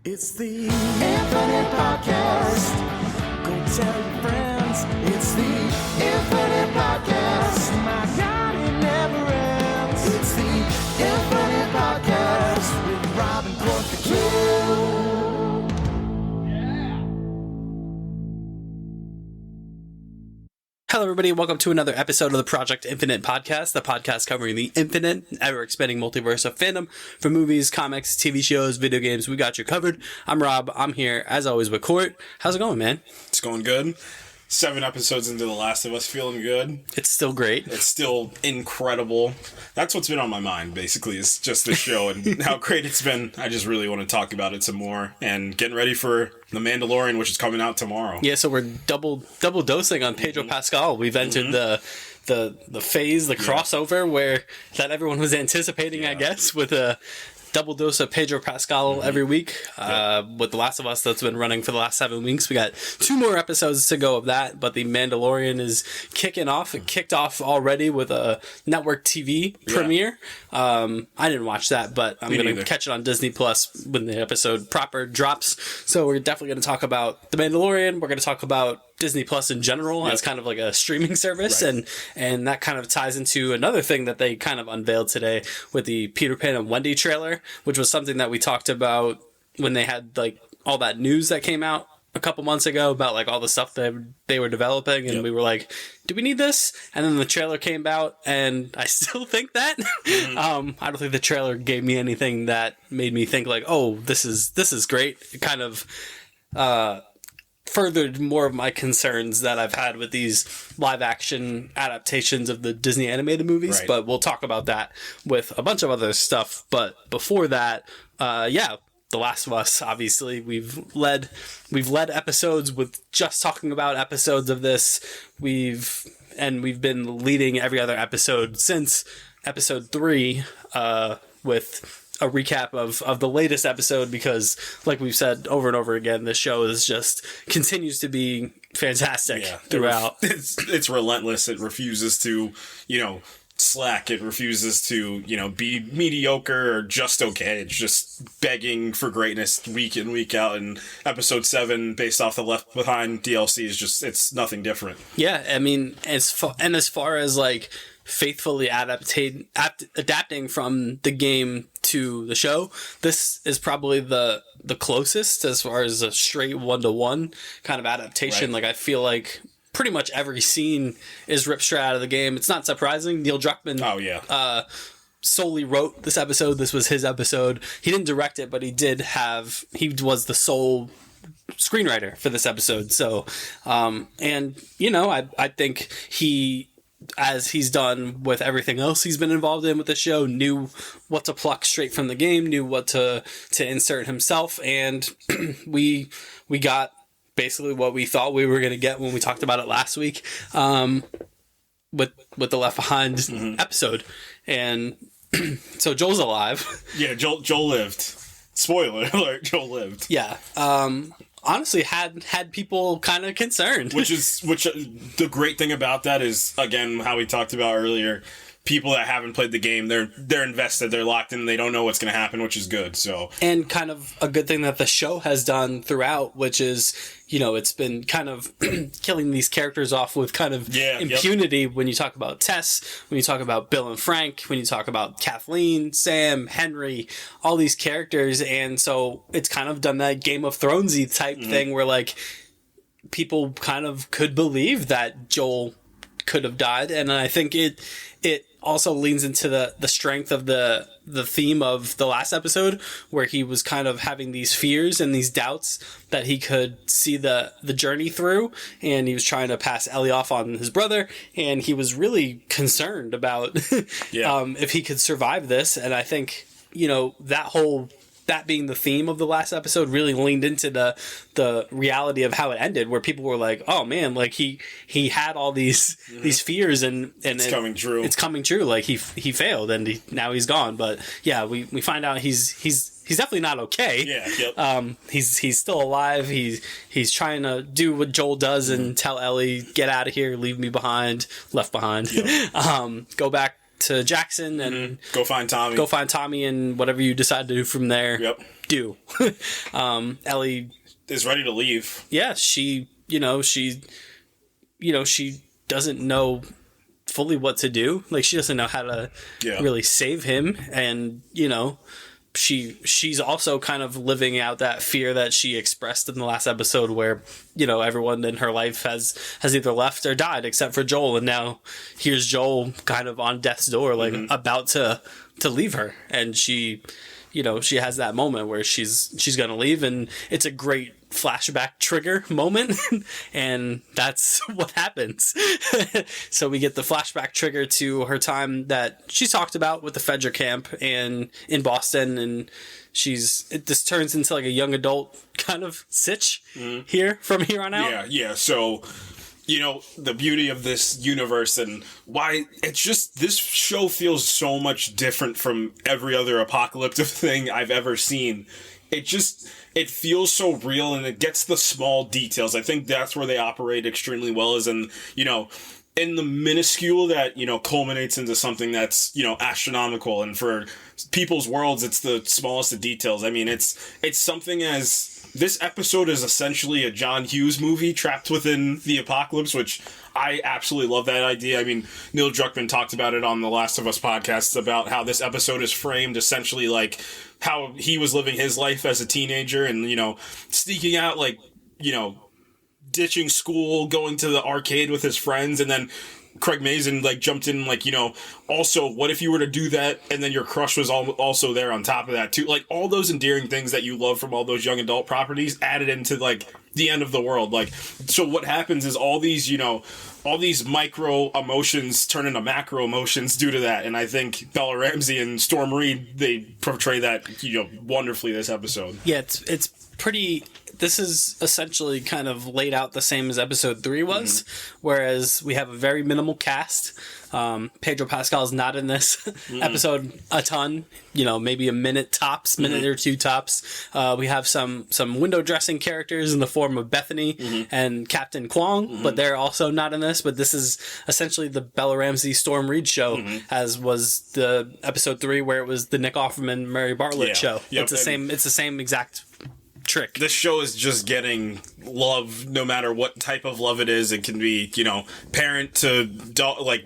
It's the Infinite Podcast. Go tell your friends. It's the Infinite Podcast. My God, it never ends. It's the Infinite Podcast with Rob and Cork the Kid. Hello, everybody. Welcome to another episode of the Project Infinite Podcast, the podcast covering the infinite, ever-expanding multiverse of fandom from movies, comics, TV shows, video games. We got you covered. I'm Rob. I'm here, as always, with Court. How's it going, man? It's going good. 7 episodes into The Last of Us, feeling good. It's still great. It's still incredible. That's what's been on my mind, basically, is just the show and how great it's been. I just really want to talk about it some more. And getting ready for The Mandalorian, which is coming out tomorrow. Yeah, so we're double dosing on Pedro Pascal. We've entered the phase, the crossover where that everyone was anticipating, I guess, with a double dose of Pedro Pascal every week. With The Last of Us, that's been running for the last 7 weeks. We got 2 more episodes to go of that, but The Mandalorian is kicking off. It kicked off already with a network TV premiere. I didn't watch that, but I'm going to catch it on Disney Plus when the episode proper drops. So we're definitely going to talk about The Mandalorian. We're going to talk about Disney Plus in general as kind of like a streaming service, and that kind of ties into another thing that they kind of unveiled today with the Peter Pan and Wendy trailer, which was something that we talked about when they had like all that news that came out a couple months ago about like all the stuff that they were developing, and we were like, do we need this? And then the trailer came out, and I still think that I don't think the trailer gave me anything that made me think like, oh, this is great. It kind of furthered more of my concerns that I've had with these live action adaptations of the Disney animated movies, but we'll talk about that with a bunch of other stuff. But before that, The Last of Us, obviously we've led episodes with just talking about episodes of this. We've been leading every other episode since episode 3 with a recap of the latest episode, because like we've said over and over again, this show is just continues to be fantastic throughout. It's relentless. It refuses to, slack. It refuses to, be mediocre or just okay. It's just begging for greatness week in, week out. And episode 7, based off the Left Behind DLC, is just, it's nothing different. Yeah, I mean, as far as like faithfully adapting from the game to the show, this is probably the closest as far as a straight 1-to-1 kind of adaptation. Like, I feel like pretty much every scene is ripped straight out of the game. It's not surprising. Neil Druckmann solely wrote this episode. This was his episode. He didn't direct it, but he was the sole screenwriter for this episode. So I think he, as he's done with everything else he's been involved in with the show, knew what to pluck straight from the game, knew what to insert himself, and we got basically what we thought we were going to get when we talked about it last week with the Left Behind episode. And so Joel's alive. Yeah, Joel lived. Spoiler alert, Joel lived. Yeah. Honestly had people kind of concerned. Which the great thing about that is, again, how we talked about earlier, people that haven't played the game, they're invested, they're locked in, they don't know what's going to happen, which is good. So, and kind of a good thing that the show has done throughout, which is, it's been kind of killing these characters off with kind of impunity. When you talk about Tess, when you talk about Bill and Frank, when you talk about Kathleen, Sam, Henry, all these characters. And so it's kind of done that Game of Thronesy type thing where like people kind of could believe that Joel could have died. And I think it also leans into the strength of the theme of the last episode, where he was kind of having these fears and these doubts that he could see the journey through, and he was trying to pass Ellie off on his brother, and he was really concerned about if he could survive this. And I think that being the theme of the last episode really leaned into the reality of how it ended, where people were like, oh man, like he had all these fears and it's coming true. It's coming true. Like he failed and now he's gone. But yeah, we find out he's definitely not okay. Yeah. Yep. He's still alive. He's trying to do what Joel does and tell Ellie, get out of here, leave me behind, left behind. Yep. Go back to Jackson and go find Tommy and whatever you decide to do from there. Yep. do. Ellie is ready to leave. Yeah, she doesn't know fully what to do. Like, she doesn't know how to really save him, and she's also kind of living out that fear that she expressed in the last episode, where everyone in her life has either left or died except for Joel, and now here's Joel kind of on death's door, like about to leave her, and she has that moment where she's gonna leave, and it's a great flashback trigger moment, and that's what happens. So we get the flashback trigger to her time that she talked about with the Fedra camp and in Boston, and this turns into like a young adult kind of sitch here from here on out. Yeah. So, the beauty of this universe and why it's just, this show feels so much different from every other apocalyptic thing I've ever seen. It feels so real, and it gets the small details. I think that's where they operate extremely well, is in the minuscule that, culminates into something that's, astronomical. And for people's worlds, it's the smallest of details. I mean, it's something as... This episode is essentially a John Hughes movie trapped within the apocalypse, which I absolutely love that idea. I mean, Neil Druckmann talked about it on the Last of Us podcast, about how this episode is framed essentially like how he was living his life as a teenager, and, sneaking out, like, ditching school, going to the arcade with his friends, and then Craig Mazin jumped in, also, what if you were to do that and then your crush was also there on top of that too? Like, all those endearing things that you love from all those young adult properties added into the end of the world. So what happens is all these micro emotions turn into macro emotions due to that. And I think Bella Ramsey and Storm Reed, they portray that, wonderfully this episode. Yeah, it's pretty... This is essentially kind of laid out the same as episode 3 was, whereas we have a very minimal cast. Pedro Pascal's not in this episode a ton, maybe a minute tops, minute or two tops. We have some window dressing characters in the form of Bethany and Captain Kwong, but they're also not in this. But this is essentially the Bella Ramsey Storm Reed show, as was the episode 3 where it was the Nick Offerman Mary Bartlett show. Yep. It's the same exact trick. This show is just getting love, no matter what type of love it is. It can be, parent to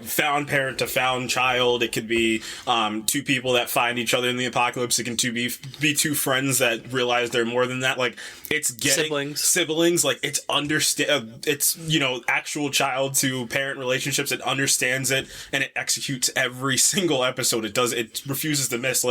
found parent to found child. It could be two people that find each other in the apocalypse. It can be two friends that realize they're more than that. It's getting siblings. It's actual child to parent relationships. It understands it, and it executes every single episode. It refuses to miss.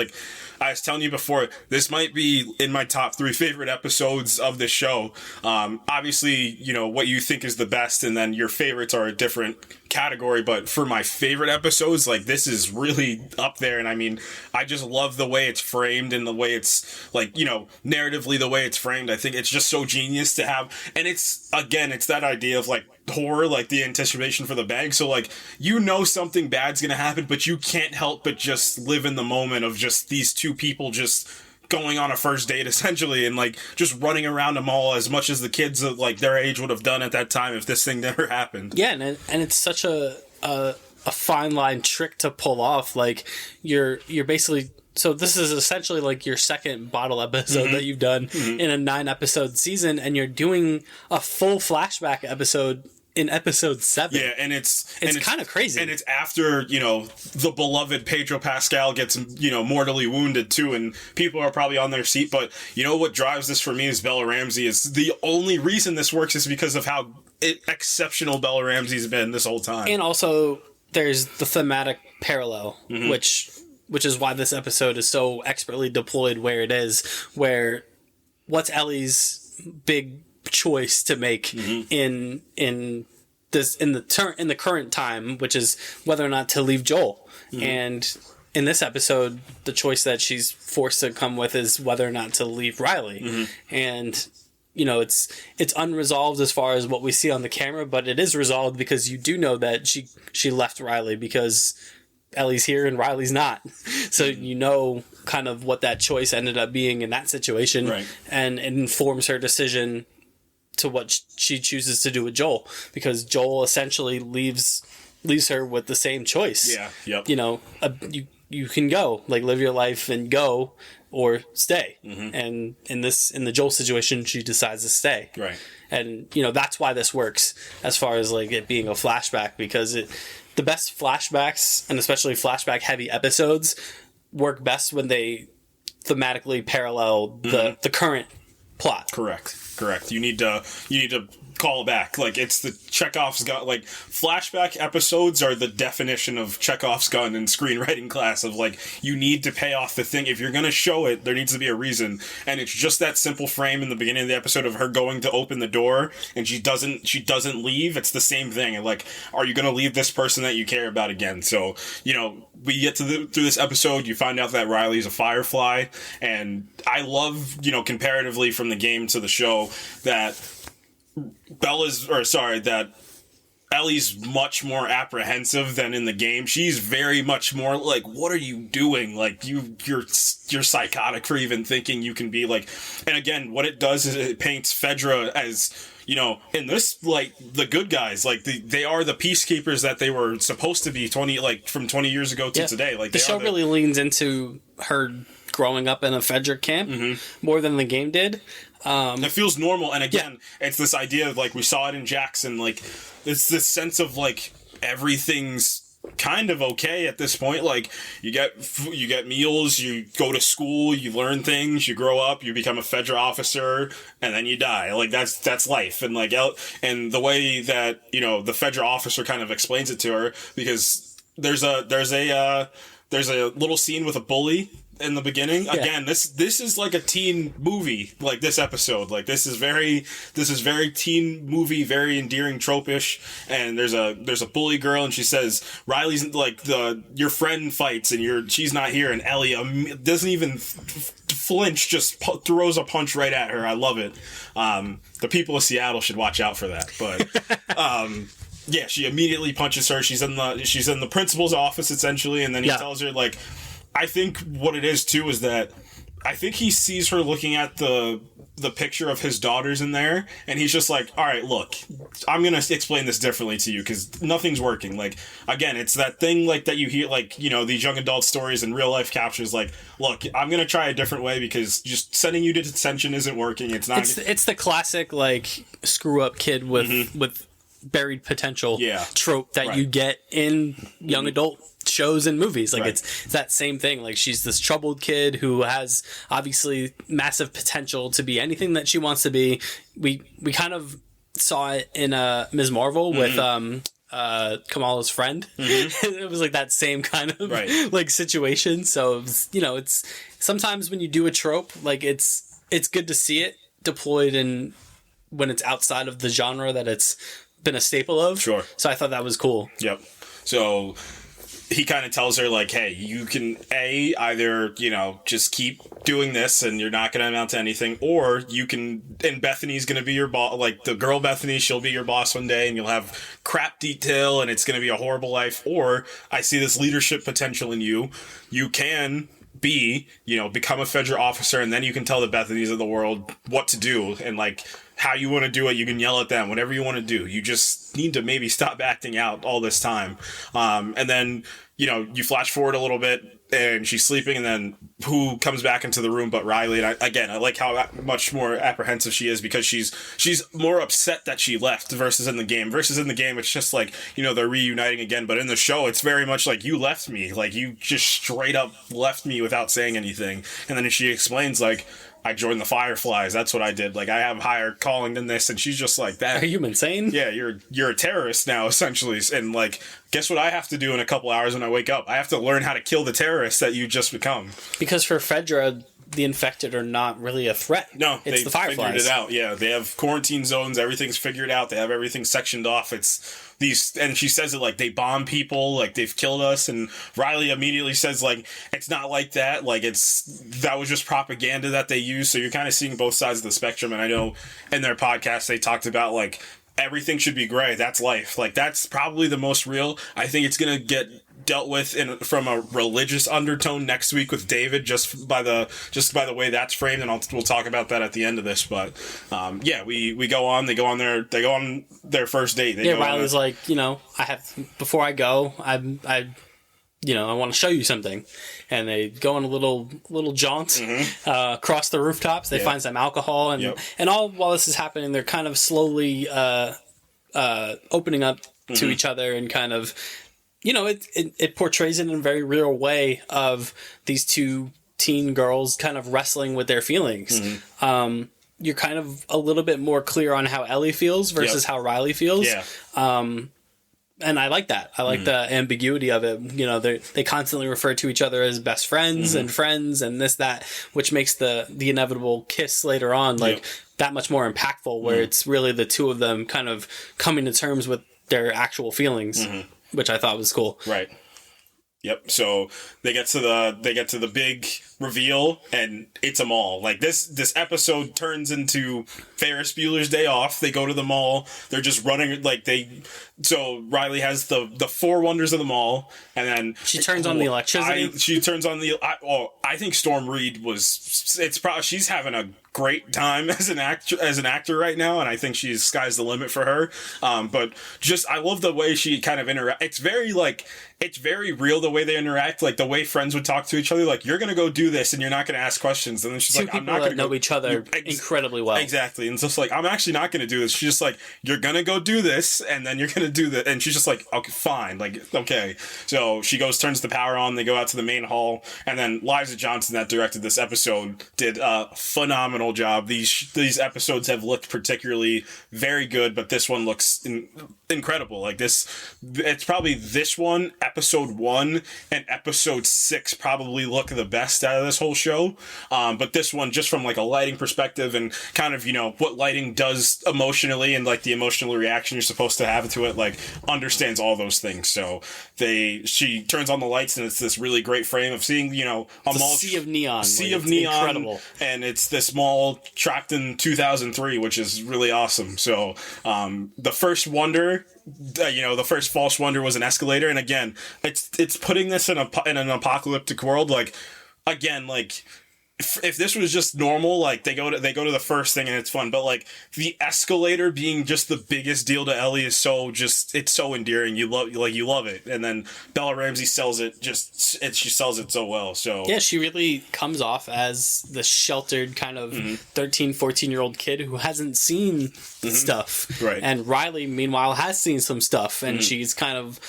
I was telling you before, this might be in my top 3 favorite episodes of the show. Obviously, what you think is the best, and then your favorites are a different category. But for my favorite episodes, this is really up there. And I mean, I just love the way it's framed, and the way it's narratively, the way it's framed. I think it's just so genius to have. And it's that idea of horror, the anticipation for the bang. So something bad's gonna happen, but you can't help but just live in the moment of just these two people just going on a first date essentially, and just running around a mall as much as the kids of their age would have done at that time if this thing never happened. Yeah, and it's such a fine line trick to pull off. You're basically... So this is essentially your second bottle episode that you've done in a 9-episode season, and you're doing a full flashback episode in episode 7. Yeah, and it's kind of crazy. And it's after, the beloved Pedro Pascal gets, mortally wounded too, and people are probably on their seat. But what drives this for me is Bella Ramsey. Is the only reason this works is because of how exceptional Bella Ramsey's been this whole time. And also, there's the thematic parallel, which is why this episode is so expertly deployed where it is, where what's Ellie's big choice to make in the current time, which is whether or not to leave Joel. And in this episode, the choice that she's forced to come with is whether or not to leave Riley. And it's unresolved as far as what we see on the camera, but it is resolved because you do know that she left Riley because Ellie's here and Riley's not. So kind of what that choice ended up being in that situation, and it informs her decision to what she chooses to do with Joel, because Joel essentially leaves her with the same choice. Yeah. Yep. You can go, live your life and go, or stay. And in the Joel situation, she decides to stay. Right. And, you know, that's why this works as far as like it being a flashback, because the best flashbacks, and especially flashback heavy episodes, work best when they thematically parallel the current plot. Correct. You need to call back. Like, it's the Chekhov's gun. Like, flashback episodes are the definition of Chekhov's gun in screenwriting class of, like, you need to pay off the thing. If you're going to show it, there needs to be a reason. And it's just that simple frame in the beginning of the episode of her going to open the door and she doesn't leave. It's the same thing. And, like, are you going to leave this person that you care about again? So, you know, we get through this episode, you find out that Riley's a Firefly, and I love, you know, comparatively from the game to the show, that that Ellie's much more apprehensive than in the game. She's very much more like, what are you doing? Like, you're psychotic for even thinking you can be like. And again, what it does is it paints Fedra as, you know, in this, like, the good guys, like they are the peacekeepers that they were supposed to be from 20 years ago to today. Like, the show really leans into her growing up in a Fedra camp more than the game did. It feels normal, and again, it's this idea of, like, we saw it in Jackson, like, it's this sense of, like, everything's kind of okay at this point. Like, you get meals, you go to school, you learn things, you grow up, you become a Fedra officer, and then you die. Like, that's life. And, like, and the way that, you know, the Fedra officer kind of explains it to her, because there's a little scene with a bully in the beginning. Yeah. Again, this is like a teen movie, like this episode. Like, this is very teen movie, very endearing, tropish. And there's a bully girl, and she says, Riley's like, your friend fights and she's not here, and Ellie doesn't even flinch, just throws a punch right at her. I love it. The people of Seattle should watch out for that. But yeah, she immediately punches her. She's in the principal's office essentially, and then he tells her, like, I think what it is too is that I think he sees her looking at the picture of his daughters in there, and he's just like, all right, look, I'm gonna explain this differently to you because nothing's working. Like, again, it's that thing, like, that you hear, like, you know, these young adult stories and real life captures, like, look, I'm gonna try a different way because just sending you to detention isn't working. It's not. It's the classic, like, screw up kid with buried potential trope that you get in young adult shows and movies. Like, it's that same thing. Like, she's this troubled kid who has obviously massive potential to be anything that she wants to be. We kind of saw it in Ms. Marvel with Kamala's friend. It was like that same kind of like situation. So, you know, it's sometimes when you do a trope, like, it's good to see it deployed in when it's outside of the genre that it's been a staple of. Sure. So I thought that was cool. Yep. So he kind of tells her, like, hey, you can either, you know, just keep doing this and you're not going to amount to anything, or you can, and Bethany's going to be your boss, like, the girl Bethany, she'll be your boss one day and you'll have crap detail and it's going to be a horrible life, or I see this leadership potential in you. You can become a Fedra officer, and then you can tell the Bethany's of the world what to do, and, like, how you want to do it. You can yell at them, whatever you want to do. You just need to maybe stop acting out all this time. And then, you know, you flash forward a little bit and she's sleeping, and then who comes back into the room but Riley? And I like how much more apprehensive she is because she's more upset that she left versus in the game. Versus in the game, it's just like, you know, they're reuniting again. But in the show, it's very much like, you left me. Like, you just straight up left me without saying anything. And then she explains, like, I joined the Fireflies. That's what I did. Like, I have higher calling than this. And she's just like, that. Are you insane? Yeah, you're a terrorist now, essentially. And, like, guess what I have to do in a couple hours when I wake up? I have to learn how to kill the terrorists that you just become. Because for Fedra, the infected are not really a threat. No, it's the Fireflies. Figured it out. Yeah, they have quarantine zones. Everything's figured out. They have everything sectioned off. It's these, and she says it like, they bomb people, like, they've killed us. And Riley immediately says, like, it's not like that. Like, that was just propaganda that they used. So you're kind of seeing both sides of the spectrum. And I know in their podcast they talked about, like, everything should be gray. That's life. Like, that's probably the most real. I think it's gonna get dealt with from a religious undertone next week with David, just by the way that's framed, and we'll talk about that at the end of this. But we go on. They go on their first date. Riley's like, you know, before I go, I I want to show you something. And they go on a little jaunt across the rooftops. They find some alcohol. And all while this is happening, they're kind of slowly opening up to each other and kind of, it portrays it in a very real way of these two teen girls kind of wrestling with their feelings. You're kind of a little bit more clear on how Ellie feels versus how Riley feels. And I like that. I like the ambiguity of it. They constantly refer to each other as best friends and friends and this, that, which makes the inevitable kiss later on that much more impactful, where it's really the two of them kind of coming to terms with their actual feelings, which I thought was cool. Right. Yep. So they get to the big reveal, and it's a mall. Like this episode turns into Ferris Bueller's Day Off. They go to the mall. They're just running So Riley has the four wonders of the mall, and then she turns on the electricity. I think Storm Reed she's having a great time as an actor right now, and I think sky's the limit for her. But I love the way she kind of interacts. It's very real the way they interact, like the way friends would talk to each other. Like, you're gonna go do this, and you're not gonna ask questions. And then she's like, "I'm not gonna know each other incredibly well." Exactly, and it's just like, I'm actually not gonna do this. She's just like, "You're gonna go do this, and then you're gonna do that." And she's just like, "Okay, fine, okay." So she turns the power on. They go out to the main hall, and then Liza Johnson, that directed this episode, did a phenomenal job. These episodes have looked particularly very good, but this one looks incredible. Like this, it's probably this one, episode 1 and episode 6 probably look the best out of this whole show. But this one, just from like a lighting perspective and kind of, what lighting does emotionally and like the emotional reaction you're supposed to have to it, like understands all those things. So she turns on the lights, and it's this really great frame of seeing, a mall sea of neon. Incredible. And it's this mall tracked in 2003, which is really awesome. So the first wonder, the first false wonder was an escalator, and again, it's putting this in an apocalyptic world. Like, again, like if this was just normal, like they go to the first thing and it's fun, but like the escalator being just the biggest deal to Ellie is it's so endearing. You love it, and then Bella Ramsey sells it. She sells it so well. So yeah, she really comes off as the sheltered kind of 13, 14-year-old kid who hasn't seen stuff, right? And Riley, meanwhile, has seen some stuff, and she's kind of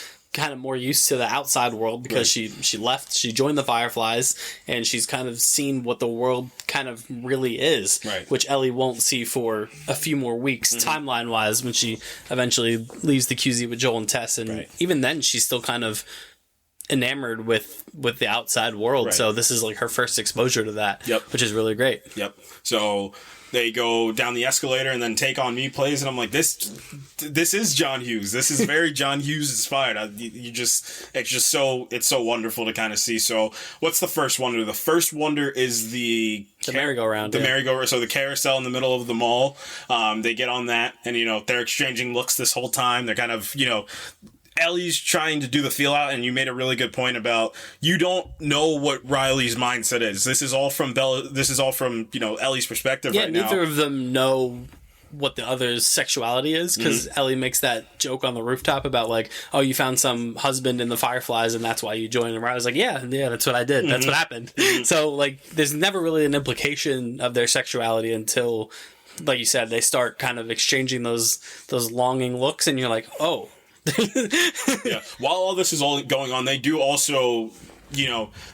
more used to the outside world because she joined the Fireflies, and she's kind of seen what the world kind of really is, which Ellie won't see for a few more weeks timeline wise when she eventually leaves the QZ with Joel and Tess, and even then she's still kind of enamored with the outside world. So this is like her first exposure to that, which is really great. So they go down the escalator, and then Take On Me plays, and I'm like, this is John Hughes. This is very John Hughes inspired. It's so wonderful to kind of see. So what's the first wonder? The first wonder is the merry-go-round. The merry-go-round. So the carousel in the middle of the mall. They get on that, and they're exchanging looks this whole time. They're kind of Ellie's trying to do the feel out, and you made a really good point about you don't know what Riley's mindset is. This is all from Bella. This is all from Ellie's perspective. Right now. Neither of them know what the other's sexuality is, because Ellie makes that joke on the rooftop about like, oh, you found some husband in the Fireflies and that's why you joined. And Riley's like, yeah, that's what I did. That's what happened. So like, there's never really an implication of their sexuality until, like you said, they start kind of exchanging those longing looks, and you're like, oh. While all this is all going on, they do also,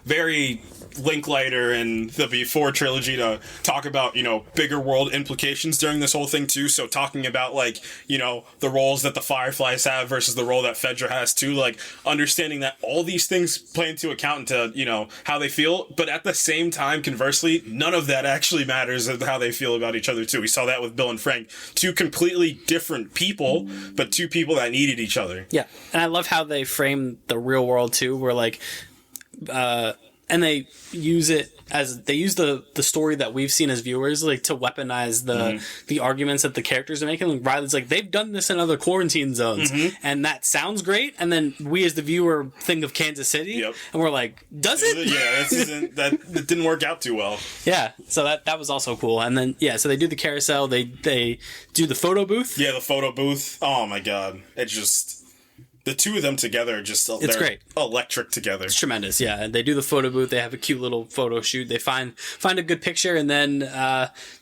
very Linklater and the Before trilogy to talk about, bigger world implications during this whole thing too. So talking about like, the roles that the Fireflies have versus the role that Fedra has too, like understanding that all these things play into account into, how they feel. But at the same time, conversely, none of that actually matters of how they feel about each other too. We saw that with Bill and Frank, two completely different people, but two people that needed each other. Yeah. And I love how they frame the real world too, where like, and they use the story that we've seen as viewers, like to weaponize the arguments that the characters are making. Like Riley's like, they've done this in other quarantine zones, and that sounds great. And then we as the viewer think of Kansas City, and we're like, does it? Yeah, that didn't work out too well. Yeah, so that was also cool. And then so they do the carousel, they do the photo booth. Yeah, the photo booth. Oh my god, it's just. The two of them together are just it's great, electric together. It's tremendous, yeah. And they do the photo booth. They have a cute little photo shoot. They find a good picture, and then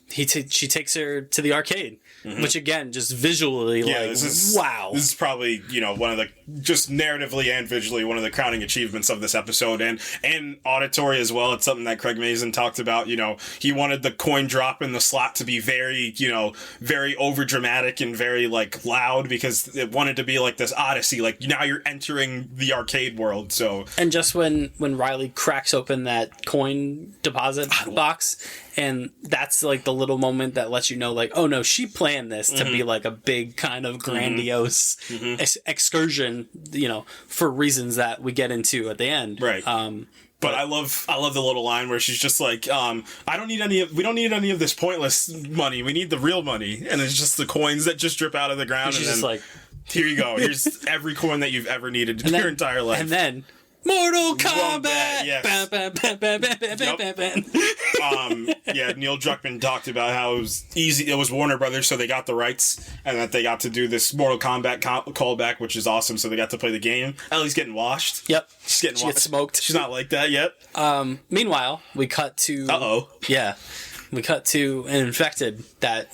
she takes her to the arcade, which again, just visually, wow. This is probably one of the, just narratively and visually, one of the crowning achievements of this episode, and auditory as well. It's something that Craig Mazin talked about. He wanted the coin drop in the slot to be very very over dramatic and very loud, because it wanted to be like this odyssey. Now you're entering the arcade world. So, and just when Riley cracks open that coin deposit box, and that's the little moment that lets you know, oh no, she planned this to be a big kind of grandiose excursion, for reasons that we get into at the end. Right. But I love the little line where she's just we don't need any of this pointless money. We need the real money. And it's just the coins that just drip out of the ground. And she's just here you go. Here's every coin that you've ever needed in your entire life. And then Mortal Kombat! Yes. Neil Druckmann talked about how it was easy. It was Warner Brothers, so they got the rights, and that they got to do this Mortal Kombat callback, which is awesome. So they got to play the game. Ellie's getting washed. Yep. She gets smoked. She's not like that yet. Meanwhile, we cut to... Uh-oh. Yeah. We cut to an infected that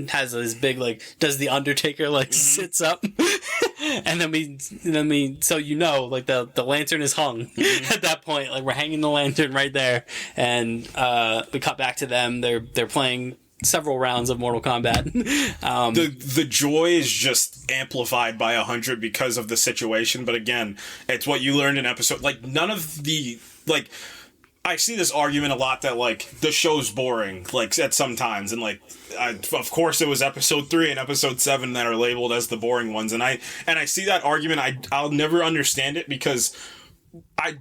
has this big, does the Undertaker, sits up. And then we, so the lantern is hung at that point. We're hanging the lantern right there. And we cut back to them. They're playing several rounds of Mortal Kombat. The joy is just amplified by 100 because of the situation. But again, it's what you learned in episode. None of the, I see this argument a lot that the show's boring at some times, and of course it was episode 3 and episode 7 that are labeled as the boring ones, and I see that argument. I'll never understand it, because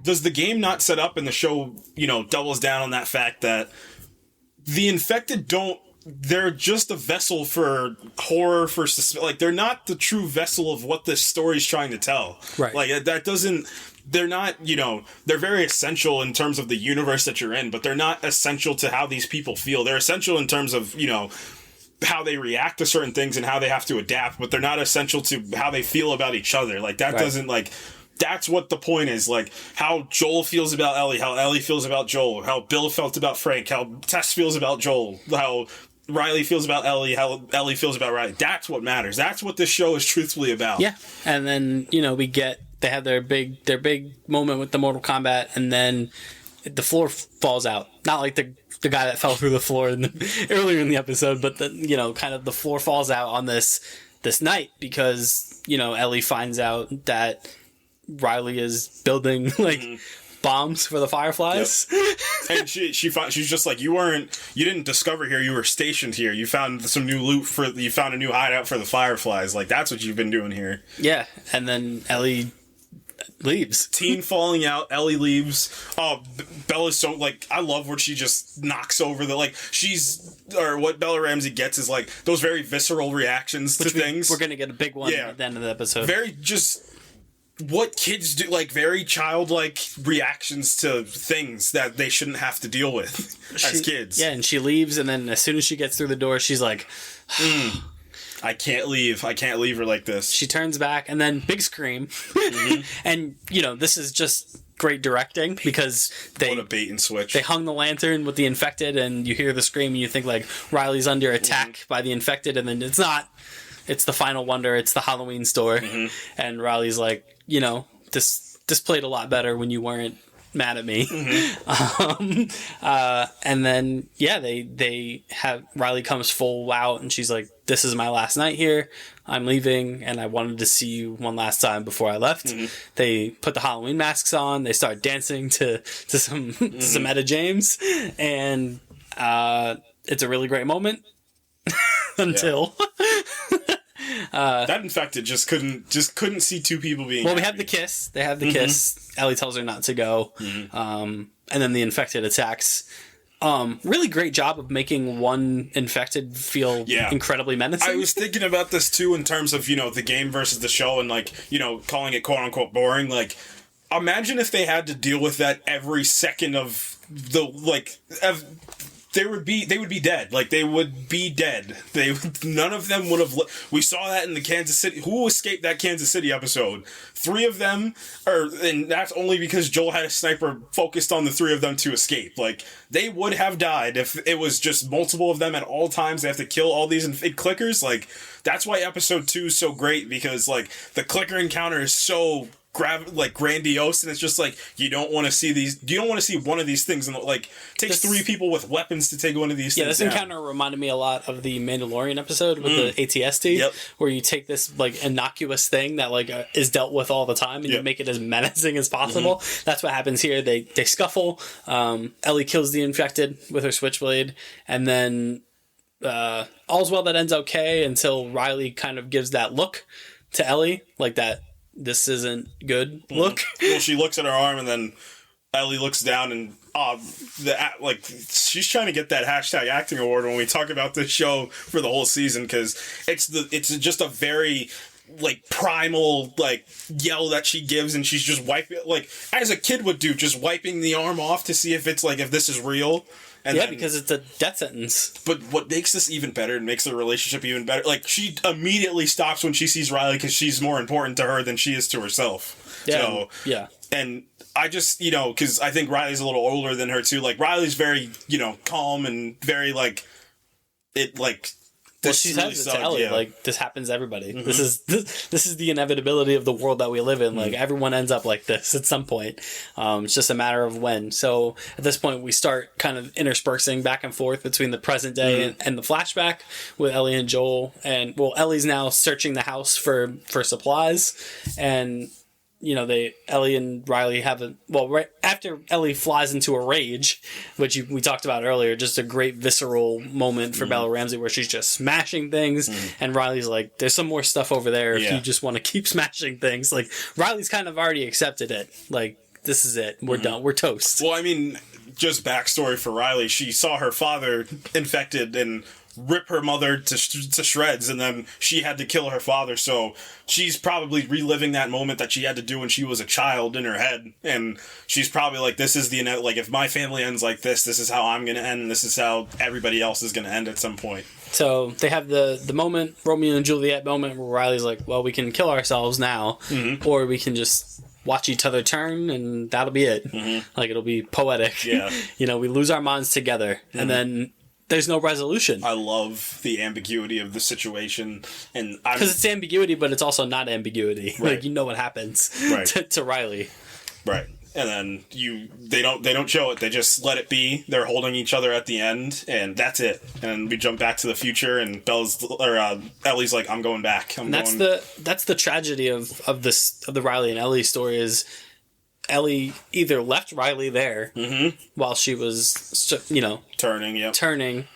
does the game not set up, and the show doubles down on that fact that the infected they're just a vessel for horror, for they're not the true vessel of what this story's trying to tell. Right. That doesn't. They're not, they're very essential in terms of the universe that you're in, but they're not essential to how these people feel. They're essential in terms of, how they react to certain things and how they have to adapt, but they're not essential to how they feel about each other. Doesn't, that's what the point is. How Joel feels about Ellie, how Ellie feels about Joel, how Bill felt about Frank, how Tess feels about Joel, how Riley feels about Ellie, how Ellie feels about Riley. That's what matters. That's what this show is truthfully about. Yeah. And then, they have their big moment with the Mortal Kombat, and then the floor falls out. Not like the guy that fell through the floor earlier in the episode, but kind of the floor falls out on this night, because Ellie finds out that Riley is building bombs for the Fireflies. Yep. And she's just you didn't discover here, you were stationed here. You found some new loot you found a new hideout for the Fireflies. That's what you've been doing here. Yeah. And then Ellie leaves. Teen falling out, Ellie leaves. Oh, Bella's so I love where she just knocks over what Bella Ramsey gets is those very visceral reactions to things. We're gonna get a big one at the end of the episode. Very just what kids do, very childlike reactions to things that they shouldn't have to deal with as kids. Yeah, and she leaves, and then as soon as she gets through the door, she's like, I can't leave. I can't leave her like this. She turns back, and then big scream. And, this is just great directing, because what a bait and switch. They hung the lantern with the infected, and you hear the scream, and you think, Riley's under attack by the infected, and then it's not. It's the final wonder. It's the Halloween store. And Riley's this played a lot better when you weren't mad at me. And then, they have Riley comes full out, and she's like, this is my last night here. I'm leaving, and I wanted to see you one last time before I left. They put the Halloween masks on. They start dancing to some Etta James, and it's a really great moment until that infected just couldn't see two people being we have the kiss. They have the kiss. Ellie tells her not to go. And then the infected attacks. Really great job of making one infected feel incredibly menacing. I was thinking about this too in terms of, the game versus the show, and calling it quote unquote boring. Imagine if they had to deal with that every second of the they would be dead. Like, they would be dead. None of them would have. We saw that in the Kansas City. Who escaped that Kansas City episode? 3 of them, and that's only because Joel had a sniper focused on the 3 of them to escape. Like, they would have died if it was just multiple of them at all times. They have to kill all these clickers. Like, that's why episode 2 is so great, because like the clicker encounter is so grandiose, and it's just like, you don't want to see one of these things, and like, it takes 3 people with weapons to take one of these things. This encounter reminded me a lot of the Mandalorian episode with the ATST, where you take this like innocuous thing that like is dealt with all the time, and you make it as menacing as possible. That's what happens here. They scuffle. Ellie kills the infected with her switchblade, and then all's well that ends okay until Riley kind of gives that look to Ellie, like that this isn't good look. Well, she looks at her arm, and then Ellie looks down, and she's trying to get that hashtag acting award when we talk about this show for the whole season, because it's just a very like primal like yell that she gives, and she's just wiping, like as a kid would do, just wiping the arm off to see if it's like, if this is real. And because it's a death sentence. But what makes this even better and makes the relationship even better, like, she immediately stops when she sees Riley, because she's more important to her than she is to herself. And I just, because I think Riley's a little older than her too. Like, Riley's very, calm and very like, it like. Well, she says it to Ellie, like, this happens to everybody. This is the inevitability of the world that we live in. Like, everyone ends up like this at some point. It's just a matter of when. So at this point, we start kind of interspersing back and forth between the present day and the flashback with Ellie and Joel. And, well, Ellie's now searching the house for supplies, and Ellie and Riley have right after Ellie flies into a rage, which we talked about earlier, just a great visceral moment for Bella Ramsey, where she's just smashing things, and Riley's like, there's some more stuff over there if you just want to keep smashing things. Like, Riley's kind of already accepted it. Like, this is it. We're done. We're toast. Well, I mean, just backstory for Riley, she saw her father infected and rip her mother to shreds, and then she had to kill her father, so she's probably reliving that moment that she had to do when she was a child in her head, and she's probably like, this is like, if my family ends like this is how I'm gonna end, and this is how everybody else is gonna end at some point. So they have the moment, Romeo and Juliet moment, where Riley's like, well, we can kill ourselves now, or we can just watch each other turn, and that'll be it. Like, it'll be poetic. We lose our minds together, and then there's no resolution. I love the ambiguity of the situation, and because it's ambiguity, but it's also not ambiguity. Right. Like, what happens to Riley. Right, and then they don't show it. They just let it be. They're holding each other at the end, and that's it. And we jump back to the future, and Ellie's like, I'm going back. That's the tragedy of the Riley and Ellie story is, Ellie either left Riley there while she was, turning,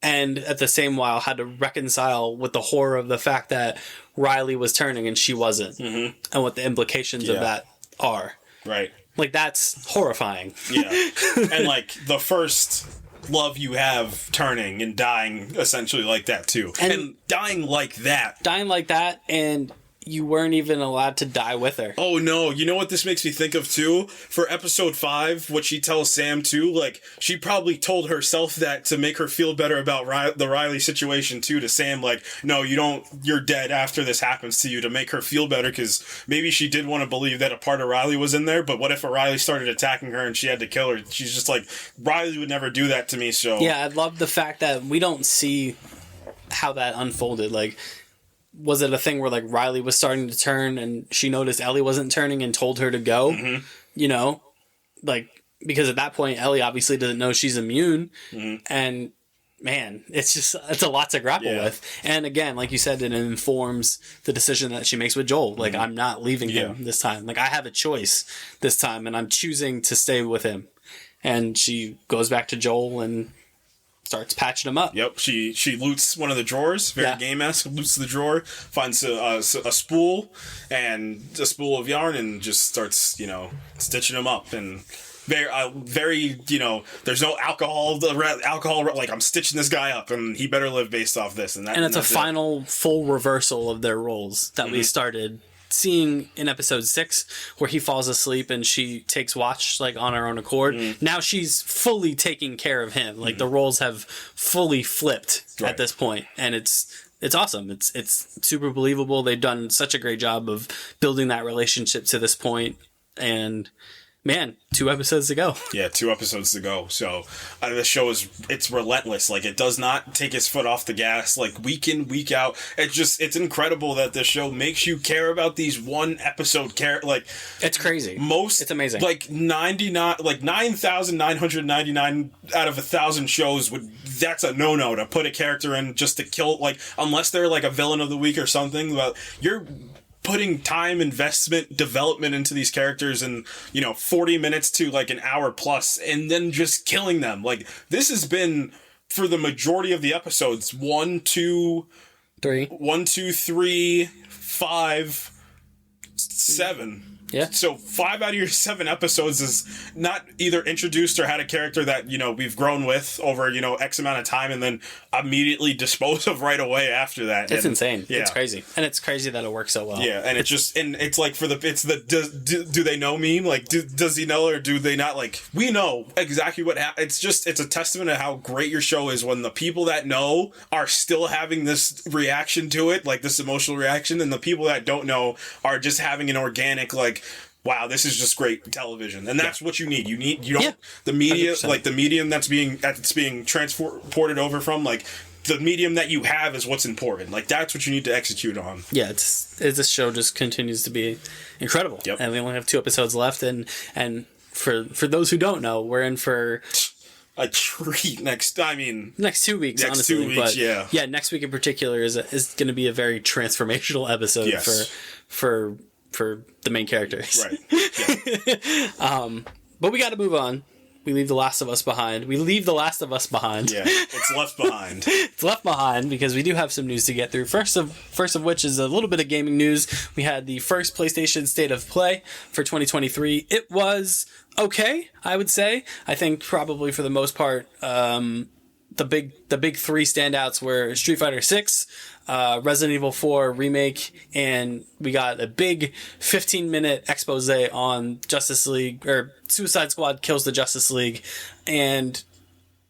and at the same while had to reconcile with the horror of the fact that Riley was turning and she wasn't, and what the implications of that are. Right. Like, that's horrifying. Yeah. And, like, the first love you have turning and dying essentially like that, too. And dying like that. And you weren't even allowed to die with her. Oh, no. You know what this makes me think of, too? For episode 5, what she tells Sam, too, like, she probably told herself that to make her feel better about the Riley situation, too, to Sam, like, no, you're dead after this happens to you, to make her feel better, because maybe she did want to believe that a part of Riley was in there, but what if a Riley started attacking her and she had to kill her? She's just like, Riley would never do that to me, so... Yeah, I love the fact that we don't see how that unfolded, like... Was it a thing where, like, Riley was starting to turn and she noticed Ellie wasn't turning and told her to go? Like, because at that point, Ellie obviously doesn't know she's immune. And, man, it's a lot to grapple with. And again, like you said, it informs the decision that she makes with Joel. Like, I'm not leaving him this time. Like, I have a choice this time, and I'm choosing to stay with him. And she goes back to Joel and starts patching him up. Yep, she loots one of the drawers, very game-esque, loots the drawer, finds a spool, and a spool of yarn, and just starts, stitching him up, and very, there's no alcohol, like, I'm stitching this guy up, and he better live based off this, and it's a final full reversal of their roles that we started seeing in episode 6 where he falls asleep and she takes watch like on her own accord. Now she's fully taking care of him. Like the roles have fully flipped at this point, and it's awesome. It's super believable. They've done such a great job of building that relationship to this point, and man, 2 episodes to go. Yeah, 2 episodes to go. So the show it's relentless. Like, it does not take its foot off the gas, like, week in, week out. It's incredible that the show makes you care about these 1 episode like, it's crazy. It's amazing. Like 9,999 out of 1,000 shows that's a no-no to put a character in just to kill, like, unless they're like a villain of the week or something. But you're putting time, investment, development into these characters in, 40 minutes to like an hour plus, and then just killing them. Like, this has been, for the majority of the episodes, 1, 2, 3, 5, 7. Yeah. So 5 out of your 7 episodes is not either introduced or had a character that, we've grown with over, X amount of time, and then immediately dispose of right away after that. It's insane. Yeah. It's crazy. And it's crazy that it works so well. Yeah. And it's like do they know me? Like, does he know or do they not? Like, we know exactly what happened. It's a testament to how great your show is when the people that know are still having this reaction to it, like this emotional reaction, and the people that don't know are just having an organic, like, wow, this is just great television. And that's what you need. The media, 100%. Like the medium that's being transported over from, like, the medium that you have is what's important. Like, that's what you need to execute on. Yeah, this show just continues to be incredible. Yep. And we only have 2 episodes left, and for those who don't know, we're in for a treat next 2 weeks. Honestly, 2 weeks, but yeah, next week in particular is going to be a very transformational episode for the main characters. Right. Yeah. But we got to move on. We leave The Last of Us behind. Yeah, it's left behind. It's left behind because we do have some news to get through. First of which is a little bit of gaming news. We had the first PlayStation State of Play for 2023. It was okay, I would say. I think probably for the most part, the big 3 standouts were Street Fighter 6, Resident Evil 4 Remake, and we got a big 15-minute expose on Justice League, or Suicide Squad Kills the Justice League. And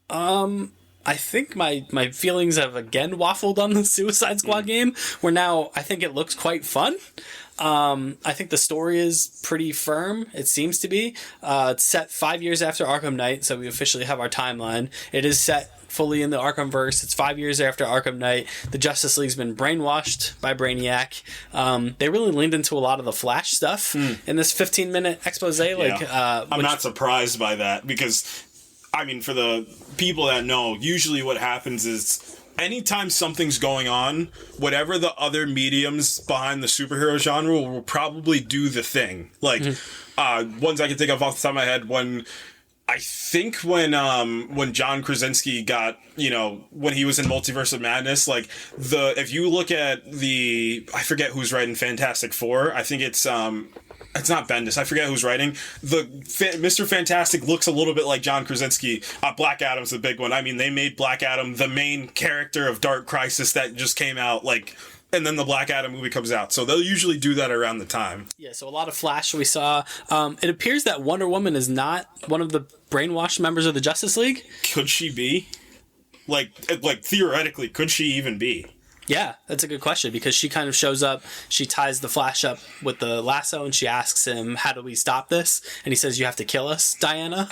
I think my feelings have again waffled on the Suicide Squad game, where now I think it looks quite fun. I think the story is pretty firm. It seems to be. It's set 5 years after Arkham Knight, so we officially have our timeline. It is set fully in the Arkhamverse. It's 5 years after Arkham Knight. The Justice League's been brainwashed by Brainiac. They really leaned into a lot of the Flash stuff in this 15-minute expose. I'm not surprised by that because, for the people that know, usually what happens is anytime something's going on, whatever the other mediums behind the superhero genre will probably do the thing. Like, ones I can think of off the top of my head, when John Krasinski got, when he was in Multiverse of Madness, like, if you look at I forget who's writing Fantastic Four, I think it's not Bendis, I forget who's writing. Mr. Fantastic looks a little bit like John Krasinski. Black Adam's the big one. They made Black Adam the main character of Dark Crisis that just came out, like, and then the Black Adam movie comes out. So they'll usually do that around the time. Yeah, so a lot of Flash we saw. It appears that Wonder Woman is not one of the brainwashed members of the Justice League. Could she be? Like theoretically, could she even be? Yeah, that's a good question, because she kind of shows up, she ties the Flash up with the lasso, and she asks him, how do we stop this? And he says, you have to kill us, Diana.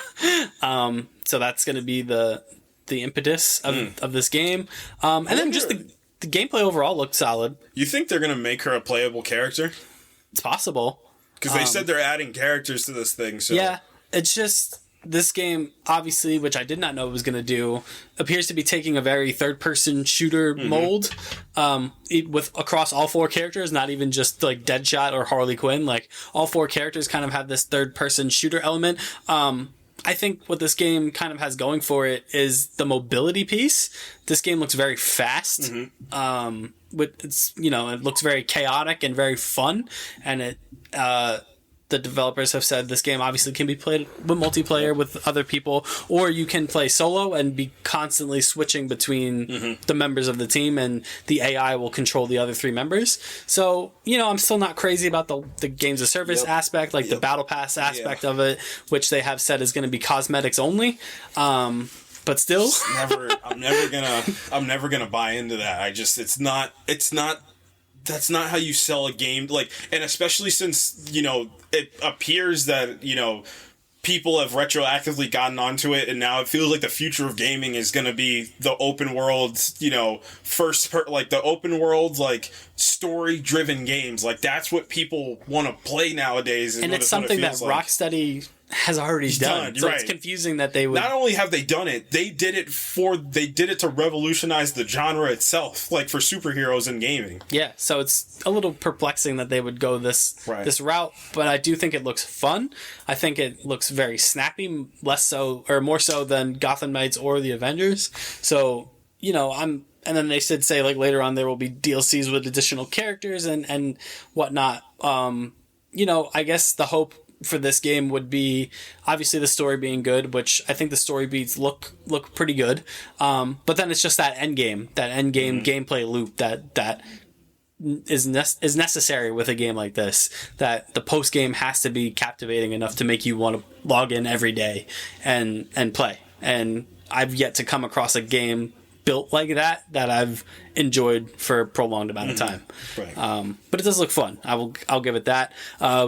So that's going to be the impetus of this game. And then just the gameplay overall looked solid. You think they're going to make her a playable character? It's possible. Because they said they're adding characters to this thing. So. Yeah, it's just, this game, obviously, which I did not know it was going to do, appears to be taking a very third-person shooter mold across all 4 characters, not even just like Deadshot or Harley Quinn. Like, all 4 characters kind of have this third-person shooter element. I think what this game kind of has going for it is the mobility piece. This game looks very fast. It looks very chaotic and very fun, and the the developers have said this game obviously can be played with multiplayer with other people, or you can play solo and be constantly switching between the members of the team, and the AI will control the other 3 members. So, I'm still not crazy about the games of service aspect, like the battle pass aspect of it, which they have said is going to be cosmetics only. But still, I'm never gonna buy into that. That's not how you sell a game. Like, and especially since, it appears that, people have retroactively gotten onto it, and now it feels like the future of gaming is going to be the open world, the open world, like, story-driven games. Like, that's what people want to play nowadays. And it's something that Rocksteady has already done. So right. It's confusing that they would... Not only have they done it, they did it to revolutionize the genre itself, like for superheroes in gaming. Yeah, so it's a little perplexing that they would go this route, but I do think it looks fun. I think it looks very snappy, more so than Gotham Knights or the Avengers. So, and then they should say, like, later on there will be DLCs with additional characters and whatnot. I guess the hope for this game would be obviously the story being good, which I think the story beats look pretty good. But then it's just that end game gameplay loop that is necessary with a game like this, that the post game has to be captivating enough to make you want to log in every day and play. And I've yet to come across a game built like that I've enjoyed for a prolonged amount of time. Right. But it does look fun. I'll give it that.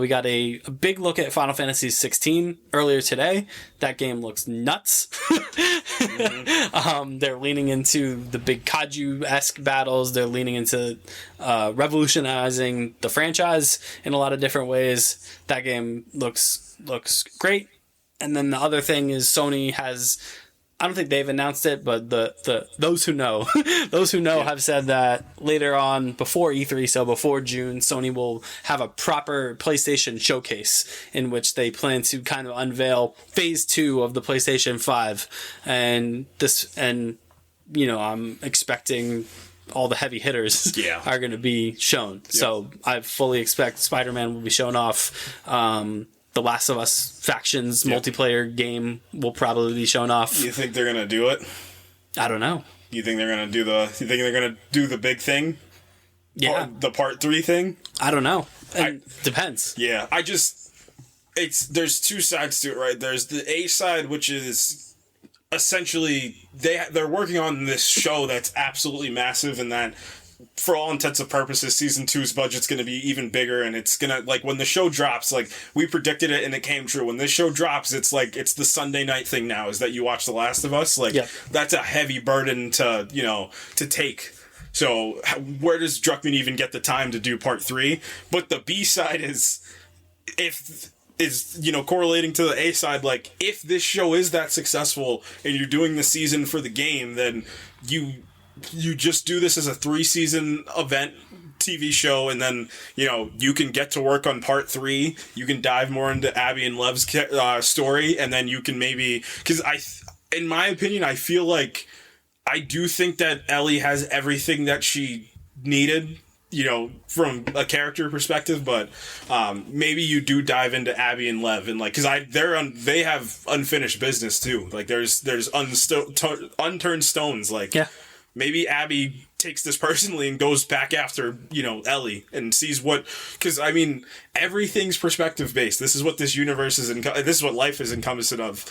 We got a big look at Final Fantasy 16 earlier today. That game looks nuts. They're leaning into the big Kaiju-esque battles. They're leaning into revolutionizing the franchise in a lot of different ways. That game looks great. And then the other thing is Sony has... I don't think they've announced it, but those who know have said that later on, before E3, so before June, Sony will have a proper PlayStation showcase in which they plan to kind of unveil phase 2 of the PlayStation 5. And I'm expecting all the heavy hitters are going to be shown. Yep. So I fully expect Spider-Man will be shown off. The Last of Us Factions multiplayer game will probably be shown off. You think they're gonna do it? I don't know. You think they're gonna do the big thing? Yeah, the part 3 thing. I don't know. Depends. Yeah, there's 2 sides to it, right? There's the A side, which is essentially they're working on this show that's absolutely massive, and that, for all intents and purposes, season 2's budget's going to be even bigger, and it's going to, like, when the show drops, like, we predicted it and it came true. When this show drops, it's like, it's the Sunday night thing now, is that you watch The Last of Us. Like, that's a heavy burden to take. So, where does Druckmann even get the time to do part 3? But the B side is correlating to the A side. Like, if this show is that successful and you're doing the season for the game, then you just do this as a 3-season event TV show, and then, you can get to work on part 3. You can dive more into Abby and Lev's story, and then you can maybe... Because in my opinion, I feel like I do think that Ellie has everything that she needed, from a character perspective, but maybe you do dive into Abby and Lev, and, like, because they have unfinished business too. Like, there's unturned stones, like... Yeah. Maybe Abby takes this personally and goes back after, Ellie, and sees what... Because, I mean, everything's perspective-based. This is what this universe is... This is what life is encompassing of.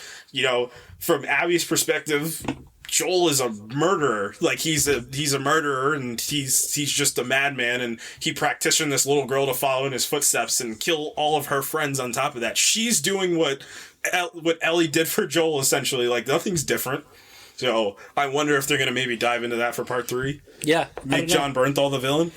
From Abby's perspective, Joel is a murderer. Like, he's a murderer, and he's just a madman, and he practitioned this little girl to follow in his footsteps and kill all of her friends on top of that. She's doing what Ellie did for Joel, essentially. Like, nothing's different. So, I wonder if they're going to maybe dive into that for part 3. Yeah. Make John Bernthal the villain.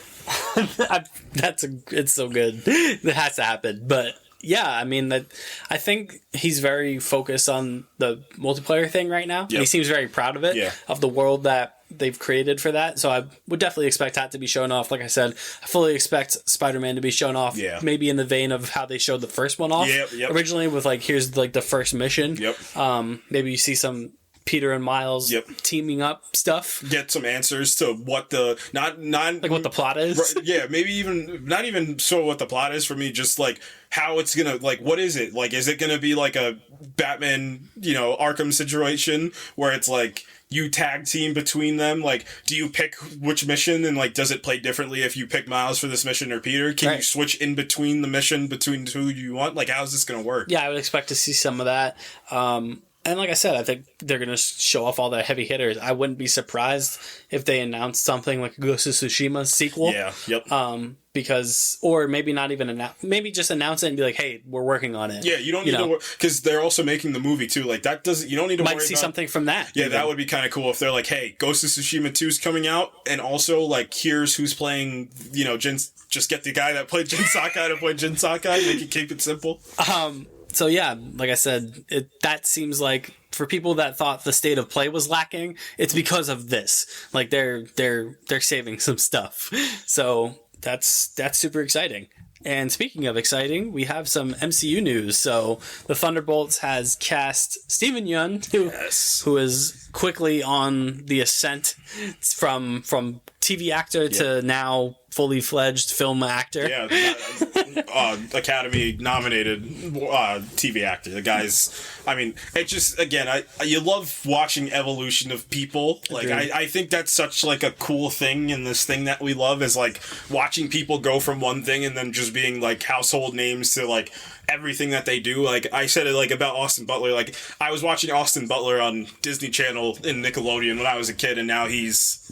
It's so good. It has to happen. But, yeah, I mean, I think he's very focused on the multiplayer thing right now. Yep. He seems very proud of it, of the world that they've created for that. So I would definitely expect that to be shown off. Like I said, I fully expect Spider-Man to be shown off, maybe in the vein of how they showed the first one off originally, with, like, here's, like, the first mission. Yep. Maybe you see some Peter and Miles teaming up stuff. Get some answers to what the not like what the plot is. Yeah, maybe even not even so what the plot is for me. Just like how it's gonna like what is it like? Is it gonna be like a Batman Arkham situation where it's like you tag team between them? Like, do you pick which mission and like does it play differently if you pick Miles for this mission or Peter? Can you switch in between the mission between who you want? Like, how's this gonna work? Yeah, I would expect to see some of that. And like I said, I think they're going to show off all the heavy hitters. I wouldn't be surprised if they announced something like Ghost of Tsushima sequel. Yeah, yep. Because, or maybe not even maybe just announce it and be like, hey, we're working on it. Yeah, you don't need to worry, because they're also making the movie too. Like, that doesn't, you don't need to worry about... Might see something from that. Yeah, that would be kind of cool if they're like, hey, Ghost of Tsushima 2 is coming out, and also, like, here's who's playing, just get the guy that played Jin Sakai to play Jin Sakai, make it keep it simple. So yeah, like I said, that seems like for people that thought the state of play was lacking, it's because of this. Like they're saving some stuff. So that's super exciting. And speaking of exciting, we have some MCU news. So the Thunderbolts has cast Steven Yeun, who is quickly on the ascent from TV actor to now fully fledged film actor. Yeah, Academy nominated TV actor. The guy's, I mean, it just, again, you love watching evolution of people. Like, I think that's such like a cool thing in this thing that we love is like watching people go from one thing and then just being like household names to like everything that they do. Like I said it like about Austin Butler. Like I was watching Austin Butler on Disney Channel in Nickelodeon when I was a kid, and now he's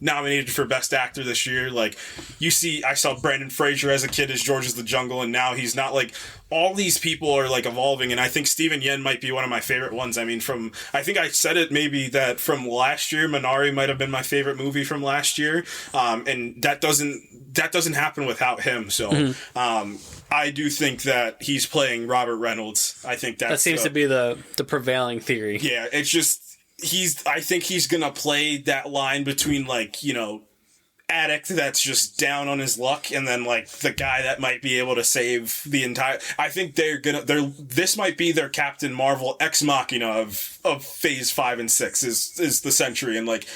nominated for Best Actor this year. Like I saw Brandon Fraser as a kid as George of the Jungle, and now he's not like all these people are like evolving, and I think Steven Yeun might be one of my favorite ones. I mean, I think I said it maybe that from last year, Minari might have been my favorite movie from last year, and that doesn't happen without him. So I do think that he's playing Robert Reynolds. I think that seems to be the prevailing theory. Yeah, it's just I think he's gonna play that line between like addict that's just down on his luck and then like the guy that might be able to save the entire... I think this might be their Captain Marvel ex machina of phase 5 and 6 is the Sentry. And like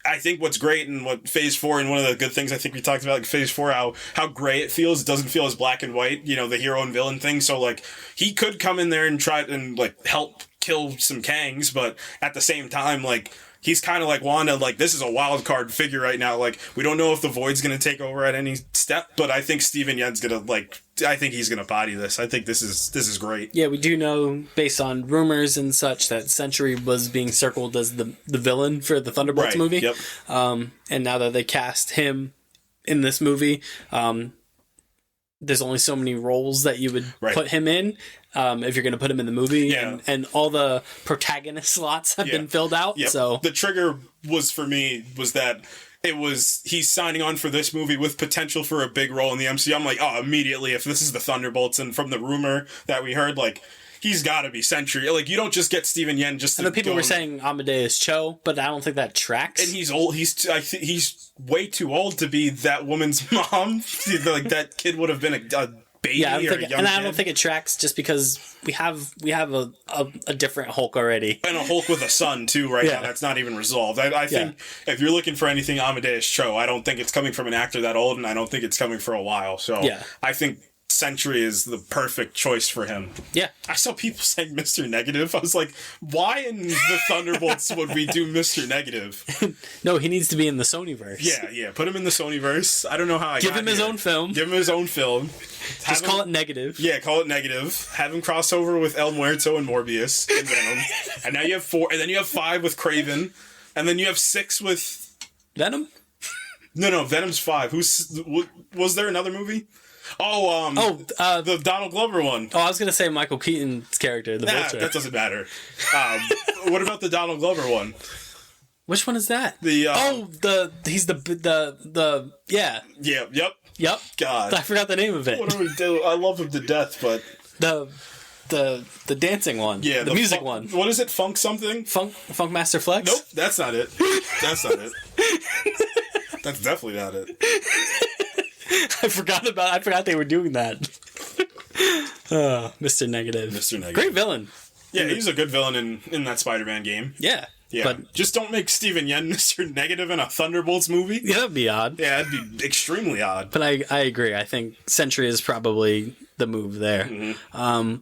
I think what's great and what phase 4, and one of the good things I think we talked about like phase 4, how gray it feels. It doesn't feel as black and white, the hero and villain thing. So like he could come in there and try and like help kill some Kangs, but at the same time, like he's kind of like Wanda, like this is a wild card figure right now. Like we don't know if the Void's going to take over at any step, but I think Steven Yeun's going to I think he's going to body this. I think this is great. Yeah, we do know based on rumors and such that Sentry was being circled as the villain for the Thunderbolts movie. Yep. And now that they cast him in this movie, there's only so many roles that you would put him in. If you're going to put him in the movie, and all the protagonist slots have been filled out. Yep. So the trigger was that he's signing on for this movie with potential for a big role in the MCU. I'm like, oh, immediately, if this is the Thunderbolts, and from the rumor that we heard, like, he's got to be Sentry. Like, you don't just get Steven Yeun just to... I know people were saying Amadeus Cho, but I don't think that tracks. And he's old. He's way too old to be that woman's mom. Like, that kid would have been a baby or a young kid. I don't think it tracks just because we have a different Hulk already. And a Hulk with a son, too, now. That's not even resolved. I think if you're looking for anything Amadeus Cho, I don't think it's coming from an actor that old, and I don't think it's coming for a while. So I think Sentry is the perfect choice for him. Yeah. I saw people saying Mr. Negative. I was like, why in the Thunderbolts would we do Mr. Negative? No, he needs to be in the Sonyverse. Yeah. Put him in the Sonyverse. I don't know how I Give him his own film. Give him his own film. Just call it Negative. Yeah, call it Negative. Have him cross over with El Muerto and Morbius and Venom. And now you have 4, and then you have 5 with Kraven. And then you have 6 with... Venom? No, Venom's 5. Was there another movie? The Donald Glover one. Oh, I was gonna say Michael Keaton's character, the Vulture. That doesn't matter. What about the Donald Glover one? Which one is that? He's Yep. God, I forgot the name of it. What do we do? I love him to death, but the dancing one. Yeah, the music one. What is it? Funk something? Funk Master Flex? Nope, that's not it. That's not it. That's definitely not it. I forgot they were doing that. Mr. Negative. Mr. Negative. Great villain. Yeah, he's a good villain in that Spider-Man game. Yeah. Yeah, But just don't make Steven Yeun Mr. Negative in a Thunderbolts movie. yeah, that'd be odd. Yeah, that'd be extremely odd. But I agree. I think Sentry is probably the move there.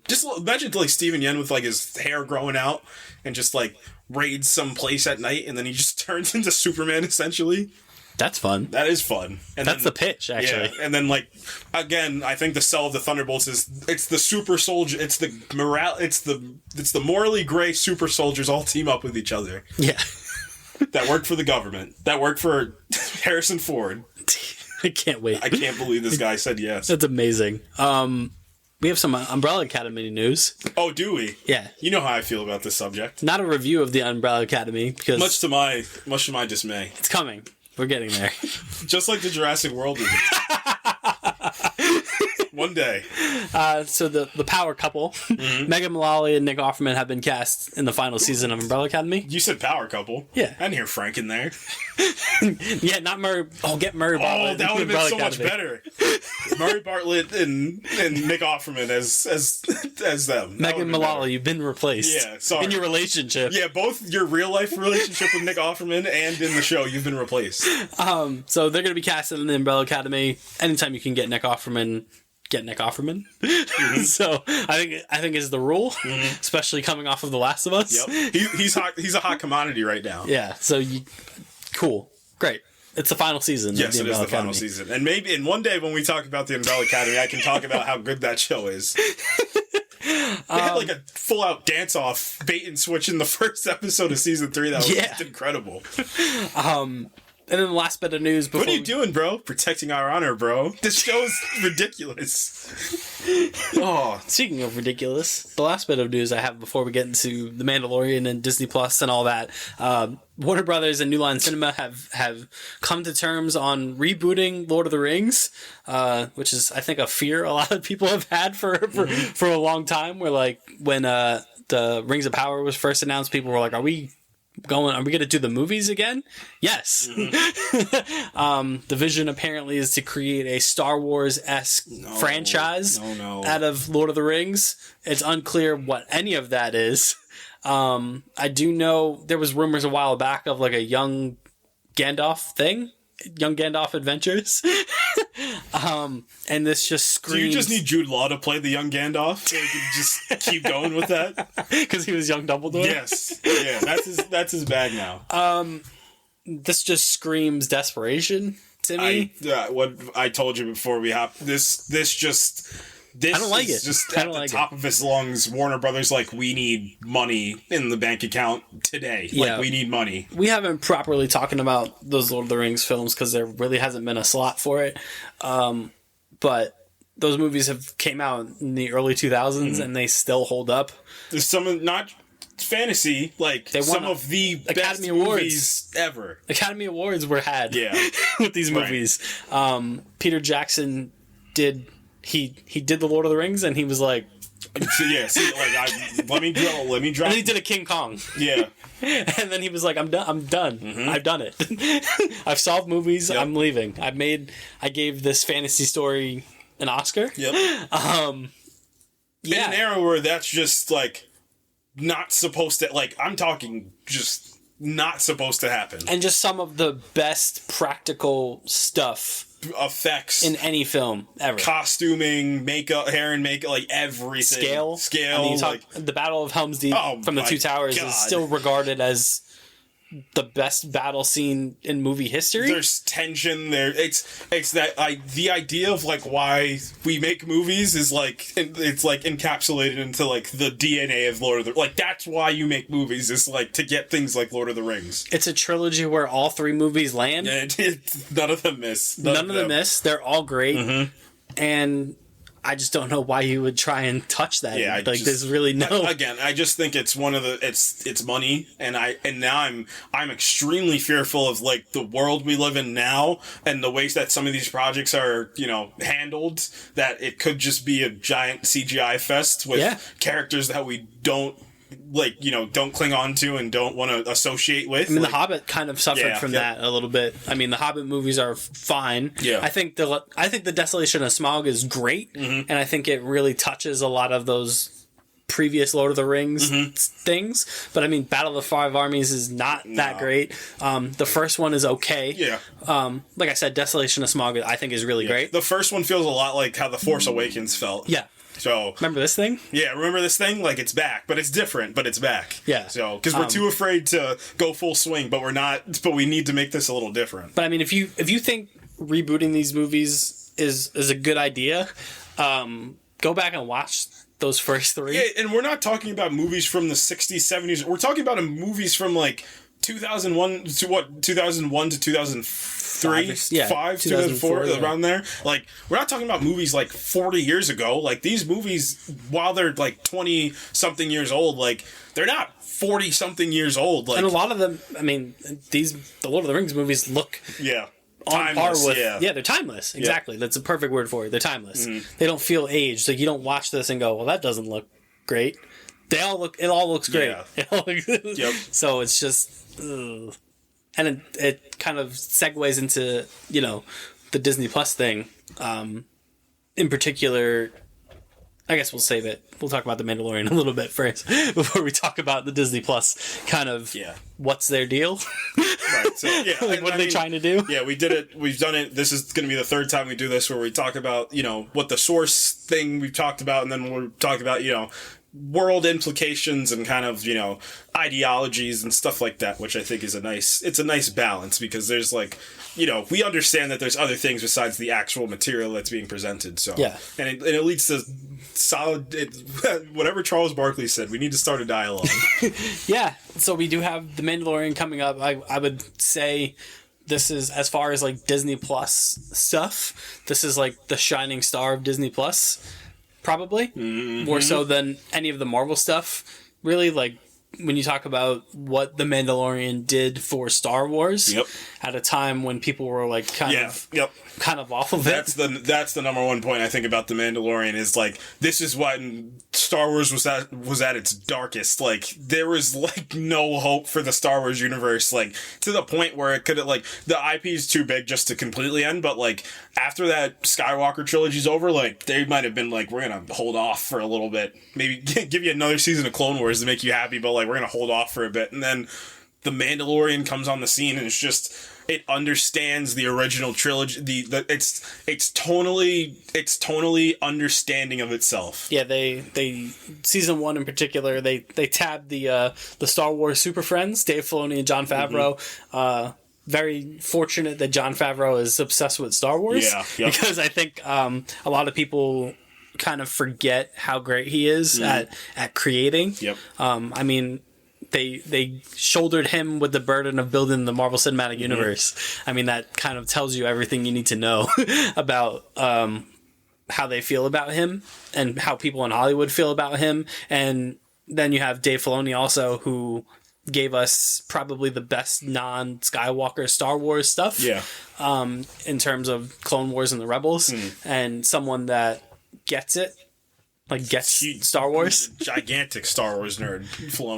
Just imagine like Steven Yeun with like his hair growing out and just like raids some place at night, and then he just turns into Superman essentially. That's fun. That is fun. And That's the pitch, actually. Yeah, and then like again, I think the sell of the Thunderbolts is it's the super soldier, it's the morally gray super soldiers all team up with each other. Yeah. That worked for the government. That worked for Harrison Ford. I can't wait. I can't believe this guy said yes. That's amazing. We have some Umbrella Academy news. Oh, do we? Yeah. You know how I feel about this subject. Not a review of the Umbrella Academy because Much to my dismay. it's coming. We're getting there. Just like the Jurassic World movie. One day. So the power couple, Megan Mullally and Nick Offerman, have been cast in the final season of Umbrella Academy. You said power couple. Yeah. I didn't hear Frank in there. Yeah, not Murray. Oh, get Murray Bartlett. Oh, that would have been Umbrella so much Academy. better. Murray Bartlett and Nick Offerman as them. Megan Mullally, you've been replaced. Yeah, sorry. In your relationship. Yeah, both your real life relationship with Nick Offerman and in the show, you've been replaced. So they're going to be casted in the Umbrella Academy. Anytime you can get Nick Offerman, get Nick Offerman. So I think is the rule, especially coming off of The Last of Us. Yep. He's hot. He's a hot commodity right now. Yeah. So cool, great. It's the final season. Yes, of the it is Umbrella the final Academy. season. And maybe in one day when we talk about the Umbrella Academy, I can talk about how good that show is. They had like a full out dance off bait and switch in the first episode of season 3. That was just incredible. And then the last bit of news before... What are you doing, bro? Protecting our honor, bro. This show is ridiculous. Oh, speaking of ridiculous, the last bit of news I have before we get into The Mandalorian and Disney Plus and all that, Warner Brothers and New Line Cinema have come to terms on rebooting Lord of the Rings, which is, I think, a fear a lot of people have had for a long time, where, like, when the Rings of Power was first announced, people were like, are we going to do the movies again? Yes. The vision apparently is to create a Star Wars-esque franchise out of Lord of the Rings. It's unclear what any of that is. I do know there was rumors a while back of like a young Gandalf thing. Young Gandalf Adventures. And this just screams... Do you just need Jude Law to play the young Gandalf? So you can just keep going with that? Because he was young Dumbledore? Yes. Yeah, that's his bag now. This just screams desperation to me. What I told you before we hop... This I don't like it. Just at the top of his lungs, Warner Brothers like, we need money in the bank account today. Yeah. Like, we need money. We haven't properly talking about those Lord of the Rings films because there really hasn't been a slot for it. But those movies have came out in the early 2000s and they still hold up. There's some, not fantasy, like they won some of the Academy best Awards movies ever. Academy Awards were had with these Right. movies. Peter Jackson did... He did the Lord of the Rings, and he was like, Yeah, see, like, let me drop. and then he did a King Kong. Yeah, And then he was like, I'm done. I've done it. I've solved movies. Yep. I'm leaving. I gave this fantasy story an Oscar. yep. Yeah. In an era where that's just like not supposed to. Like, I'm talking just not supposed to happen. And just some of the best practical stuff Effects in any film ever. Costuming, makeup, hair and makeup, like everything. Scale. I mean, the Battle of Helm's Deep from the my Two Towers God. is still regarded as the best battle scene in movie history. There's tension there. It's that the idea of like why we make movies is like it's like encapsulated into like the DNA of Lord of the, like that's why you make movies, is like to get things like Lord of the Rings. It's a trilogy where all 3 movies land. And none of them miss. None of them miss. They're all great. And I just don't know why you would try and touch that. Yeah, there's really no. Again, I just think it's one of the it's money, and now I'm extremely fearful of like the world we live in now and the ways that some of these projects are handled. That it could just be a giant CGI fest with characters that we don't don't cling on to and don't want to associate with. I mean, The Hobbit kind of suffered from that a little bit. I mean, the Hobbit movies are fine. Yeah. I think the Desolation of Smaug is great, and I think it really touches a lot of those previous Lord of the Rings things. But I mean, Battle of the Five Armies is not that great. The first one is okay. Yeah. Like I said, Desolation of Smaug I think is really great. The first one feels a lot like how The Force Awakens felt. Yeah. So remember this thing? Yeah, remember this thing? Like, it's back, but it's different, but it's back. Yeah. So because we're too afraid to go full swing, but we're not. But we need to make this a little different. But I mean, if you think rebooting these movies is a good idea, go back and watch those first three. Yeah, and we're not talking about movies from the 60s, 70s. We're talking about movies from like 2001 to 2003, 5, 2004, around there. Like, we're not talking about movies like 40 years ago. Like, these movies, while they're like 20 something years old, like, they're not 40 something years old. Like, and a lot of them, I mean, the Lord of the Rings movies look on par with they're timeless. Exactly. That's a perfect word for it. They're timeless. They don't feel aged. Like, you don't watch this and go, well, that doesn't look great. It all looks great. Yep. So it's just and it kind of segues into, you know, the Disney Plus thing. In particular, I guess we'll save it. We'll talk about The Mandalorian a little bit first before we talk about the Disney Plus kind of what's their deal. Right. So like, what are they trying to do? Yeah, we did it. We've done it. This is going to be the third time we do this where we talk about, you know, what the source thing we've talked about, and then we'll talk about, you know, world implications and kind of, you know, ideologies and stuff like that, which I think is a nice balance, because there's like, you know, we understand that there's other things besides the actual material that's being presented. So and it leads to solid whatever Charles Barkley said, we need to start a dialogue. Yeah, so we do have The Mandalorian coming up. I would say this is, as far as like Disney Plus stuff, this is like the shining star of Disney Plus. Probably more so than any of the Marvel stuff. Really, like, when you talk about what The Mandalorian did for Star Wars at a time when people were like kind of off of it. That's the number one point I think about The Mandalorian is like, this is when Star Wars was at its darkest. Like, there was like no hope for the Star Wars universe, like to the point where it could have, like, the IP is too big just to completely end, but like after that Skywalker trilogy's over, like, they might have been like, we're gonna hold off for a little bit, maybe give you another season of Clone Wars to make you happy, but like, we're gonna hold off for a bit. And then The Mandalorian comes on the scene, and it's just, it understands the original trilogy. It's tonally understanding of itself. Yeah, they season 1 in particular, they tabbed the Star Wars Super Friends, Dave Filoni and Jon Favreau. Very fortunate that Jon Favreau is obsessed with Star Wars. Because I think a lot of people kind of forget how great he is at creating. I mean, they shouldered him with the burden of building the Marvel Cinematic Universe. I mean, that kind of tells you everything you need to know about how they feel about him and how people in Hollywood feel about him. And then you have Dave Filoni also, who gave us probably the best non-Skywalker Star Wars stuff in terms of Clone Wars and the Rebels, and someone that gets it. Like, gets Star Wars. Gigantic Star Wars nerd.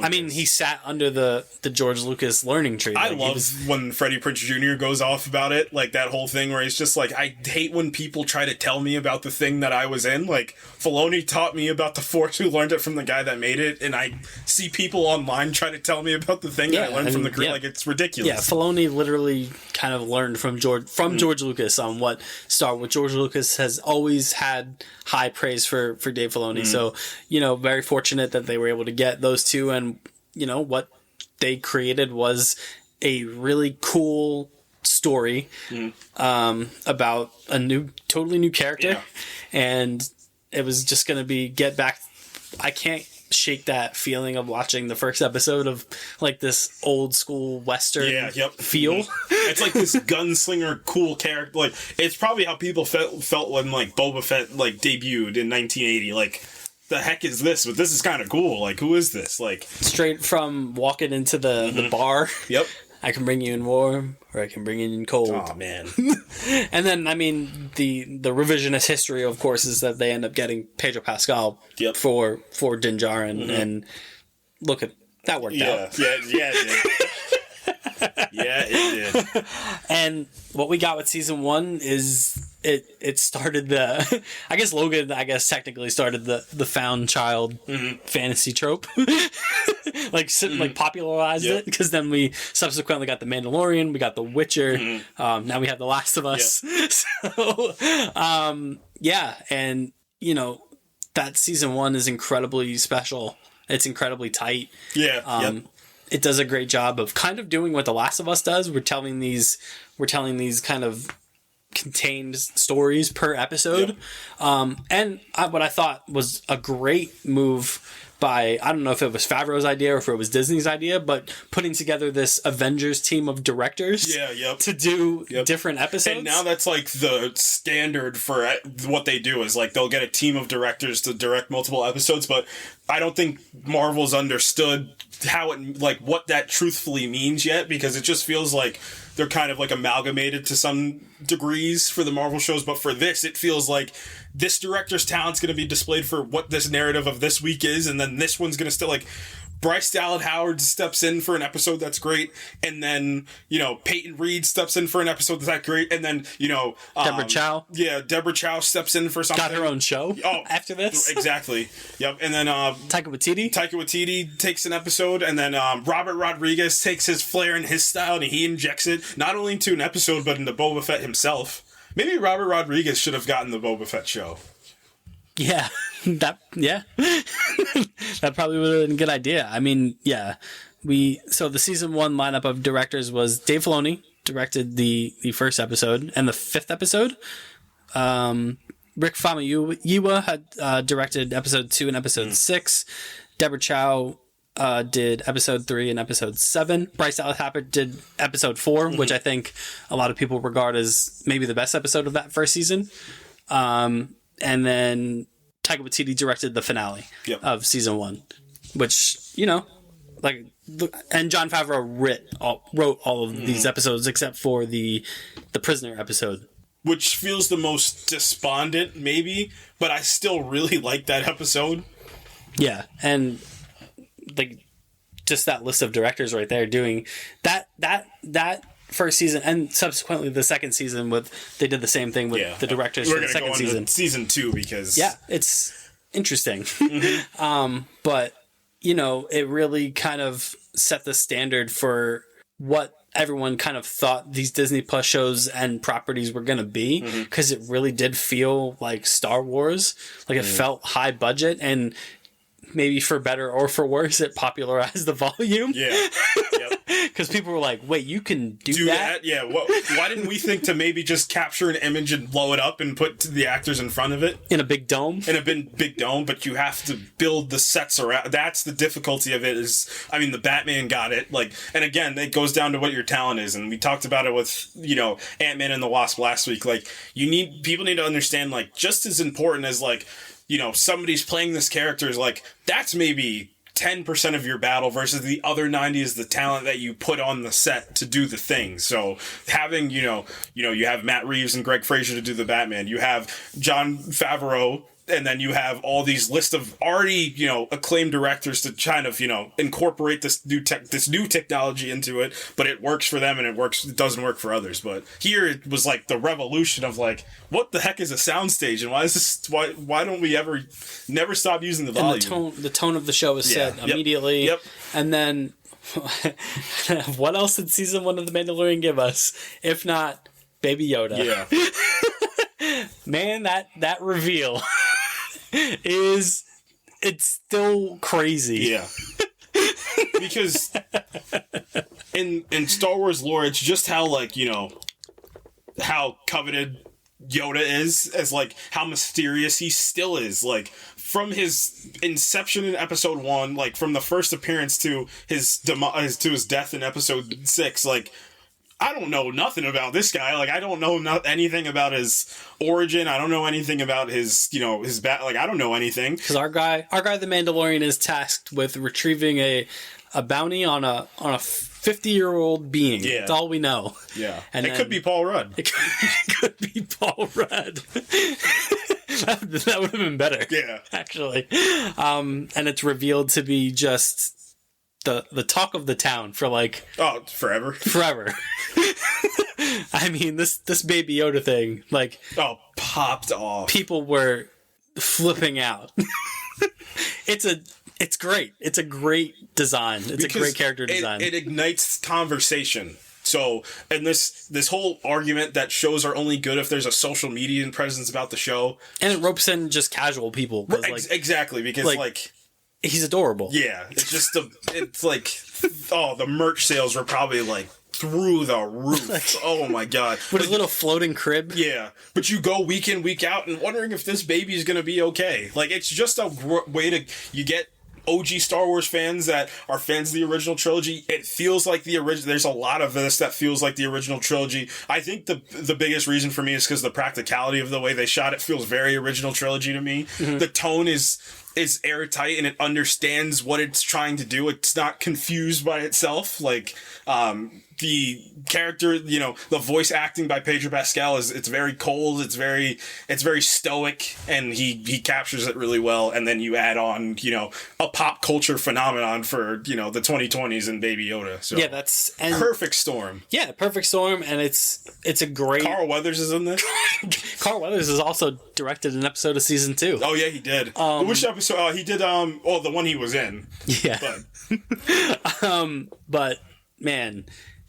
I mean, he sat under the George Lucas learning tree. I love when Freddie Prinze Jr. goes off about it. Like, that whole thing where he's just like, I hate when people try to tell me about the thing that I was in. Like, Filoni taught me about the Force, who learned it from the guy that made it. And I see people online try to tell me about the thing that I learned from the creator. Like, it's ridiculous. Yeah, Filoni literally kind of learned from George Lucas on what George Lucas has always had high praise for Dave Filoni. So, you know, very fortunate that they were able to get those two, and, you know, what they created was a really cool story about a totally new character, and it was just going to get back. I can't shake that feeling of watching the first episode of like this old school Western feel. It's like this gunslinger cool character. Like, it's probably how people felt when like Boba Fett like debuted in 1980. Like, the heck is this? But this is kind of cool. Like, who is this? Like, straight from walking into the bar. I can bring you in warm, or I can bring you in cold. Oh, man. And then, I mean, the revisionist history, of course, is that they end up getting Pedro Pascal for Din Djarin, and look at that worked out. Yeah, it did. Yeah, it did. And what we got with season 1 is it started the I guess Logan technically started the found child fantasy trope. like popularized it, because then we subsequently got the Mandalorian, we got the Witcher, now we have the Last of Us. So yeah, and you know, that season 1 is incredibly special. It's incredibly tight. It does a great job of kind of doing what The Last of Us does. We're telling these kind of contained stories per episode. And what I thought was a great move by, I don't know if it was Favreau's idea or if it was Disney's idea, but putting together this Avengers team of directors to do different episodes. And now that's like the standard for what they do, is like they'll get a team of directors to direct multiple episodes, but I don't think Marvel's understood how it, like, what that truthfully means yet, because it just feels like they're kind of like amalgamated to some degrees for the Marvel shows, but for this, it feels like this director's talent's going to be displayed for what this narrative of this week is, and then this one's going to still, like, Bryce Dallas Howard steps in for an episode that's great, and then, you know, Peyton Reed steps in for an episode that's great, and then, you know... Deborah Chow. Yeah, Deborah Chow steps in for something. Got her own show after this. Exactly. Yep, and then... Taika Waititi takes an episode, and then Robert Rodriguez takes his flair and his style, and he injects it, not only into an episode, but into Boba Fett himself. Maybe Robert Rodriguez should have gotten the Boba Fett show. Yeah, that probably would have been a good idea. I mean, yeah, so the season 1 lineup of directors was Dave Filoni directed the first episode and the 5th episode. Rick Famuyiwa had directed episode 2 and episode 6. Deborah Chow did episode 3 and episode 7. Bryce Dallas Howard did episode 4, which I think a lot of people regard as maybe the best episode of that first season. And then Taika Waititi directed the finale of season 1, which, you know, like, and Jon Favreau wrote all of these episodes except for the prisoner episode, which feels the most despondent, maybe, but I still really like that episode. Yeah, and like just that list of directors right there doing that first season and subsequently the second season they did the same thing with the directors for the second season. Season 2 because it's interesting. But you know, it really kind of set the standard for what everyone kind of thought these Disney Plus shows and properties were going to be, because it really did feel like Star Wars. Like it felt high budget, and maybe for better or for worse, it popularized the volume. Yeah. Because people were like, wait, you can do that? Yeah. Why didn't we think to maybe just capture an image and blow it up and put the actors in front of it? In a big dome? In a big dome, but you have to build the sets around. That's the difficulty of it is, I mean, the Batman got it. Like, and again, it goes down to what your talent is. And we talked about it with, you know, Ant-Man and the Wasp last week. Like, people need to understand, like, just as important as, like, you know, somebody's playing this character is like, that's maybe 10% of your battle versus the other 90 is the talent that you put on the set to do the thing. So having, you know, you have Matt Reeves and Greg Fraser to do the Batman. You have Jon Favreau, and then you have all these list of already, you know, acclaimed directors to kind of, you know, incorporate this new technology into it, but it works for them and it doesn't work for others. But here it was like the revolution of like, what the heck is a soundstage, and why don't we never stop using the volume? And the tone of the show is set immediately. Yep. And then what else did season 1 of The Mandalorian give us if not Baby Yoda? Yeah. Man, that reveal it's still crazy. Yeah. Because in Star Wars lore, it's just how, like, you know, how coveted Yoda is, as like how mysterious he still is. Like, from his inception in episode 1, like from the first appearance to his death in episode 6, like, I don't know nothing about this guy. Like, I don't know anything about his origin. I don't know anything about his, you know, his like, I don't know anything. Because our guy, the Mandalorian, is tasked with retrieving a bounty on a 50-year-old being. Yeah. That's all we know. Yeah. And it could be Paul Rudd. It could be Paul Rudd. That would have been better. Yeah. Actually. And it's revealed to be just the talk of the town for like... Oh, forever. I mean, this Baby Yoda thing, like, popped off. People were flipping out. It's great. It's a great design. It's a great character design. It ignites conversation. So, and this whole argument that shows are only good if there's a social media presence about the show, and it ropes in just casual people. Exactly, because like he's adorable. Yeah, it's just it's like the merch sales were probably like through the roof. Oh my god, with his little floating crib. Yeah, but you go week in, week out, and wondering if this baby is gonna be okay. Like, it's just a way to you get OG Star Wars fans that are fans of the original trilogy. It feels like the original. There's a lot of this that feels like the original trilogy. I think the biggest reason for me is because the practicality of the way they shot it feels very original trilogy to me. Mm-hmm. The tone is airtight and it understands what it's trying to do. It's not confused by itself. Like, the character, the voice acting by Pedro Pascal it's very cold. It's very stoic, and he captures it really well. And then you add on, a pop culture phenomenon for, the 2020s and Baby Yoda. So yeah, that's perfect storm. Yeah, perfect storm. And it's a great. Carl Weathers is in this. Carl Weathers has also directed an episode of season 2. Oh yeah, he did. Which episode? He did. The one he was in. Yeah. But man.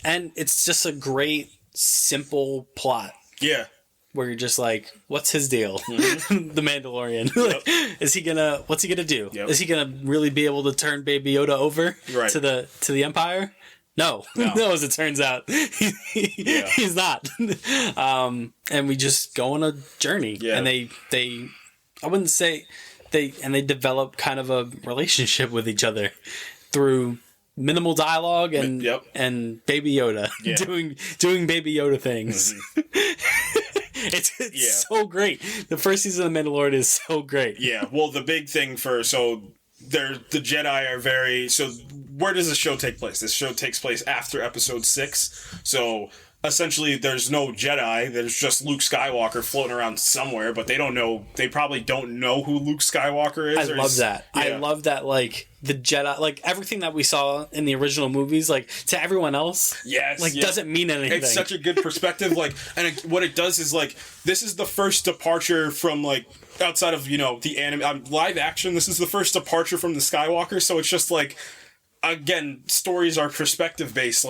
And it's just a great, simple plot. Yeah. Where you're just like, what's his deal? Mm-hmm. The Mandalorian. Yep. What's he gonna do? Yep. Is he gonna really be able to turn Baby Yoda over to the Empire? No. No, as it turns out. He's not. And we just go on a journey. Yeah. And they I wouldn't say they develop kind of a relationship with each other through minimal dialogue and Baby Yoda doing Baby Yoda things. Mm-hmm. It's so great. The first season of The Mandalorian is so great. Yeah. Well, the big thing the Jedi are very. So where does the show take place? This show takes place after Episode 6. So essentially, there's no Jedi. There's just Luke Skywalker floating around somewhere, but they don't know. They probably don't know who Luke Skywalker is. I love that. Yeah. I love that. Like the Jedi, like everything that we saw in the original movies, like to everyone else, doesn't mean anything. It's such a good perspective. What it does is this is the first departure from outside of the anime live action. This is the first departure from the Skywalker. So it's just again, stories are perspective based.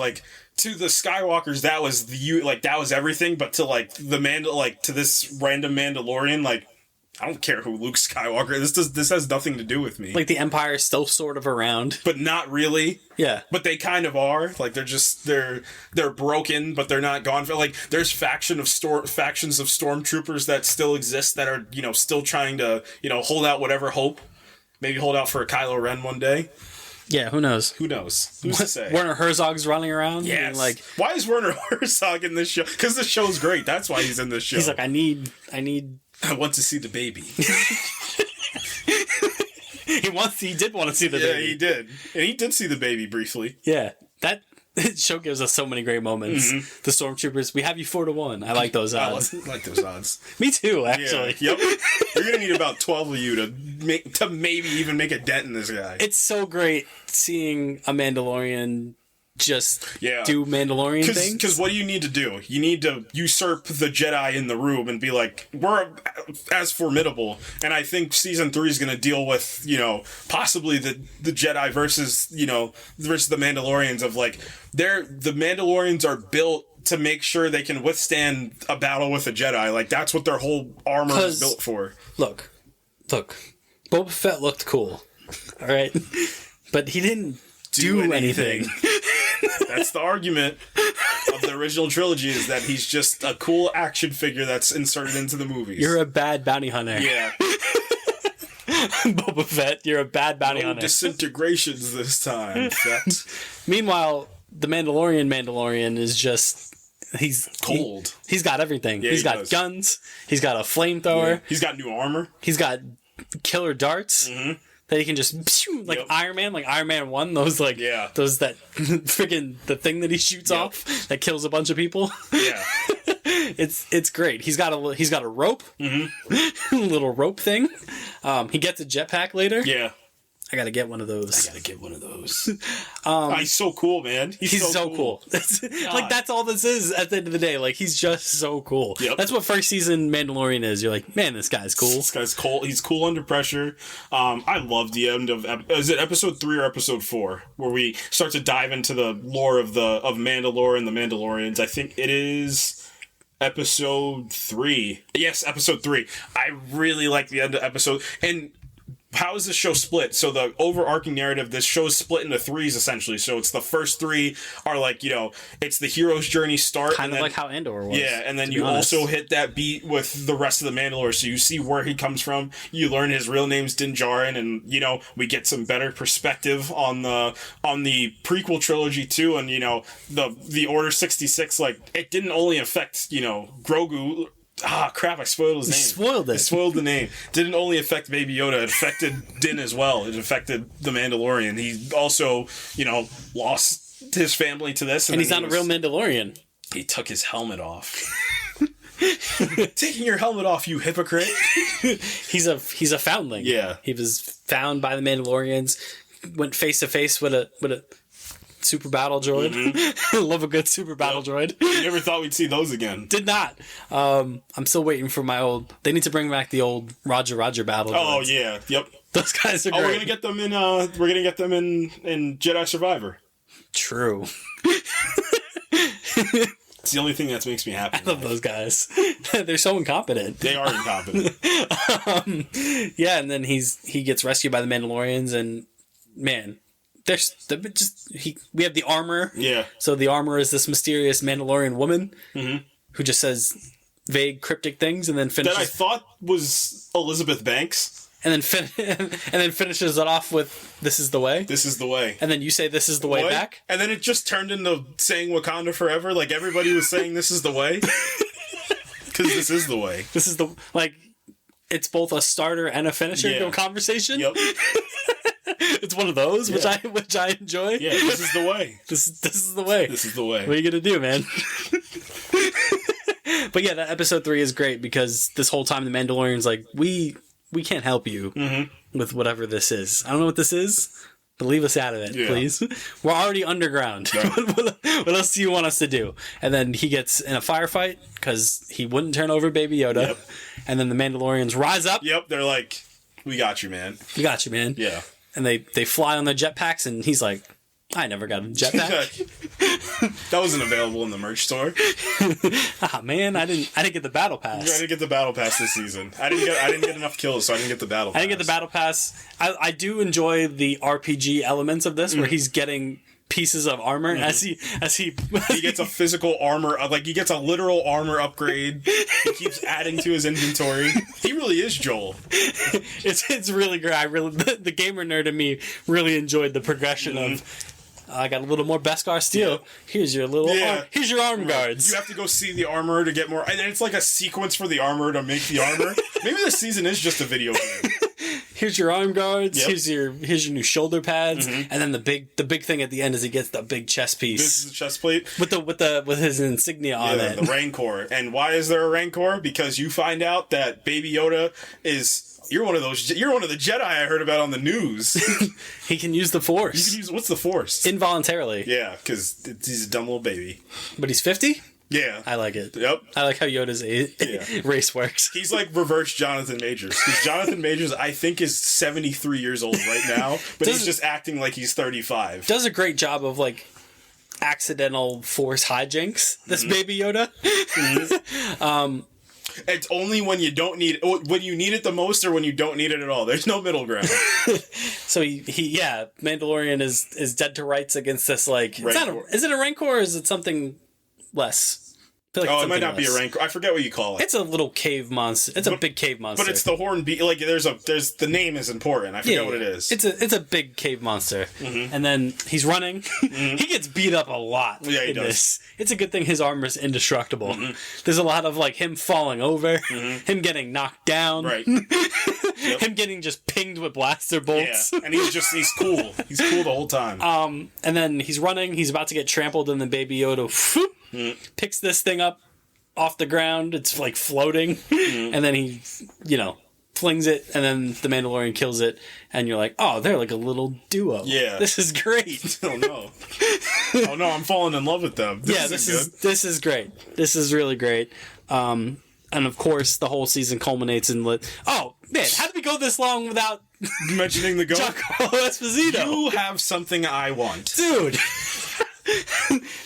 To the Skywalkers, that was that was everything. But to to this random Mandalorian, I don't care who Luke Skywalker is. This has nothing to do with me. The Empire is still sort of around, but not really. Yeah, but they kind of are. They're broken, but they're not gone. There's factions of stormtroopers that still exist that are still trying to hold out whatever hope. Maybe hold out for a Kylo Ren one day. Yeah, who knows? Who's to say? Werner Herzog's running around. Yes. Why is Werner Herzog in this show? Because the show's great. That's why he's in this show. He's like, I need. I want to see the baby. He did want to see the baby. Yeah, he did. And he did see the baby briefly. Yeah. That show gives us so many great moments. Mm-hmm. The stormtroopers, we have you 4-1. I like those odds. I like those odds. Me too, actually. Yeah. Yep. You're going to need about 12 of you to maybe even make a dent in this guy. It's so great seeing a Mandalorian just do Mandalorian things. Because what do you need to do? You need to usurp the Jedi in the room and be like, we're as formidable. And I think season 3 is going to deal with, possibly the Jedi versus the Mandalorians of the Mandalorians are built to make sure they can withstand a battle with a Jedi. That's what their whole armor is built for. Look. Boba Fett looked cool. All right. But he didn't do anything. That's the argument of the original trilogy, is that he's just a cool action figure that's inserted into the movies. You're a bad bounty hunter. Yeah. Boba Fett, you're a bad bounty hunter. Disintegrations this time, Fett. Meanwhile, the Mandalorian is just... He's cold. He's got everything. Yeah, he's got guns. He's got a flamethrower. Yeah. He's got new armor. He's got killer darts. Mm-hmm. That he can just Iron Man, Iron Man 1, those that freaking the thing that he shoots off that kills a bunch of people. Yeah. It's great. He's got a rope, little rope thing. He gets a jetpack later. Yeah. I gotta get one of those. He's so cool, man. He's so cool. Like, that's all this is at the end of the day. Like, he's just so cool. Yep. That's what first season Mandalorian is. You're like, man, this guy's cool. This guy's cool. He's cool under pressure. I love the end of... Is it episode 3 or episode 4? Where we start to dive into the lore of Mandalore and the Mandalorians. I think it is... episode 3. Yes, episode 3. I really like the end of episode... And how is this show split? So the overarching narrative, this show is split into 3s, essentially. So it's the first 3 are like, it's the hero's journey start. Kind of like how Andor was. Yeah, and then you also hit that beat with the rest of the Mandalore. So you see where he comes from. You learn his real name's Din Djarin, and, we get some better perspective on the prequel trilogy, too. And, the Order 66, like, it didn't only affect, Grogu... Ah, crap, I spoiled his name. Spoiled it. I spoiled the name. Didn't only affect Baby Yoda, it affected Din as well. It affected the Mandalorian. He also, lost his family to this. And he's not a real Mandalorian. He took his helmet off. Taking your helmet off, you hypocrite. He's a foundling. Yeah. He was found by the Mandalorians, went face to face with a super battle droid. Mm-hmm. Love a good super battle droid. You never thought we'd see those again. Did not. I'm still waiting for my old... They need to bring back the old Roger battle droids. Oh, yeah. Yep. Those guys are great. Oh, we're gonna get them in Jedi Survivor. True. It's the only thing that makes me happy. I love those guys. They're so incompetent. They are incompetent. Yeah, and then he gets rescued by the Mandalorians, and man... we have the armor. Yeah. So the armor is this mysterious Mandalorian woman who just says vague, cryptic things and then finishes. That I thought was Elizabeth Banks. And then finishes it off with "This is the way." This is the way. And then you say "This is the way" back. And then it just turned into saying Wakanda forever. Like everybody was saying "This is the way," because this is the way. This is the It's both a starter and a finisher conversation. Yep. It's one of those, which I enjoy. Yeah, this is the way. This is the way. This is the way. What are you gonna do, man? But yeah, that episode 3 is great because this whole time the Mandalorian's like, we can't help you with whatever this is. I don't know what this is, but leave us out of it, please. We're already underground. Right. What else do you want us to do? And then he gets in a firefight because he wouldn't turn over Baby Yoda. Yep. And then the Mandalorians rise up. Yep, they're like, we got you, man. We got you, man. Yeah. And they fly on their jetpacks, and he's like, I never got a jetpack. That wasn't available in the merch store. Man, I didn't get the battle pass. I didn't get the battle pass this season. I didn't get enough kills, so I didn't get the battle pass. I didn't get the battle pass. I do enjoy the RPG elements of this, where he's getting pieces of armor as he gets a physical armor, like he gets a literal armor upgrade. He keeps adding to his inventory. He really is Joel. It's really great. The gamer nerd in me really enjoyed the progression of. I got a little more Beskar steel. Yeah. Here's your little. Here's your arm guards. You have to go see the armor to get more, and it's like a sequence for the armor to make the armor. Maybe this season is just a video game. Here's your arm guards. Yep. Here's your new shoulder pads, and then the big thing at the end is he gets the big chest piece. This is the chest plate with his insignia on it. The Rancor. And why is there a Rancor? Because you find out that Baby Yoda is. You're one of the Jedi I heard about on the news. He can use the Force. You can use what's the Force? Involuntarily. Yeah, because he's a dumb little baby. But he's 50? Yeah. I like it. Yep. I like how Yoda's race works. He's like reverse Jonathan Majors. Because Jonathan Majors, I think, is 73 years old right now, but he's just acting like he's 35. Does a great job of, like, accidental Force hijinks, this Baby Yoda. It's only when you don't need it, when you need it the most or when you don't need it at all. There's no middle ground. So Mandalorian is dead to rights against this, like, is it a Rancor or is it something less? Like it might not be a Rancor. I forget what you call it. It's a little cave monster. It's a big cave monster. But it's the horn beast. Like there's the name is important. I forget what it is. It's a big cave monster. Mm-hmm. And then he's running. Mm-hmm. He gets beat up a lot. Yeah, he does. This. It's a good thing his armor is indestructible. Mm-hmm. There's a lot of like him falling over, him getting knocked down, right? Him getting just pinged with blaster bolts. Yeah, and he's cool. He's cool the whole time. And then he's running. He's about to get trampled, and then Baby Yoda picks this thing up off the ground. It's like floating, and then he, flings it, and then the Mandalorian kills it, and you're like, oh, they're like a little duo. Yeah. This is great. Oh no. Oh no, I'm falling in love with them. This is great. This is really great. And of course, the whole season culminates in oh man, how did we go this long without mentioning the goat? Giancarlo Esposito. You have something I want, dude.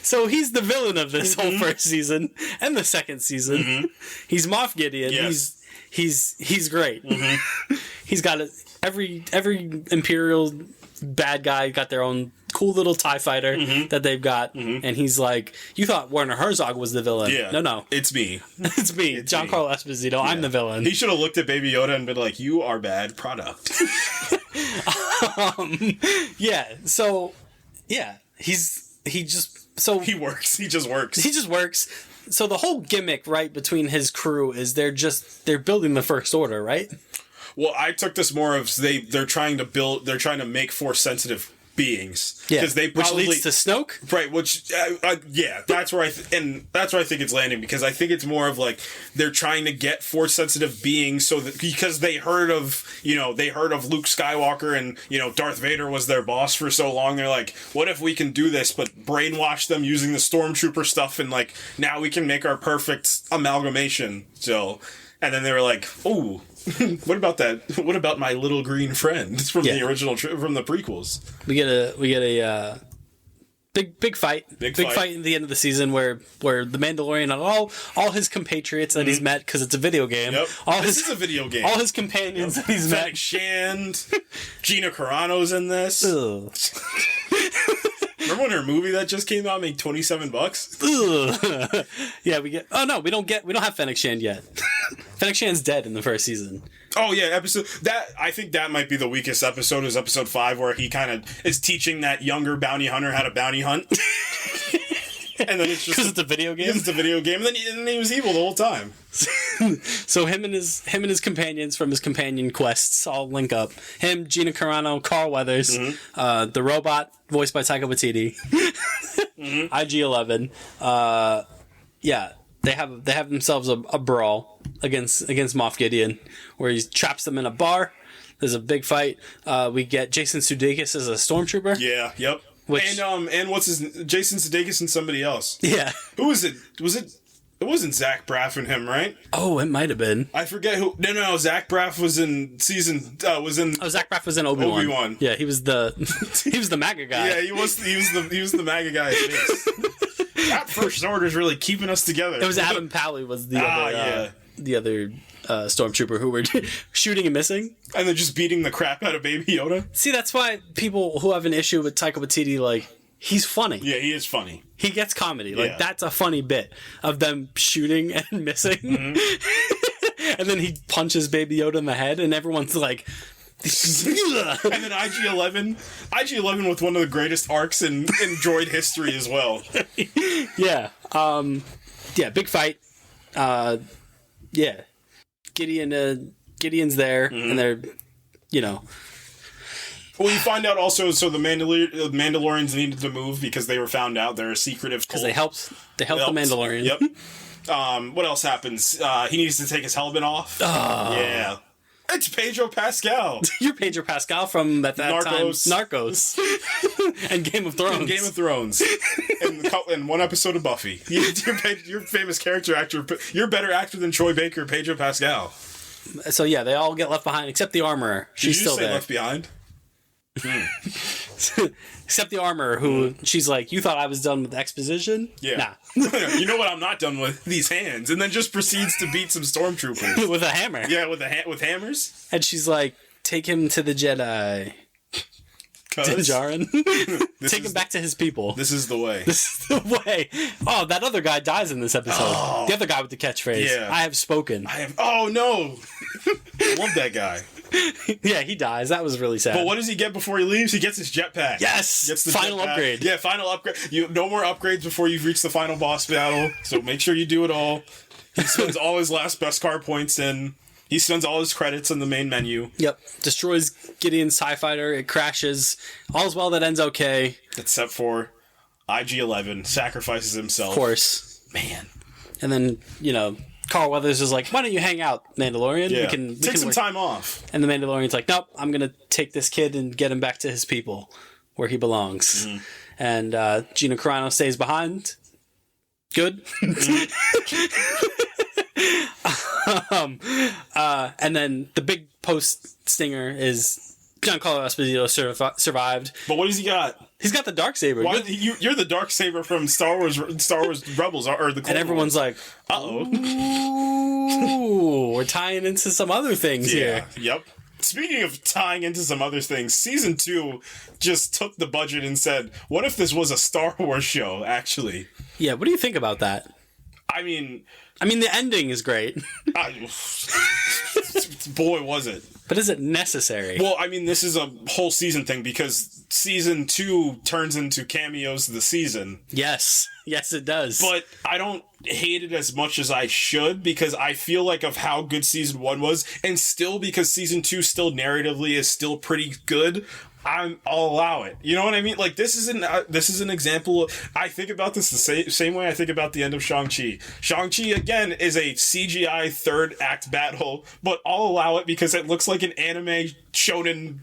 So he's the villain of this whole first season and the second season. He's Moff Gideon. Yes. He's great. He's got every Imperial bad guy got their own cool little TIE fighter that they've got, and he's like, you thought Werner Herzog was the villain. Yeah. No. It's me. It's me, Giancarlo Esposito. Yeah. I'm the villain. He should have looked at Baby Yoda and been like, you are bad product. Yeah. So, yeah. He works. He just works. So the whole gimmick, right, between his crew is they're building the First Order, right? Well, I took this more of they're trying to make Force sensitive beings. Yeah, they probably, which leads to Snoke. Right, which yeah, that's where I think it's landing, because I think it's more of like they're trying to get Force sensitive beings so that, because they heard of Luke Skywalker and Darth Vader was their boss for so long, they're like, what if we can do this but brainwash them using the stormtrooper stuff, and like now we can make our perfect amalgamation. So, and then they were like, oh, what about that? What about my little green friend from the original from the prequels? We get a big fight. Big fight at the end of the season where the Mandalorian and all his compatriots that he's met, because it's a video game. Yep. This is a video game. All his companions that he's met. Fennec Shand, Gina Carano's in this. Remember when her movie that just came out made $27? Yeah, we don't have Fennec Shand yet. Fennec Shand's dead in the first season. Oh yeah, I think that might be the weakest episode, is episode 5, where he kind of is teaching that younger bounty hunter how to bounty hunt. And then it's just because it's a video game. It's a video game, and then he was evil the whole time. So him and his companions from his companion quests all link up. Him, Gina Carano, Carl Weathers, the robot voiced by Taika Waititi, IG-11. Yeah, they have themselves a brawl against Moff Gideon, where he traps them in a bar. There's a big fight. We get Jason Sudeikis as a stormtrooper. Yeah. Yep. And what's his Jason Sudeikis and somebody else? Yeah. Who was it? It wasn't Zach Braff and him, right? Oh, it might have been. I forget who. No. Zach Braff was in season. Zach Braff was in Obi-Wan. Yeah, he was the MAGA guy. Yeah, he was the MAGA guy. That First Order is really keeping us together. It was Adam Pally was the other stormtrooper who were shooting and missing, and then just beating the crap out of Baby Yoda. See, that's why people who have an issue with Taika Waititi, like, he's funny. Yeah, he is funny. He gets comedy. Like, that's a funny bit of them shooting and missing. And then he punches Baby Yoda in the head, and everyone's like... And then IG-11 with one of the greatest arcs in droid history as well. Yeah. Big fight. Yeah. Gideon's there, and they're, Well, you find out also, so the Mandalorians needed to move because they were found out they're a secretive cult. Because they helped the Mandalorian. Yep. What else happens? He needs to take his helmet off. Yeah. It's Pedro Pascal. You're Pedro Pascal from, at that Narcos. And Game of Thrones. And one episode of Buffy. You're a famous character actor. You're a better actor than Troy Baker, Pedro Pascal. So yeah, they all get left behind except the armorer. She's still there. Left behind? Except the armorer, who she's like, you thought I was done with exposition? Yeah. Nah. You know what I'm not done with? These hands. And then just proceeds to beat some stormtroopers. With a hammer. Yeah, with hammers. And she's like, take him to the Jedi. Din Djarin. Take him back to his people. This is the way. Oh, that other guy dies in this episode. Oh. The other guy with the catchphrase. Yeah. I have spoken. Oh, no. I love that guy. Yeah, he dies. That was really sad. But what does he get before he leaves? He gets his jetpack. Yes! Gets the final jetpack. Upgrade. Yeah, final upgrade. No more upgrades before you've reached the final boss battle, so make sure you do it all. He spends all his last Beskar points in. He spends all his credits in the main menu. Yep. Destroys Gideon's TIE fighter. It crashes. All's well that ends okay. Except for IG-11 sacrifices himself. Of course. Man. And then, Carl Weathers is like, why don't you hang out, Mandalorian? Yeah. We can Take some work. time off. And the Mandalorian's like, nope, I'm going to take this kid and get him back to his people where he belongs. Mm-hmm. And Gina Carano stays behind. Good. And then the big post stinger is Giancarlo Esposito survived. But what does he got? He's got the Darksaber. Why, you're the Darksaber from Star Wars Rebels, or the Clone And everyone's Wars. like, ooh, we're tying into some other things here. Yep. Speaking of tying into some other things, season 2 just took the budget and said, what if this was a Star Wars show, actually? Yeah, what do you think about that? I mean, the ending is great. Boy, was it. But is it necessary? Well, I mean, this is a whole season thing because season 2 turns into cameos of the season. Yes, it does. But I don't hate it as much as I should because I feel like of how good season 1 was, and still because season 2 still narratively is still pretty good. I'll allow it. You know what I mean? Like, this is an example of, I think about this the same way I think about the end of Shang-Chi. Shang-Chi, again, is a CGI third act battle, but I'll allow it because it looks like an anime shonen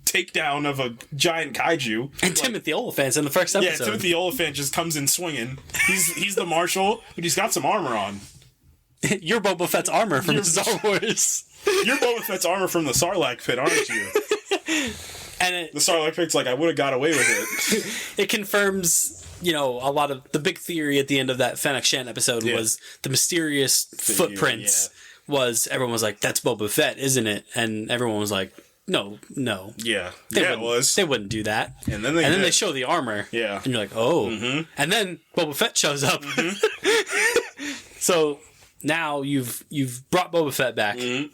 takedown of a giant kaiju. And Timothy Olyphant's in the first episode. Yeah, Timothy Olyphant just comes in swinging. He's the marshal, but he's got some armor on. You're Boba Fett's armor from Star Wars. You're Boba Fett's armor from the Sarlacc pit, aren't you? And the Sarlacc pit's like, I would have got away with it. It confirms, a lot of the big theory at the end of that Fennec Shan episode was the mysterious footprints. Everyone was like, that's Boba Fett, isn't it? And everyone was like, no. Yeah. It was. They wouldn't do that. And then they show the armor. Yeah. And you're like, oh. Mm-hmm. And then Boba Fett shows up. Mm-hmm. So now you've brought Boba Fett back. Mm-hmm.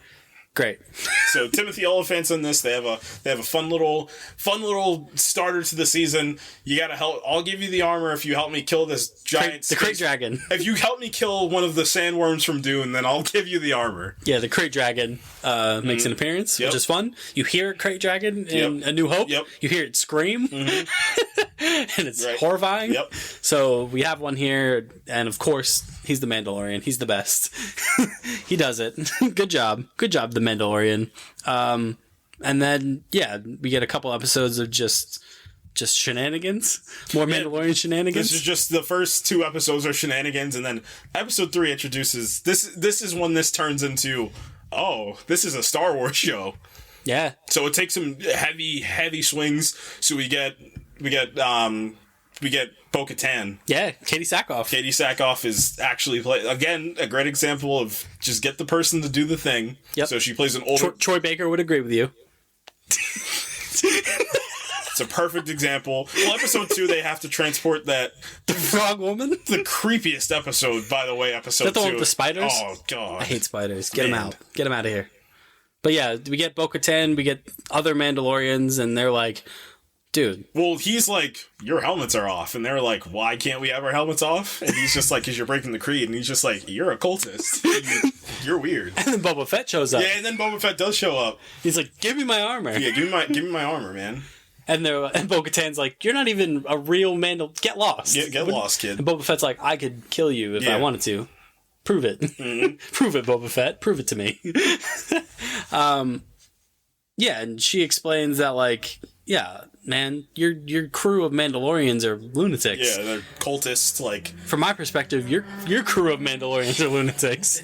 Great. So Timothy Olyphant's in this. They have a fun little starter to the season. You gotta help. I'll give you the armor if you help me kill this giant Krayt Dragon. If you help me kill one of the sandworms from Dune, then I'll give you the armor. Yeah, the Krayt Dragon makes an appearance, which is fun. You hear Krayt Dragon in A New Hope. Yep. You hear it scream, and it's horrifying. Yep. So we have one here, and of course he's the Mandalorian. He's the best. He does it. Good job, the Mandalorian. And then we get a couple episodes of just shenanigans, more Mandalorian shenanigans. This is just the first 2 episodes are shenanigans, and then episode 3 introduces this. This is when this turns into, this is a Star Wars show. Yeah. So it takes some heavy swings. So we get Bo-Katan. Yeah, Katie Sackhoff. Katie Sackhoff is actually again a great example of just get the person to do the thing. Yep. So she plays an older. Troy Baker would agree with you. It's a perfect example. Well, episode 2 they have to transport the frog woman. The creepiest episode, by the way. Episode 2. Is that the one with the spiders? Oh god, I hate spiders. Get them out. Get them out of here. But yeah, we get Bo-Katan, we get other Mandalorians, and they're like, dude. Well, he's like, your helmets are off. And they're like, why can't we have our helmets off? And he's just like, because you're breaking the creed. And he's just like, you're a cultist. You're weird. And then Boba Fett shows up. Yeah, and then Boba Fett does show up. He's like, give me my armor. Yeah, give me my armor, man. And Bo-Katan's like, you're not even a real Get lost. Get lost, kid. And Boba Fett's like, I could kill you if I wanted to. Prove it. Mm-hmm. Prove it, Boba Fett. Prove it to me. Yeah, and she explains that, like, yeah, man, your crew of Mandalorians are lunatics. Yeah, they're cultists, like... From my perspective, your crew of Mandalorians are lunatics.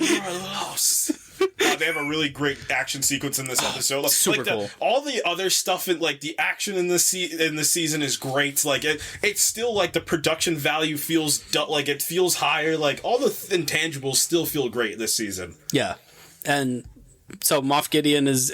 They have a really great action sequence in this episode. Like, super cool. All the other stuff, like, the action in this season is great. Like, it's still, like, the production value feels, like, it feels higher. Like, all the intangibles still feel great this season. Yeah, and... So Moff Gideon is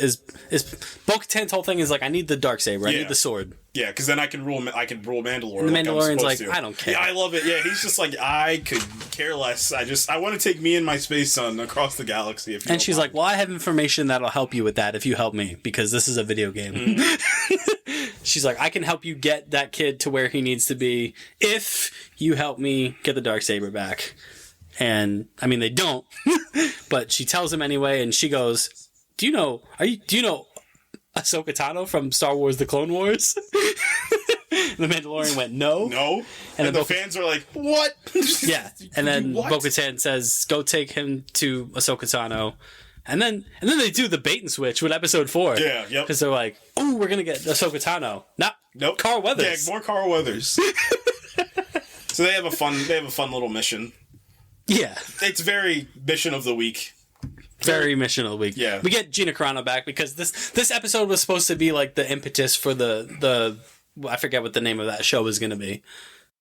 Bo-Katan's whole thing is like, I need the Darksaber, I need the sword. Yeah, because then I can rule Mandalore. And the Mandalorian's like, I don't care. Yeah, I love it. Yeah, he's just like, I could care less. I want to take me and my space son across the galaxy. And she's like, well, I have information that'll help you with that if you help me, because this is a video game. Mm-hmm. She's like, I can help you get that kid to where he needs to be if you help me get the Darksaber back. And I mean, they don't, but she tells him anyway, and she goes, do you know Ahsoka Tano from Star Wars The Clone Wars? And The Mandalorian went, no. No. And the fans are like, what? Yeah. And then What? Bo-Katan says, go take him to Ahsoka Tano. And then they do the bait and switch with episode 4. Yeah, yep. Because they're like, oh, we're going to get Ahsoka Tano. Nope. Carl Weathers. Yeah, more Carl Weathers. So they have a fun little mission. Yeah. It's very mission of the week. Very mission of the week. Yeah. We get Gina Carano back because this episode was supposed to be like the impetus for the I forget what the name of that show was going to be.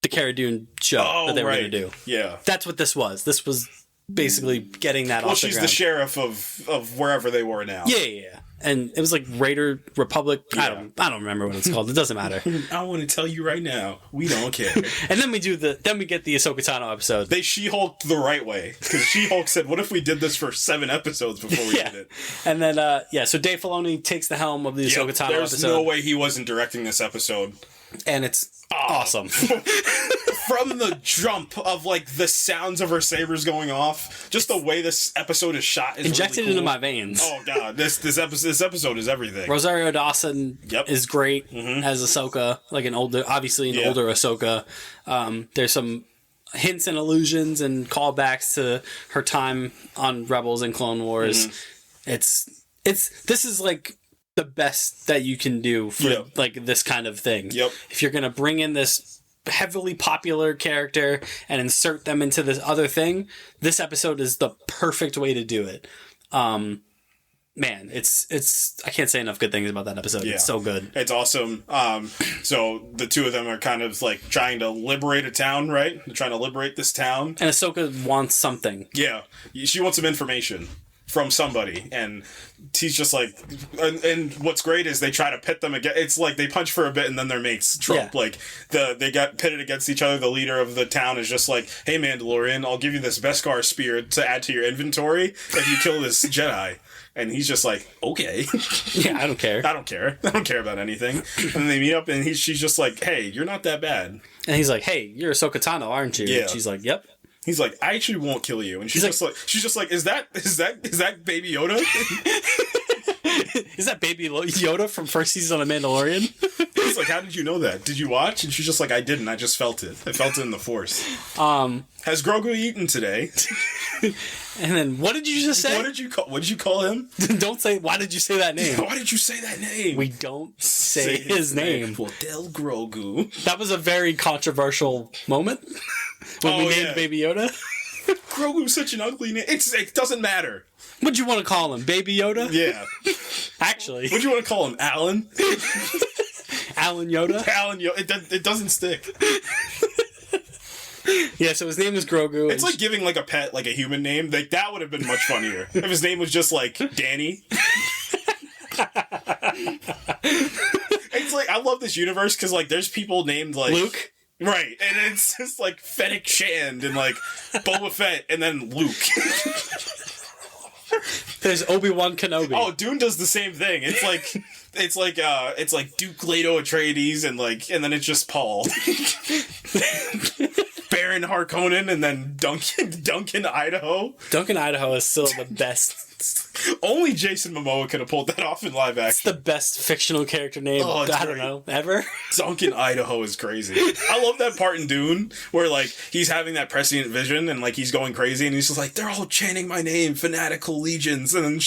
The Cara Dune show that they were going to do. Yeah. That's what this was. This was basically getting that off the ground. Well, she's the sheriff of wherever they were now. Yeah. And it was like Raider Republic. Yeah. I don't remember what it's called. It doesn't matter. I want to tell you right now, we don't care. And then we get the Ahsoka Tano episode. They She-Hulked the right way. Because She-Hulk said, what if we did this for 7 episodes before we did it? And then, so Dave Filoni takes the helm of the Ahsoka Tano episode. There's no way he wasn't directing this episode. And it's awesome. From the jump of, like, the sounds of her sabers going off, just the way this episode is shot is injected really cool. into my veins. Oh, God. This episode is everything. Rosario Dawson is great as Ahsoka, like an older Ahsoka. There's some hints and allusions and callbacks to her time on Rebels and Clone Wars. This is like the best that you can do for like this kind of thing. Yep. If you're gonna bring in this heavily popular character and insert them into this other thing, this episode is the perfect way to do it. Man, it's I can't say enough good things about that episode. Yeah. It's so good. It's awesome. So the two of them are kind of like trying to liberate a town, right? They're trying to liberate this town. And Ahsoka wants something. Yeah. She wants some information from somebody, and he's just like, and what's great is they try to pit them again. It's like they punch for a bit and then they're mates. Trump, like they got pitted against each other. The leader of the town is just like, hey Mandalorian, I'll give you this Beskar spear to add to your inventory if you kill this Jedi. And he's just like, okay. Yeah, I don't care. I don't care about anything. And then they meet up, and she's just like, hey, you're not that bad. And he's like, hey, you're Ahsoka Tano, aren't you? Yeah. And she's like, yep. He's like, I actually won't kill you. And she's just like, is that Baby Yoda? Is that Baby Yoda from first season of Mandalorian? He's like, how did you know that? Did you watch? And she's just like, I didn't. I just felt it. I felt it in the Force. Has Grogu eaten today? And then, what did you just say? What did you call him? Don't say, why did you say that name? Why did you say that name? We don't say his name. Well, Del Grogu. That was a very controversial moment when we named Baby Yoda. Grogu's such an ugly name. It doesn't matter. What'd you want to call him? Baby Yoda? Yeah. Actually. What'd you want to call him? Alan? Alan Yoda? Alan Yoda. It doesn't stick. Yeah, so his name is Grogu. It's like giving like a pet like a human name. Like that would have been much funnier if his name was just like Danny. It's like, I love this universe because like there's people named like Luke. Right, and it's just like Fennec Shand and like Boba Fett and then Luke. There's Obi-Wan Kenobi. Oh, Dune does the same thing. It's like Duke Leto Atreides and then it's just Paul. Baron Harkonnen and then Duncan Idaho. Duncan Idaho is still the best. Only Jason Momoa could have pulled that off in live action. It's the best fictional character name, I don't know, ever. Duncan Idaho is crazy. I love that part in Dune where like he's having that prescient vision and like he's going crazy and he's just like, they're all chanting my name, fanatical legions, and then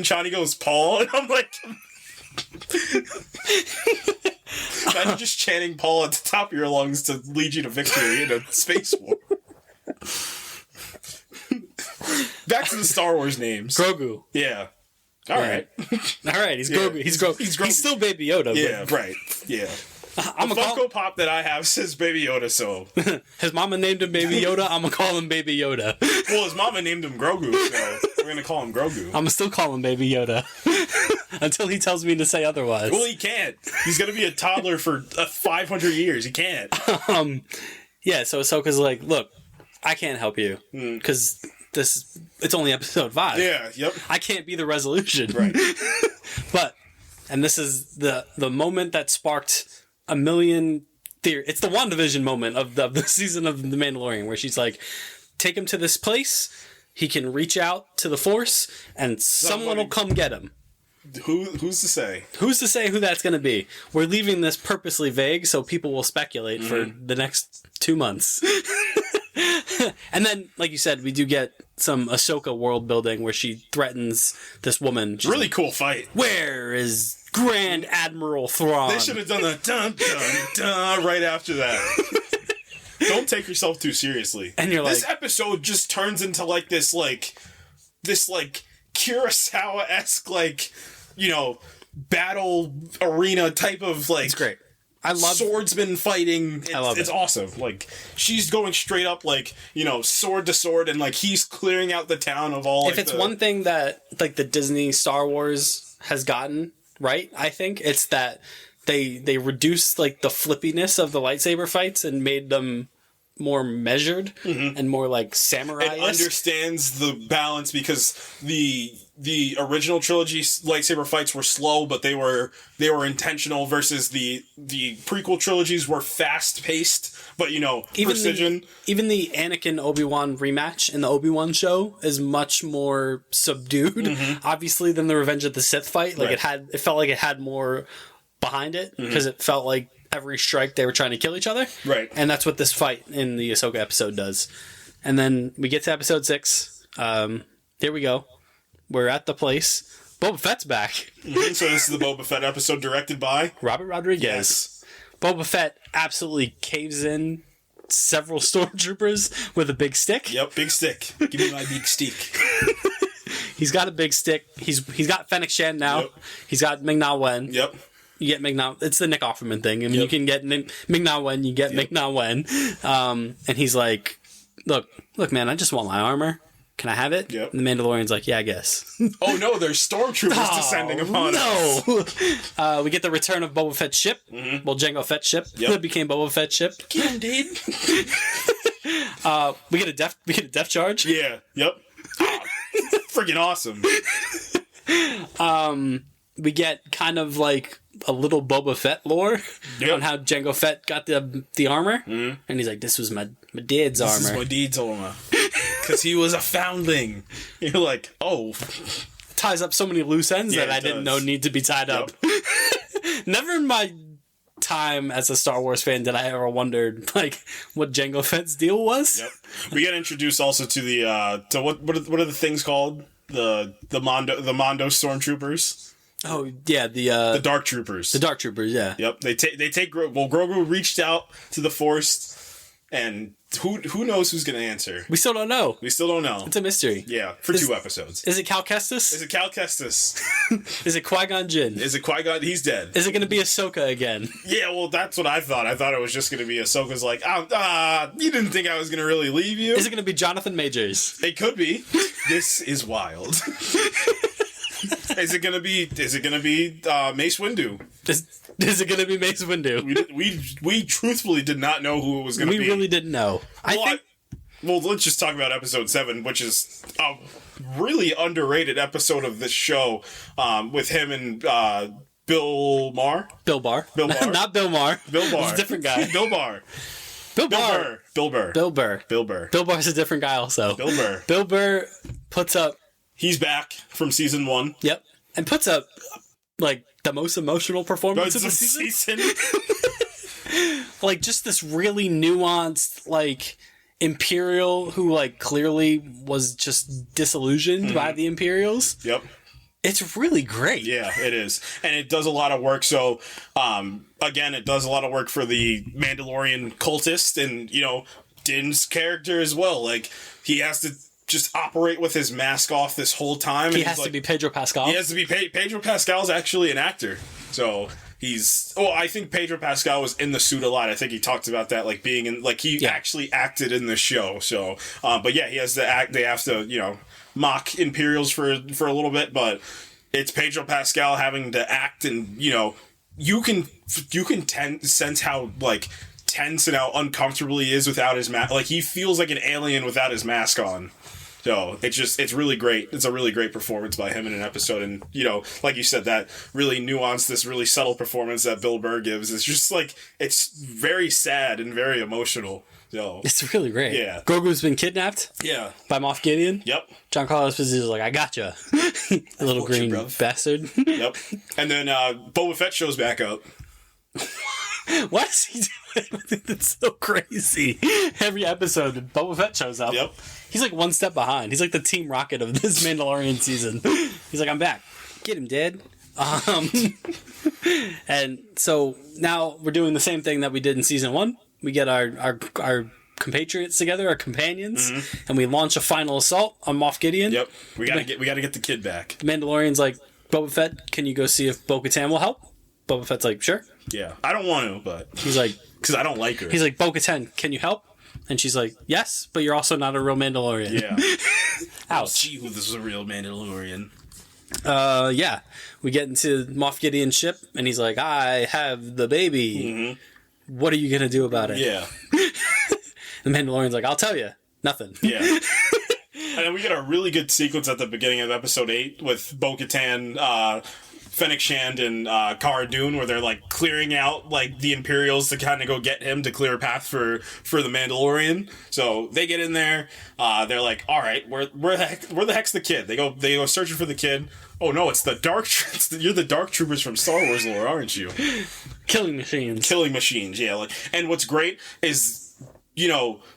Chani goes, Paul, and I'm like, imagine just chanting Paul at the top of your lungs to lead you to victory in a space war. Back to the Star Wars names. Grogu. Yeah. All right. He's Grogu. He's Grogu. He's still Baby Yoda. Yeah, right. Yeah. I'm the Funko Pop that I have says Baby Yoda, so... His mama named him Baby Yoda, I'm gonna call him Baby Yoda. Well, his mama named him Grogu, so we're gonna call him Grogu. I'm gonna still call him Baby Yoda. Until he tells me to say otherwise. Well, he can't. He's gonna be a toddler for 500 years. He can't. Yeah, so Ahsoka's like, look, I can't help you. Because it's only episode 5. Yeah, yep. I can't be the resolution. Right. But, and this is the moment that sparked a million theories. It's the WandaVision moment of the season of The Mandalorian, where she's like, take him to this place, he can reach out to the Force, and someone will come get him. Who's to say? Who's to say who that's going to be? We're leaving this purposely vague so people will speculate for the next 2 months. And then, like you said, we do get some Ahsoka world building where she threatens this woman. She's Really like, cool fight. Where is Grand Admiral Thrawn? They should have done the dun dun dun right after that. Don't take yourself too seriously. And you're this like, episode just turns into this Kurosawa-esque battle arena type of it's great. I love swordsman fighting. I love it's it. awesome. She's going straight up sword to sword, and he's clearing out the town of all. If it's one thing that the Disney Star Wars has gotten right, I think it's that they reduced the flippiness of the lightsaber fights and made them more measured and more samurai. It understands the balance because the original trilogy lightsaber fights were slow, but they were intentional. Versus the prequel trilogies were fast paced, but precision. Even the Anakin Obi-Wan rematch in the Obi-Wan show is much more subdued, obviously, than the Revenge of the Sith fight. Right. It felt like it had more behind it because it felt like every strike they were trying to kill each other. Right. And that's what this fight in the Ahsoka episode does. And then we get to episode 6. Here we go. We're at the place. Boba Fett's back. So this is the Boba Fett episode directed by Robert Rodriguez. Yes. Boba Fett absolutely caves in several stormtroopers with a big stick. Yep, big stick. Give me my big stick. He's got a big stick. He's got Fennec Shan now. Yep. He's got Ming-Na Wen. Yep. You get Ming-Na. It's the Nick Offerman thing. I mean, Yep. you can get Ming-Na Wen. You get Ming-Na Wen. And he's like, look, man, I just want my armor. Can I have it? Yep. And the Mandalorian's like, yeah, I guess. Oh no, there's stormtroopers descending upon us. We get the return of Boba Fett's ship. Well, Jango Fett's ship. Yep. Became Boba Fett's ship. Get him, dude. We get a depth charge. Yeah. Yep. Freaking awesome. We get kind of a little Boba Fett lore on how Jango Fett got the armor, and he's like, "This was my dad's armor. This is my dad's armor." Because he was a foundling. You're like, oh. Ties up so many loose ends that I didn't know need to be tied up. Never in my time as a Star Wars fan did I ever wondered what Jango Fett's deal was. Yep. We get introduced also to the to what are the things called? The Mondo stormtroopers. Oh yeah, the Dark Troopers. The Dark Troopers, yeah. Yep. They take Grogu reached out to the Force, and who knows who's gonna answer? We still don't know. We still don't know. It's a mystery. Yeah, for 2 episodes. Is it Cal Kestis? Is it Cal Kestis? Is it Qui-Gon Jinn? Is it Qui-Gon? He's dead. Is it going to be Ahsoka again? Yeah, well, that's what I thought. I thought it was just going to be Ahsoka's like, you didn't think I was going to really leave you? Is it going to be Jonathan Majors? It could be. This is wild. Is it gonna be Mace Windu? Is it gonna be Mace Windu? We truthfully did not know who it was gonna be. We really didn't know. Well, let's just talk about episode 7, which is a really underrated episode of this show, with him and Bill Maher. Bill Barr. Not Bill Maher. Bill Barr. He's a different guy. Bill Barr. Bill Burr. Bill Burr. Bill Burr. Bill Burr. Bill Barr's a different guy also. Bill Burr. Bill Burr puts up... He's back from season 1. Yep. And puts up, the most emotional performance of the season. Just this really nuanced, Imperial who, clearly was just disillusioned by the Imperials. Yep. It's really great. Yeah, it is. And it does a lot of work. So, again, it does a lot of work for the Mandalorian cultist and, Din's character as well. He has to just operate with his mask off this whole time. He has to be Pedro Pascal. He has to be Pedro Pascal's actually an actor. So I think Pedro Pascal was in the suit a lot. I think he talked about that, being in, he actually acted in the show. So, but yeah, he has to act. They have to, mock Imperials for a little bit, but it's Pedro Pascal having to act, and you can sense how tense and how uncomfortable he is without his mask. He feels like an alien without his mask on. So it's really great. It's a really great performance by him in an episode. And, like you said, that really nuanced, this really subtle performance that Bill Burr gives is just like, it's very sad and very emotional. So it's really great. Yeah. Grogu's been kidnapped. Yeah. By Moff Gideon. Yep. Giancarlo Esposito's like, I gotcha. Little green bastard. Yep. And then Boba Fett shows back up. What is he doing? It's so crazy. Every episode, Boba Fett shows up. Yep. He's like one step behind. He's like the Team Rocket of this Mandalorian season. He's like, I'm back. Get him, Dad. And so now we're doing the same thing that we did in season 1. We get our compatriots together, our companions, and we launch a final assault on Moff Gideon. Yep. We gotta get the kid back. The Mandalorian's like, Boba Fett, can you go see if Bo-Katan will help? Boba Fett's like, sure. Yeah. I don't want to, but he's like, because I don't like her. He's like, Bo-Katan, can you help? And she's like, yes, but you're also not a real Mandalorian. Yeah. Ouch. She was a real Mandalorian. Yeah. We get into Moff Gideon's ship, and he's like, I have the baby. Mm-hmm. What are you going to do about it? Yeah. The Mandalorian's like, I'll tell you. Nothing. Yeah. And then we get a really good sequence at the beginning of episode 8 with Bo-Katan, Fennec Shand, and Cara Dune, where they're like clearing out like the Imperials to kind of go get him to clear a path for the Mandalorian. So they get in there. They're like, "All right, where the heck's the kid?" They go searching for the kid. Oh no, it's the you're the Dark Troopers from Star Wars lore, aren't you? Killing machines. Killing machines, yeah. Like, and what's great is,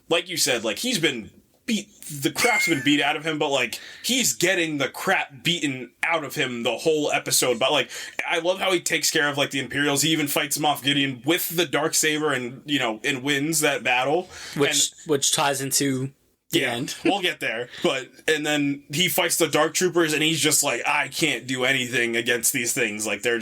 like you said, like he's been the crap's been beat out of him, but like he's getting the crap beaten out of him the whole episode. But like, I love how he takes care of like the Imperials. He even fights Moff Gideon with the Darksaber and wins that battle, which ties into the end. We'll get there. And then he fights the Dark Troopers, and he's just like, I can't do anything against these things. Like they're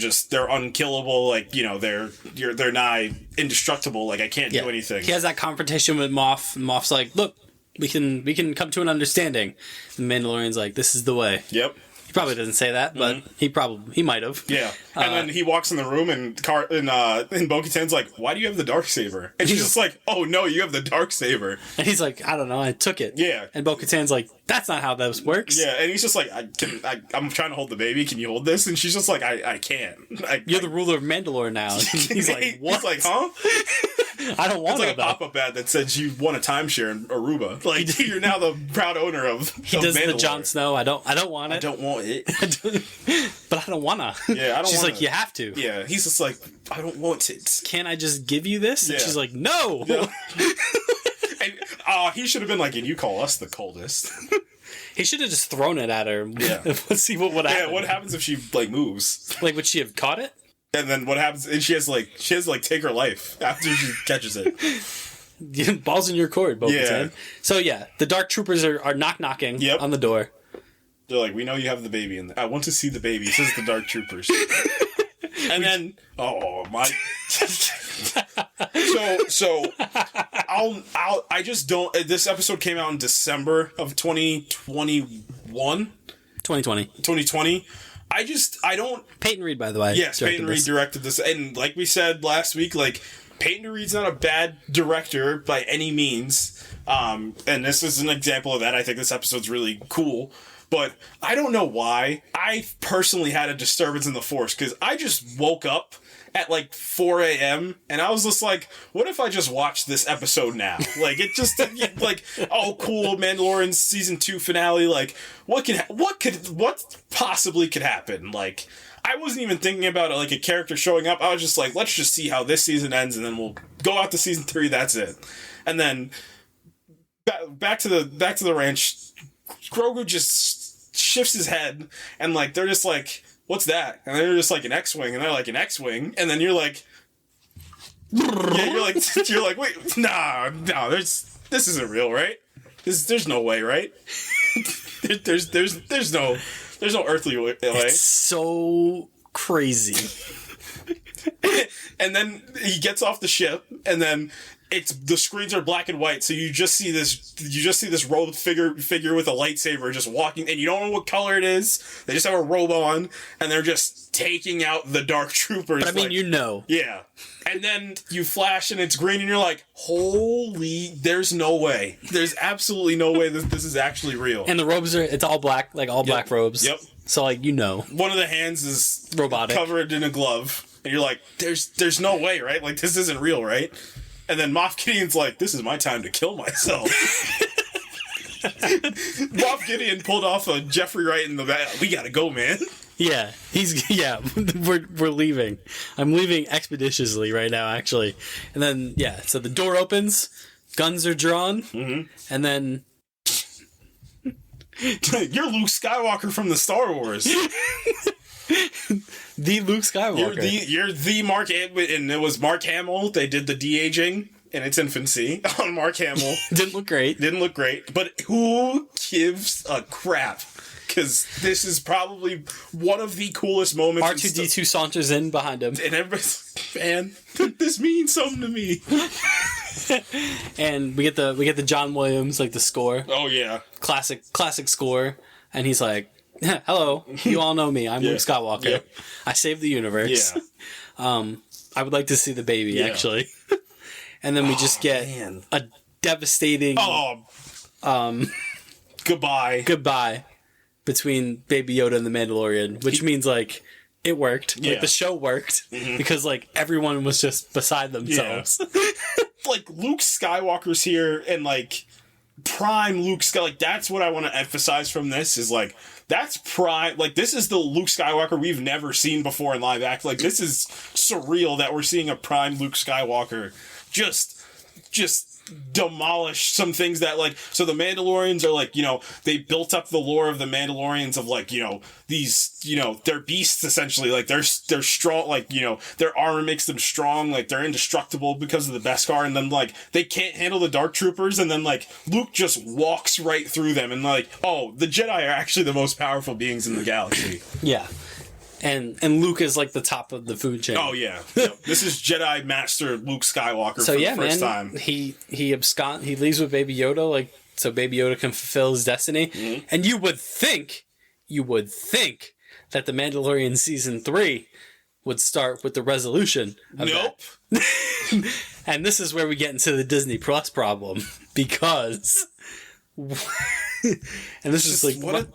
unkillable. Like they're nigh indestructible. Like I can't do anything. He has that confrontation with Moff. And Moff's like, look. We can come to an understanding. The Mandalorian's like, this is the way. Yep. He probably doesn't say that, but he might have. Yeah. And then he walks in the room and Bo-Katan's like, why do you have the Darksaber? And she's just like, oh no, you have the Darksaber. And he's like, I don't know, I took it. Yeah. And Bo-Katan's like, that's not how this works. Yeah, and he's just like, I'm trying to hold the baby, can you hold this? And she's just like, I can't. You're the ruler of Mandalore now. He's like, what? He's like, huh? I don't want it. It's like a pop-up ad that says you won a timeshare in Aruba. Like, you're now the proud owner of He does Mandalore. the Jon Snow, I don't want it. I don't want it. But I don't wanna. Yeah, I don't She's wanna. like, you have to. Yeah, he's just like, I don't want it. Can't I just give you this? And she's like, no! Yeah. And he should have been like, and you call us the coldest. He should have just thrown it at her. Yeah. Let's see what would happen. Yeah, what happens if she, like, moves? Like, would she have caught it? And then what happens? And she has to take her life after she catches it. Balls in your court, Bo-Katan. Yeah. So yeah, the Dark Troopers are knock-knocking on the door. They're like, we know you have the baby, and I want to see the baby, says the Dark Troopers. And then, oh my. So I just don't. This episode came out in December of 2021. 2020. I don't. Peyton Reed, by the way. Yes, Peyton Reed directed this, and like we said last week, like Peyton Reed's not a bad director by any means. And this is an example of that. I think this episode's really cool. But I don't know why. I personally had a disturbance in the Force because I just woke up at like 4 a.m. and I was just like, what if I just watched this episode now? Like, it just, like, oh, cool, Mandalorian season 2 finale. Like, what possibly could happen? Like, I wasn't even thinking about it, like a character showing up. I was just like, let's just see how this season ends and then we'll go out to season 3. That's it. And then back to the ranch. Grogu just shifts his head, and like they're just like, "What's that?" And they're just like an X-wing, and they're like an X-wing, and then you're like, you're like, wait, nah, this isn't real, right? There's no way, right? there's no earthly way. It's so crazy. And then he gets off the ship, and then it's the screens are black and white, so you just see this robed figure with a lightsaber just walking, and you don't know what color it is. They just have a robe on, and they're just taking out the dark troopers. But I mean, yeah. And then you flash and it's green, and you're like, holy, there's no way. There's absolutely no way this is actually real. And the robes it's all black, like all black robes. Yep. So like one of the hands is robotic, covered in a glove, and you're like, there's no way, right? Like, this isn't real, right? And then Moff Gideon's like, this is my time to kill myself. Moff Gideon pulled off a Jeffrey Wright in the back. We gotta go, man. Yeah, we're leaving. I'm leaving expeditiously right now, actually. And then, so the door opens, guns are drawn, and then... You're Luke Skywalker from the Star Wars. The Luke Skywalker. You're the Mark, and it was Mark Hamill. They did the de-aging in its infancy on Mark Hamill. Didn't look great. But who gives a crap? Because this is probably one of the coolest moments. R2-D2 saunters in behind him. And everybody's, man, this means something to me. And we get the John Williams, like the score. Oh, yeah. Classic score. And he's like, hello, you all know me. I'm Luke Skywalker. Yep. I saved the universe. Yeah. I would like to see the baby, actually. And then we just get a devastating goodbye between Baby Yoda and the Mandalorian, which means like it worked. Like the show worked because like everyone was just beside themselves. Yeah. Like Luke Skywalker's here, and like prime Luke like that's what I want to emphasize from this is like that's prime, like this is the Luke Skywalker we've never seen before in live action. Like this is surreal that we're seeing a prime Luke Skywalker just demolish some things that like, so the Mandalorians are like, they built up the lore of the Mandalorians of like, these, they're beasts essentially, like they're strong, like, their armor makes them strong, like they're indestructible because of the Beskar, and then like they can't handle the Dark Troopers, and then like Luke just walks right through them and like, oh, the Jedi are actually the most powerful beings in the galaxy. Yeah. And Luke is like the top of the food chain. Oh yeah, yep. This is Jedi Master Luke Skywalker for the first time. He leaves with Baby Yoda, like so Baby Yoda can fulfill his destiny. And you would think that the Mandalorian season 3 would start with the resolution of that. And this is where we get into the Disney Plus problem because, and this is like what.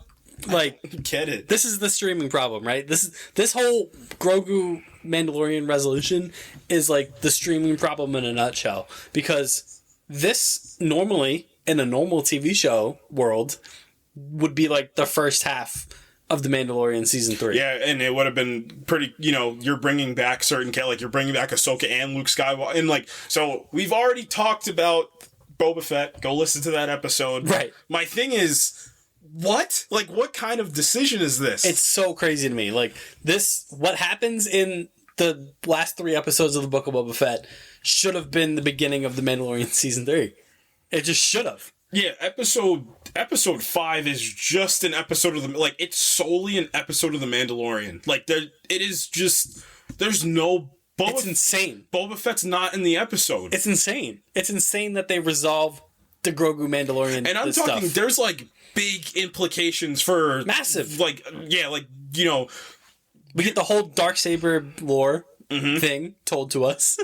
Like, get it. This is the streaming problem, right? This whole Grogu Mandalorian resolution is like the streaming problem in a nutshell. Because this normally, in a normal TV show world, would be like the first half of the Mandalorian season 3. Yeah, and it would have been pretty, you're bringing back you're bringing back Ahsoka and Luke Skywalker. And like, so we've already talked about Boba Fett. Go listen to that episode. Right. My thing is, what? Like, what kind of decision is this? It's so crazy to me. Like, what happens in the last 3 episodes of the Book of Boba Fett should have been the beginning of the Mandalorian season 3. It just should have. Yeah, episode 5 is just an episode of the, it's solely an episode of the Mandalorian. Like, it is just, there's no It's insane. Boba Fett's not in the episode. It's insane. It's insane that they resolve the Grogu Mandalorian. And I'm talking, stuff. There's like big implications for massive. We get the whole Darksaber lore thing told to us.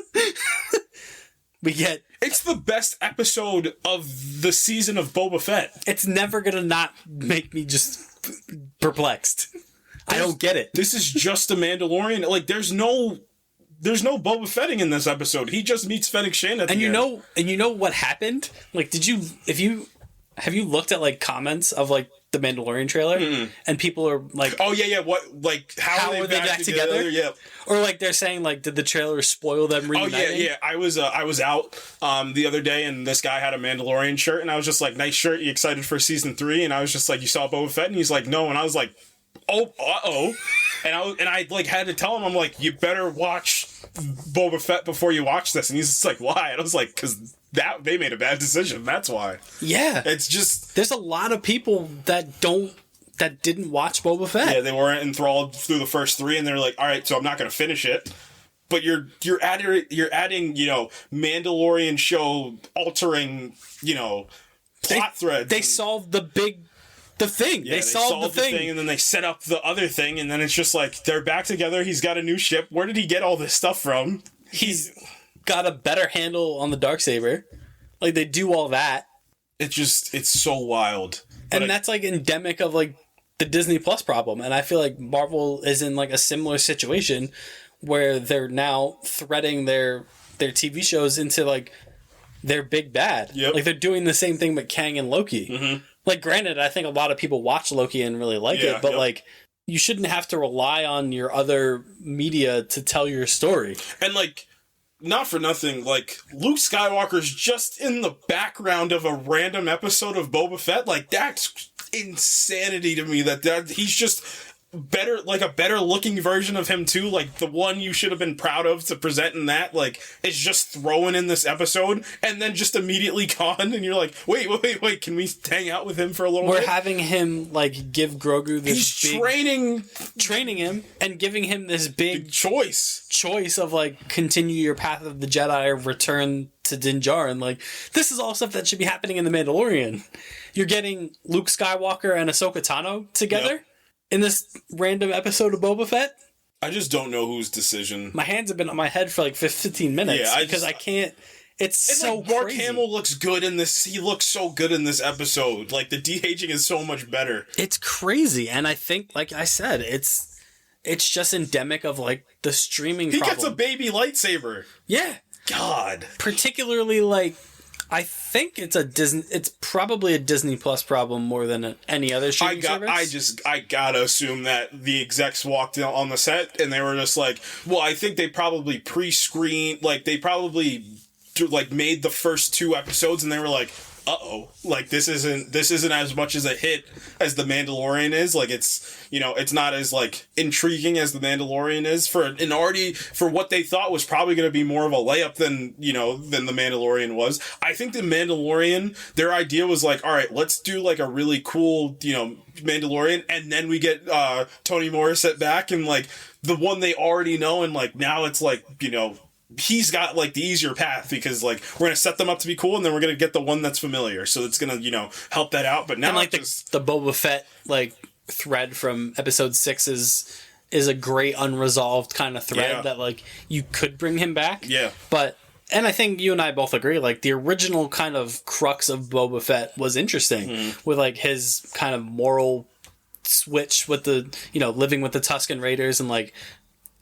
It's the best episode of the season of Boba Fett. It's never gonna not make me just perplexed. I don't get it. This is just a Mandalorian. Like, there's no Boba Fetting in this episode. He just meets Fennec Shand at the end. And you know what happened? Like, have you looked at like comments of like the Mandalorian trailer and people are like, oh yeah, what, like how are they back together? Yeah, or like they're saying like, did the trailer spoil them reuniting? Oh yeah. I was out the other day and this guy had a Mandalorian shirt and I was just like, nice shirt. You excited for season 3? And I was just like, you saw Boba Fett? And he's like, no. And I was like, oh, uh-oh. And I like had to tell him, I'm like, you better watch Boba Fett before you watch this. And he's just like, why? And I was like, because they made a bad decision. That's why. Yeah. It's just, there's a lot of people that didn't watch Boba Fett. Yeah, they weren't enthralled through the first 3 and they're like, all right, so I'm not going to finish it. but you're adding, you know, Mandalorian show altering, you know, plot threads. They solved the thing. Yeah, they solved the thing. And then they set up the other thing, and then it's just like, they're back together, he's got a new ship. Where did he get all this stuff from? He's got a better handle on the Darksaber. Like, they do all that. It's so wild. And that's, like, endemic of, like, the Disney Plus problem. And I feel like Marvel is in, like, a similar situation where they're now threading their TV shows into, like, their big bad. Yep. Like, they're doing the same thing with Kang and Loki. Mm-hmm. Like, granted, I think a lot of people watch Loki and really like it, but, like, you shouldn't have to rely on your other media to tell your story. And, like, not for nothing, like, Luke Skywalker's just in the background of a random episode of Boba Fett. Like, that's insanity to me that he's just better, like, a better looking version of him too. Like, the one you should have been proud of to present in that, like, is just thrown in this episode and then just immediately gone. And you're like, wait, can we hang out with him for a little bit? We're having him, like, give Grogu this He's training him and giving him this big choice of, like, continue your path of the Jedi or return to Din Djarin. Like, this is all stuff that should be happening in The Mandalorian. You're getting Luke Skywalker and Ahsoka Tano together in this random episode of Boba Fett. I just don't know whose decision. My hands have been on my head for like 15 minutes because I can't. It's so like, Mark crazy. Hamill looks good in this. He looks so good in this episode. Like, the de-aging is so much better. It's crazy, and I think, like I said, it's just endemic of, like, the streaming problem. He gets a baby lightsaber. Yeah. God. Particularly, like, I think it's probably a Disney Plus problem more than any other streaming service. I gotta assume that the execs walked on the set and they were just like, well, I think they probably pre-screened, like, they probably, like, made the first 2 episodes and they were like, uh-oh, like, this isn't as much as a hit as The Mandalorian is. Like, it's, you know, it's not as, like, intriguing as The Mandalorian is for what they thought was probably going to be more of a layup than The Mandalorian was. I think The Mandalorian, their idea was like, all right, let's do, like, a really cool, you know, Mandalorian, and then we get Tony Morissette back, and, like, the one they already know, and, like, now it's like, you know, he's got, like, the easier path because, like, we're going to set them up to be cool and then we're going to get the one that's familiar. So it's going to, you know, help that out. But now, and, like, the Boba Fett, like, thread from episode 6 is a great unresolved kind of thread that, like, you could bring him back. Yeah. But, and I think you and I both agree, like, the original kind of crux of Boba Fett was interesting with, like, his kind of moral switch with the, you know, living with the Tusken Raiders and, like,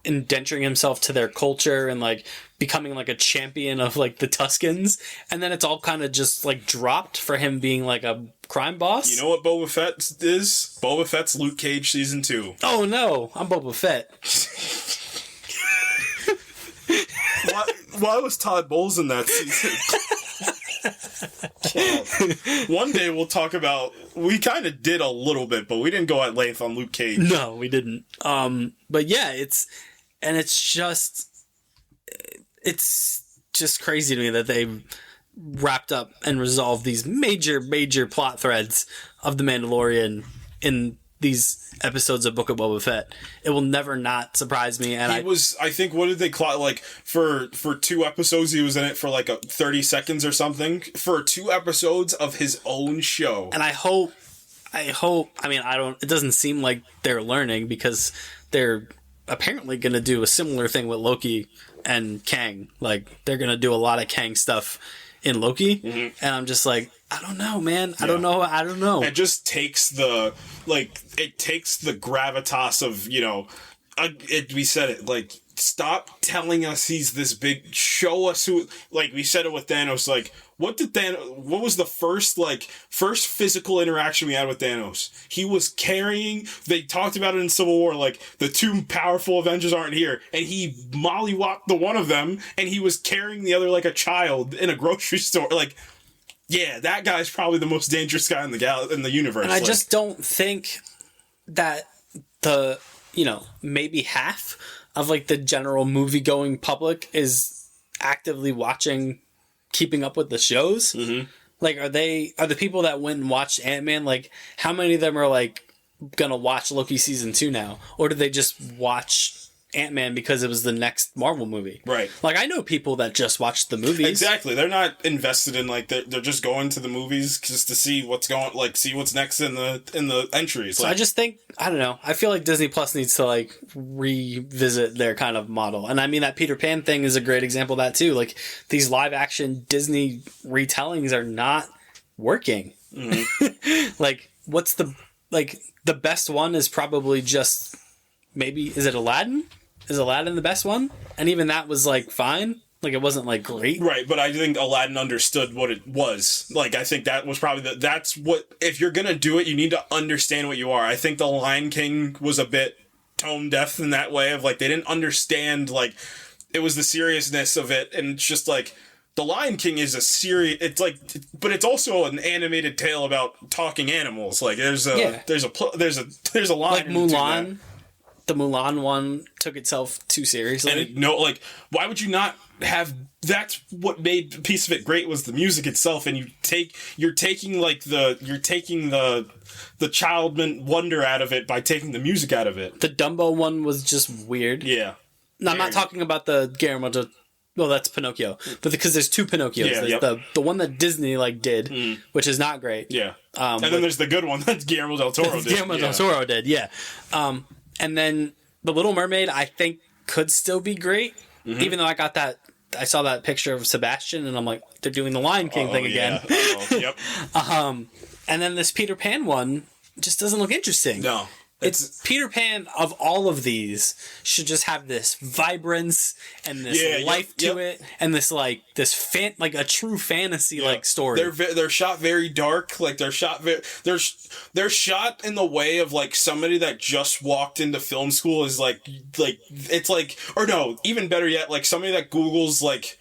indenturing himself to their culture and, like, becoming, like, a champion of, like, the Tuskens, and then it's all kind of just, like, dropped for him being, like, a crime boss. You know what Boba Fett is? Boba Fett's Luke Cage season 2. Oh no, I'm Boba Fett. Why was Todd Bowles in that season? One day we'll talk about. We kind of did a little bit, but we didn't go at length on Luke Cage. No, we didn't. But yeah, it's just crazy to me that they wrapped up and resolved these major plot threads of The Mandalorian in these episodes of Book of Boba Fett. It will never not surprise me. And I think, what did they clock? Like, for 2 episodes, he was in it for like 30 seconds or something. For 2 episodes of his own show. And I hope, it doesn't seem like they're learning because they're apparently going to do a similar thing with Loki and Kang. Like, they're going to do a lot of Kang stuff in Loki. Mm-hmm. And I'm just like, I don't know, man. I don't know. It just takes the gravitas of, you know, we said it, like, stop telling us he's this big, show us who, like, we said it with Thanos, like, what was the first physical interaction we had with Thanos? He was carrying, they talked about it in Civil War, like, the 2 powerful Avengers aren't here, and he mollywhopped the one of them, and he was carrying the other like a child in a grocery store, like, yeah, that guy's probably the most dangerous guy in the universe. And I just don't think that the, you know, maybe half of, like, the general movie-going public is actively watching, keeping up with the shows. Mm-hmm. Like, are the people that went and watched Ant-Man, like, how many of them are, like, gonna watch Loki season 2 now? Or do they just watch Ant-Man because it was the next Marvel movie. Right. Like, I know people that just watched the movies. Exactly. They're not invested in, like, they're just going to the movies just to see what's going, like, see what's next in the entries. So like, I just think, I don't know, I feel like Disney Plus needs to, like, revisit their kind of model. And I mean, that Peter Pan thing is a great example of that, too. Like, these live-action Disney retellings are not working. Mm-hmm. Like, the best one is probably just, maybe, is it Aladdin? Is Aladdin the best one? And even that was, like, fine. Like, it wasn't, like, great. Right, but I think Aladdin understood what it was. Like, I think that was probably that's what, if you're gonna do it, you need to understand what you are. I think The Lion King was a bit tone deaf in that way of, like, they didn't understand, like, it was the seriousness of it, and it's just, like, The Lion King is a serious, it's like, but it's also an animated tale about talking animals. Like, there's a line. Like Mulan. The Mulan one took itself too seriously. And like, why would you not have? That's what made a piece of it great was the music itself, and you're taking the childman wonder out of it by taking the music out of it. The Dumbo one was just weird. Yeah. No, I'm not talking about the Guillermo del. Well, that's Pinocchio, but because there's two Pinocchios. Yeah, there's the one that Disney did, which is not great. Yeah. And then there's the good one that Guillermo del Toro did. Guillermo del Toro did, yeah. And then The Little Mermaid, I think, could still be great, even though I saw that picture of Sebastian, and I'm like, they're doing the Lion King thing again. Yep. And then this Peter Pan one just doesn't look interesting. No. It's Peter Pan of all of these should just have this vibrance and this life to it, and this like a true fantasy like story. They're shot very dark, like they're shot shot in the way of like somebody that just walked into film school is like it's like, or no, even better yet, like somebody that Googles like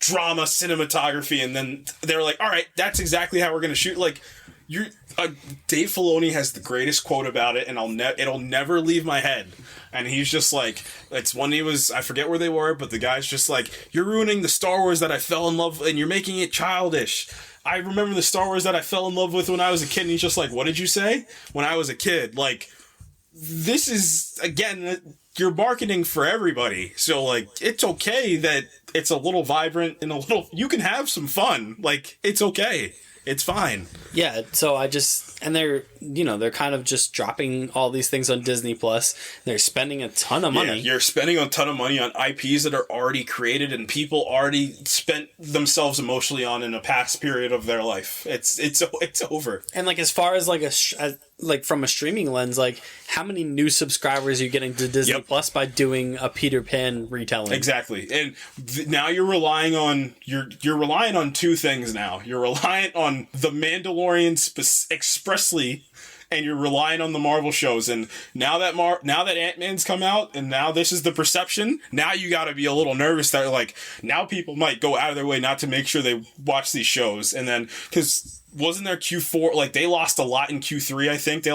drama cinematography, and then they're like, all right, that's exactly how we're gonna shoot. Like, Dave Filoni has the greatest quote about it, and it'll never leave my head. And he's just like, it's when I forget where they were, but the guy's just like, you're ruining the Star Wars that I fell in love with, and you're making it childish. I remember the Star Wars that I fell in love with when I was a kid. And he's just like, what did you say? When I was a kid. Like, this is, again, you're marketing for everybody. So, like, it's okay that it's a little vibrant and you can have some fun. Like, it's okay. It's fine. Yeah, so they're kind of just dropping all these things on Disney Plus. They're spending a ton of money. Yeah, you're spending a ton of money on IPs that are already created and people already spent themselves emotionally on in a past period of their life. It's over. And like, as far as like like from a streaming lens, like, how many new subscribers are you getting to Disney Plus by doing a Peter Pan retelling? Exactly. And now you're relying on two things now. You're reliant on The Mandalorian expressly, and you're relying on the Marvel shows. And now that Ant-Man's come out, and now this is the perception, now you got to be a little nervous that, like, now people might go out of their way not to make sure they watch these shows. And then, because wasn't there Q4, like, they lost a lot in Q3, I think.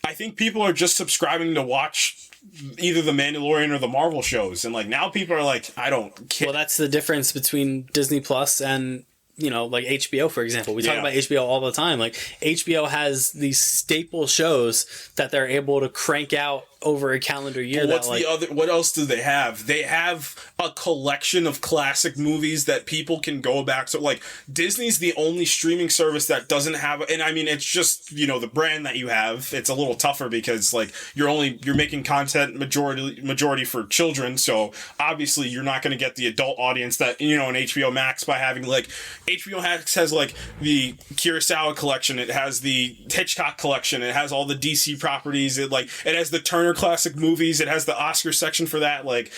I think people are just subscribing to watch either The Mandalorian or the Marvel shows. And, like, now people are like, I don't care. Well, that's the difference between Disney Plus and, like HBO, for example. We talk about HBO all the time. Like, HBO has these staple shows that they're able to crank out over a calendar year. What else do they have? They have a collection of classic movies that people can go back to. Like, Disney's the only streaming service that doesn't have, and I mean, it's just, the brand that you have. It's a little tougher because, like, you're making content majority for children, so obviously you're not going to get the adult audience that, in HBO Max by having, like, HBO Max has, like, the Kurosawa collection, it has the Hitchcock collection, it has all the DC properties, it has the Turner classic movies, it has the Oscar section for that, like,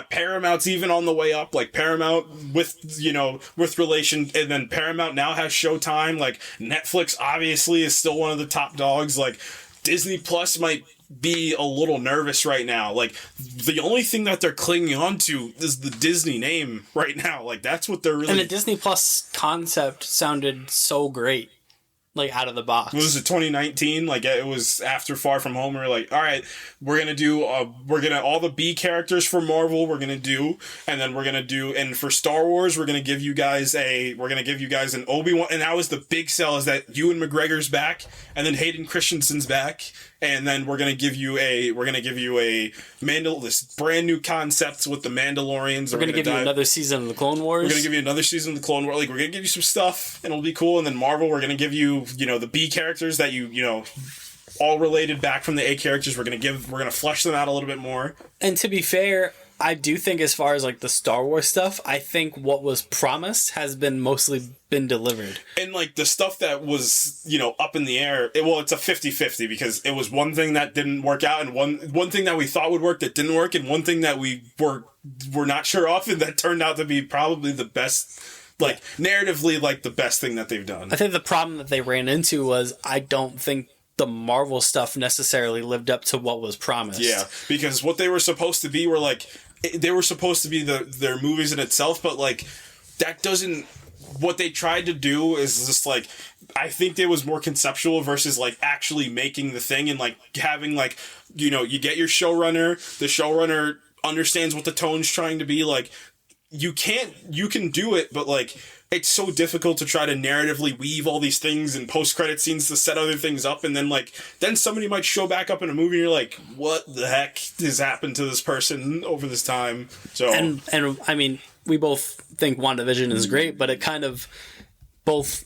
Paramount's even on the way up, like, Paramount with relation, and then Paramount now has Showtime, like, Netflix obviously is still one of the top dogs, like, Disney Plus might be a little nervous right now. Like, the only thing that they're clinging on to is the Disney name right now. Like, that's what they're really... And the Disney Plus concept sounded so great. like out of the box. Was it 2019? Like it was after Far From Home. We were like, all right, we're gonna do all the B characters for Marvel. We're gonna do, and then we're gonna do, and for Star Wars, we're gonna give you guys an Obi-Wan, and that was the big sell, is that Ewan McGregor's back, and then Hayden Christensen's back, and then we're gonna give you a this brand new concept with the Mandalorians. We're gonna give you another season of the Clone Wars. We're gonna give you another season of the Clone Wars. Like, we're gonna give you some stuff, and it'll be cool. And then Marvel, we're gonna give you, the B characters that you all related back from the A characters. We're gonna flesh them out a little bit more. And to be fair, I do think as far as like the Star Wars stuff, I think what was promised has mostly been delivered. And like the stuff that was, up in the air, it's a 50-50, because it was one thing that didn't work out, and one thing that we thought would work that didn't work, and one thing that we were not sure of, and that turned out to be probably the best, narratively, the best thing that they've done. I think the problem that they ran into was, I don't think the Marvel stuff necessarily lived up to what was promised. Yeah, because what they were supposed to be were they were supposed to be their movies in itself, but that doesn't. What they tried to do is just I think it was more conceptual versus actually making the thing, and having you get your showrunner. The showrunner understands what the tone's trying to be. You can do it, but it's so difficult to try to narratively weave all these things and post-credit scenes to set other things up, and then somebody might show back up in a movie and you're like, what the heck has happened to this person over this time? So and I mean, we both think WandaVision is great, but it kind of both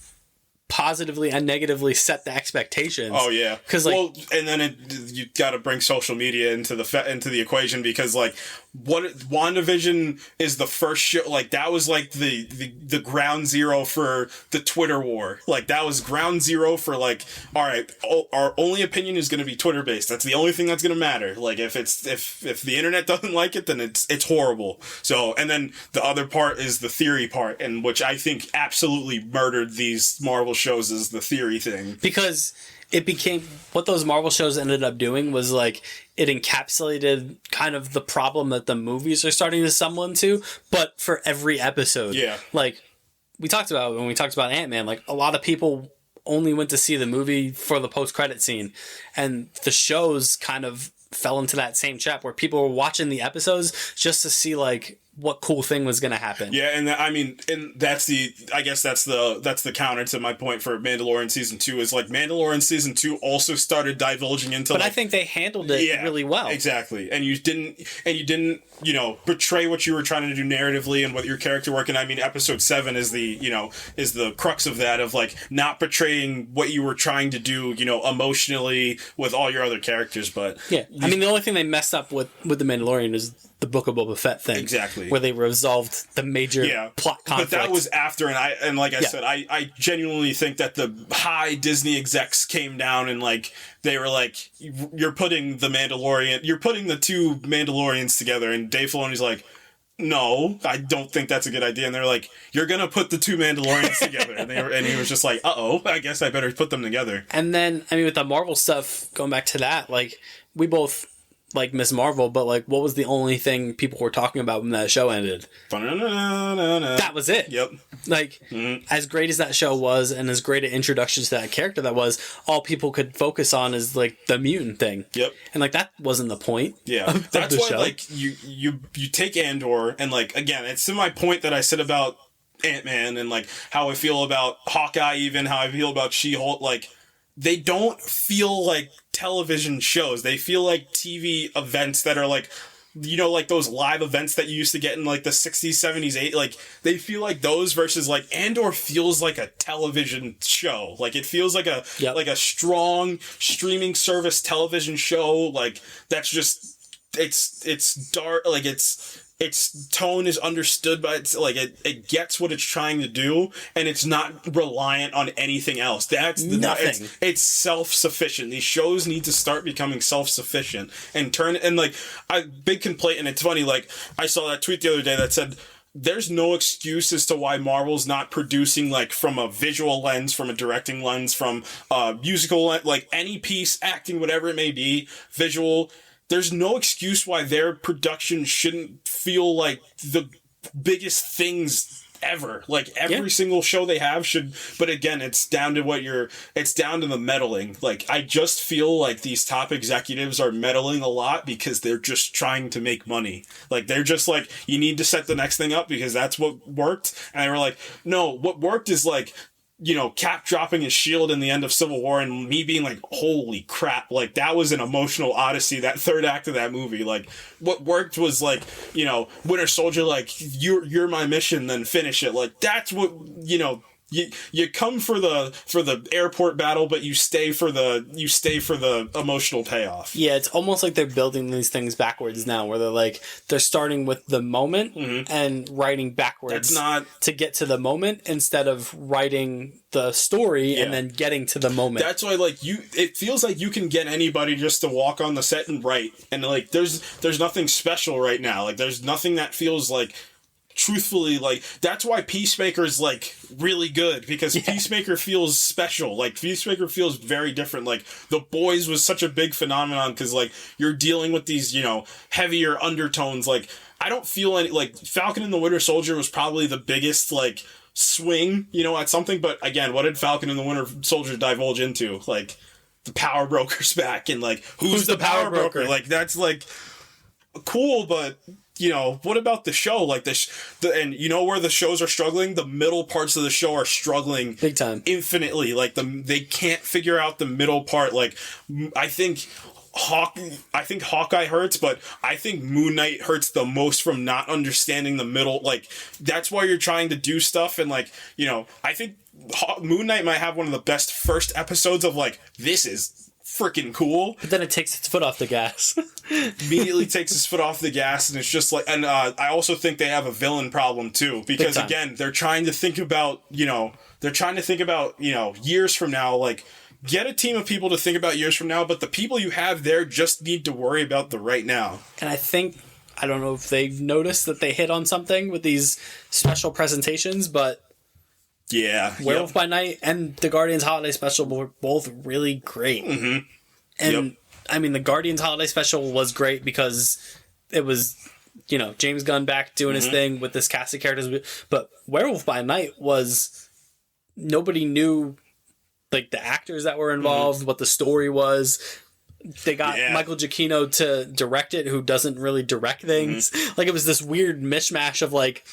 positively and negatively set the expectations. Oh yeah, because and then you got to bring social media into the equation, because what WandaVision is the first show, that was the ground zero for the Twitter war. That was ground zero for all right, our only opinion is going to be Twitter based. That's the only thing that's going to matter. If the internet doesn't like it, then it's horrible. So, and then the other part is the theory part, and which I think absolutely murdered these Marvel shows, is the theory thing, because it became what those Marvel shows ended up doing was it encapsulated kind of the problem that the movies are starting to stumble into, but for every episode. Yeah. We talked about when we talked about Ant-Man, a lot of people only went to see the movie for the post-credit scene, and the shows kind of fell into that same trap where people were watching the episodes just to see what cool thing was going to happen. Yeah, and that's the counter to my point for Mandalorian season 2 is Mandalorian season 2 also started divulging into. But I think they handled it really well. Exactly, and you didn't betray what you were trying to do narratively and what your character work. And episode 7 is the crux of that, of not betraying what you were trying to do emotionally with all your other characters. But yeah, the only thing they messed up with the Mandalorian is the Book of Boba Fett thing. Exactly. Where they resolved the major plot conflict. But that was after, and I said, I genuinely think that the high Disney execs came down and they were you're putting the two Mandalorians together, and Dave Filoni's no, I don't think that's a good idea. And they're you're gonna put the two Mandalorians together, and he was just I guess I better put them together. And then with the Marvel stuff, going back to that, we both Miss Marvel, but what was the only thing people were talking about when that show ended? That was it. Yep. As great as that show was, and as great an introduction to that character that was, all people could focus on is the mutant thing. Yep. And that wasn't the point. Yeah. That's why you take Andor, and again, it's to my point that I said about Ant-Man, and how I feel about Hawkeye, even how I feel about She-Hulk. They don't feel like television shows. They feel like TV events that are those live events that you used to get in the 60s, 70s, 80s. They feel like those versus Andor feels like a television show. It feels like a strong streaming service television show. That's just, it's dark. Its tone is understood, but it's it gets what it's trying to do, and it's not reliant on anything else. That's nothing. It's self-sufficient. These shows need to start becoming self-sufficient and big complaint. And it's funny, I saw that tweet the other day that said, there's no excuse as to why Marvel's not producing from a visual lens, from a directing lens, from a musical any piece, acting, whatever it may be, visual. There's no excuse why their production shouldn't feel like the biggest things ever. Like, every single show they have should, but again, it's down to it's down to the meddling. Like, I just feel like these top executives are meddling a lot because they're just trying to make money. Like, they're just like, you need to set the next thing up because that's what worked. And they were like, no, what worked is like, you know, Cap dropping his shield in the end of Civil War and me being like, holy crap, like, that was an emotional odyssey, that third act of that movie. Like, what worked was like, you know, Winter Soldier, like, you're my mission, then finish it. Like, that's what, you know, you come for the airport battle, but you stay for the emotional payoff. Yeah, it's almost like they're building these things backwards now, where they're starting with the moment and writing backwards to get to the moment instead of writing the story and then getting to the moment. That's why, like, it feels like you can get anybody just to walk on the set and write, and like there's nothing special right now. Like, there's nothing that feels like, truthfully, like, that's why Peacemaker's like really good, because Peacemaker feels special. Like, Peacemaker feels very different. Like, The Boys was such a big phenomenon because, like, you're dealing with these, you know, heavier undertones. Like, I don't feel any, like, Falcon and the Winter Soldier was probably the biggest, like, swing, you know, at something. But again, what did Falcon and the Winter Soldier divulge into? Like, the power broker's back, and like, who's the power broker? Like, that's like cool, but you know, what about the show? Like, and you know where the shows are struggling? The middle parts of the show are struggling big time, infinitely. Like, they can't figure out the middle part. Like, I think Hawkeye hurts, but I think Moon Knight hurts the most from not understanding the middle. Like, that's why you're trying to do stuff, and like, you know, I think Moon Knight might have one of the best first episodes of like, this is freaking cool, but then it takes its foot off the gas. Immediately takes his foot off the gas, and it's just like, and I also think they have a villain problem too, because again, they're trying to think about, you know, years from now. Like, get a team of people to think about years from now, but the people you have there just need to worry about the right now. And I don't know if they've noticed that they hit on something with these special presentations, but yeah, Werewolf by Night and the Guardians Holiday Special were both really great. Mm-hmm. And I mean, the Guardians Holiday Special was great because it was, you know, James Gunn back doing his thing with this cast of characters. But Werewolf by Night was, nobody knew, like, the actors that were involved, what the story was. They got Michael Giacchino to direct it, who doesn't really direct things. Like, it was this weird mishmash of, like,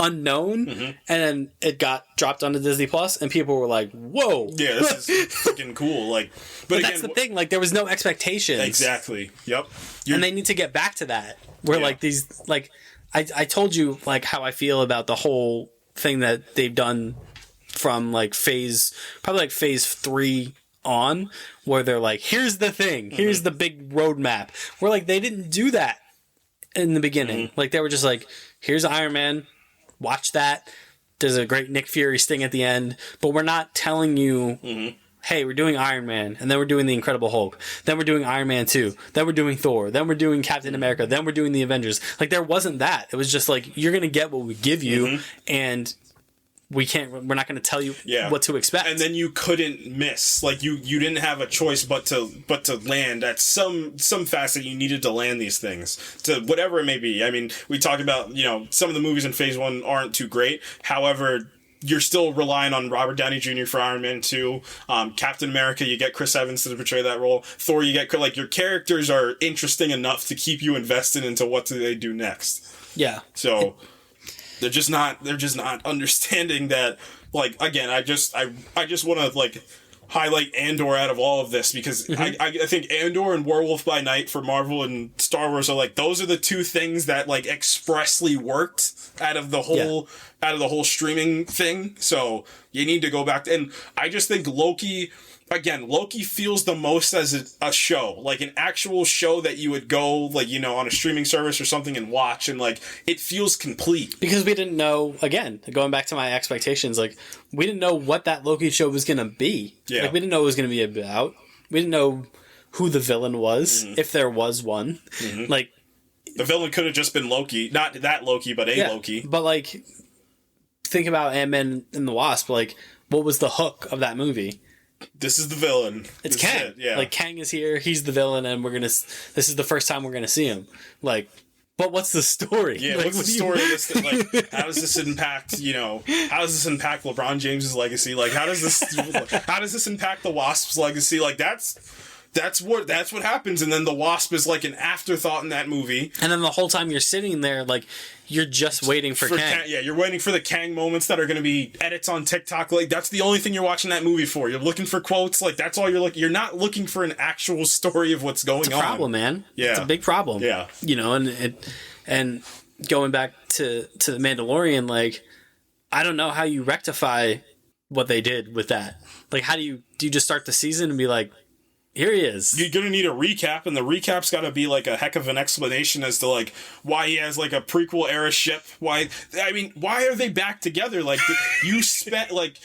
unknown, and then it got dropped onto Disney Plus, and people were like, whoa, yeah, this is freaking cool. Like, but again, that's the thing, like, there was no expectations. Exactly. Yep. And they need to get back to that, where like these, like, I told you, like, how I feel about the whole thing that they've done from like phase 3 on, where they're like, here's the thing, here's the big roadmap, where like they didn't do that in the beginning. Like, they were just like, here's Iron Man, watch that. There's a great Nick Fury sting at the end, but we're not telling you, hey, we're doing Iron Man, and then we're doing the Incredible Hulk, then we're doing Iron Man 2, then we're doing Thor, then we're doing Captain America, then we're doing the Avengers. Like, there wasn't that. It was just like, you're gonna get what we give you, and we're not going to tell you what to expect. And then you couldn't miss. Like, you didn't have a choice but to land at some facet. You needed to land these things, to whatever it may be. I mean, we talked about, you know, some of the movies in Phase 1 aren't too great. However, you're still relying on Robert Downey Jr. for Iron Man 2. Captain America, you get Chris Evans to portray that role. Thor, you get, like, your characters are interesting enough to keep you invested into what do they do next. Yeah. So they're just not understanding that. Like, again, I just want to, like, highlight Andor out of all of this, because I think Andor and Werewolf by Night for Marvel and Star Wars are, like, those are the two things that, like, expressly worked out of the whole streaming thing. So you need to go back to, and I just think Loki feels the most as a show, like an actual show that you would go, like, you know, on a streaming service or something and watch, and like, it feels complete. Because we didn't know, again, going back to my expectations, like, we didn't know what that Loki show was going to be. Yeah. Like, we didn't know what it was going to be about. We didn't know who the villain was, if there was one. Like, the villain could have just been Loki, not that Loki, but Loki. But, like, think about Ant-Man and the Wasp. Like, what was the hook of that movie? This is the villain. It's Kang. Like, Kang is here. He's the villain, and this is the first time we're gonna see him. Like, but what's the story? Yeah, like, what's the story of this? Like, how does this impact? How does this impact LeBron James's legacy? Like, how does this impact the Wasp's legacy? Like, that's what happens, and then the Wasp is like an afterthought in that movie. And then the whole time you're sitting there, like, you're just waiting for Kang. Yeah, you're waiting for the Kang moments that are going to be edits on TikTok. Like, that's the only thing you're watching that movie for. You're looking for quotes. Like, that's all you're looking. You're not looking for an actual story of what's going on. It's a problem, man. Yeah, it's a big problem. Yeah, and going back to the Mandalorian, like, I don't know how you rectify what they did with that. Like, how do you just start the season and be like, here he is. You're gonna need a recap, and the recap's got to be like a heck of an explanation as to like why he has like a prequel era ship. Why are they back together? Like, you spent like,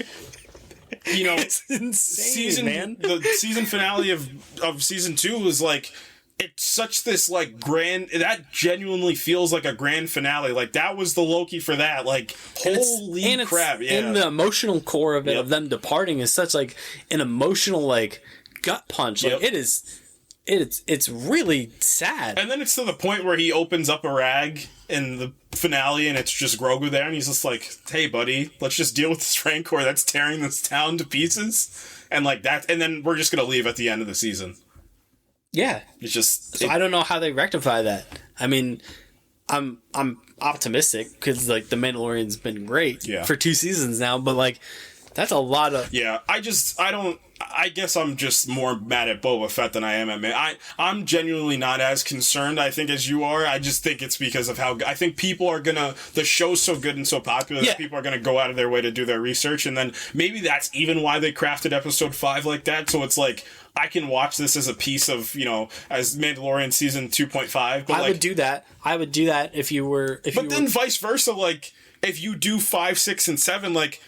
it's insane, the season finale of season 2 was like, it's such this like grand, that genuinely feels like a grand finale. Like, that was the Loki for that. Like, holy crap! Yeah, and the emotional core of it, of them departing, is such like an emotional like gut punch. Like, it's really sad. And then it's to the point where he opens up a rag in the finale, and it's just Grogu there, and he's just like, "Hey, buddy, let's just deal with this rancor that's tearing this town to pieces." And like that, and then we're just gonna leave at the end of the season. Yeah, it's just. So I don't know how they rectify that. I mean, I'm optimistic because like the Mandalorian's been great for 2 seasons now, but like that's a lot of. Yeah, I guess I'm just more mad at Boba Fett than I am at I'm genuinely not as concerned, I think, as you are. I just think it's because of how I think people are gonna. The show's so good and so popular that people are gonna go out of their way to do their research, and then maybe that's even why they crafted episode 5 like that. So it's like, I can watch this as a piece of, as Mandalorian season 2.5. But I would do that. I would do that if you were. But then vice versa, like if you do 5, 6, and 7, like,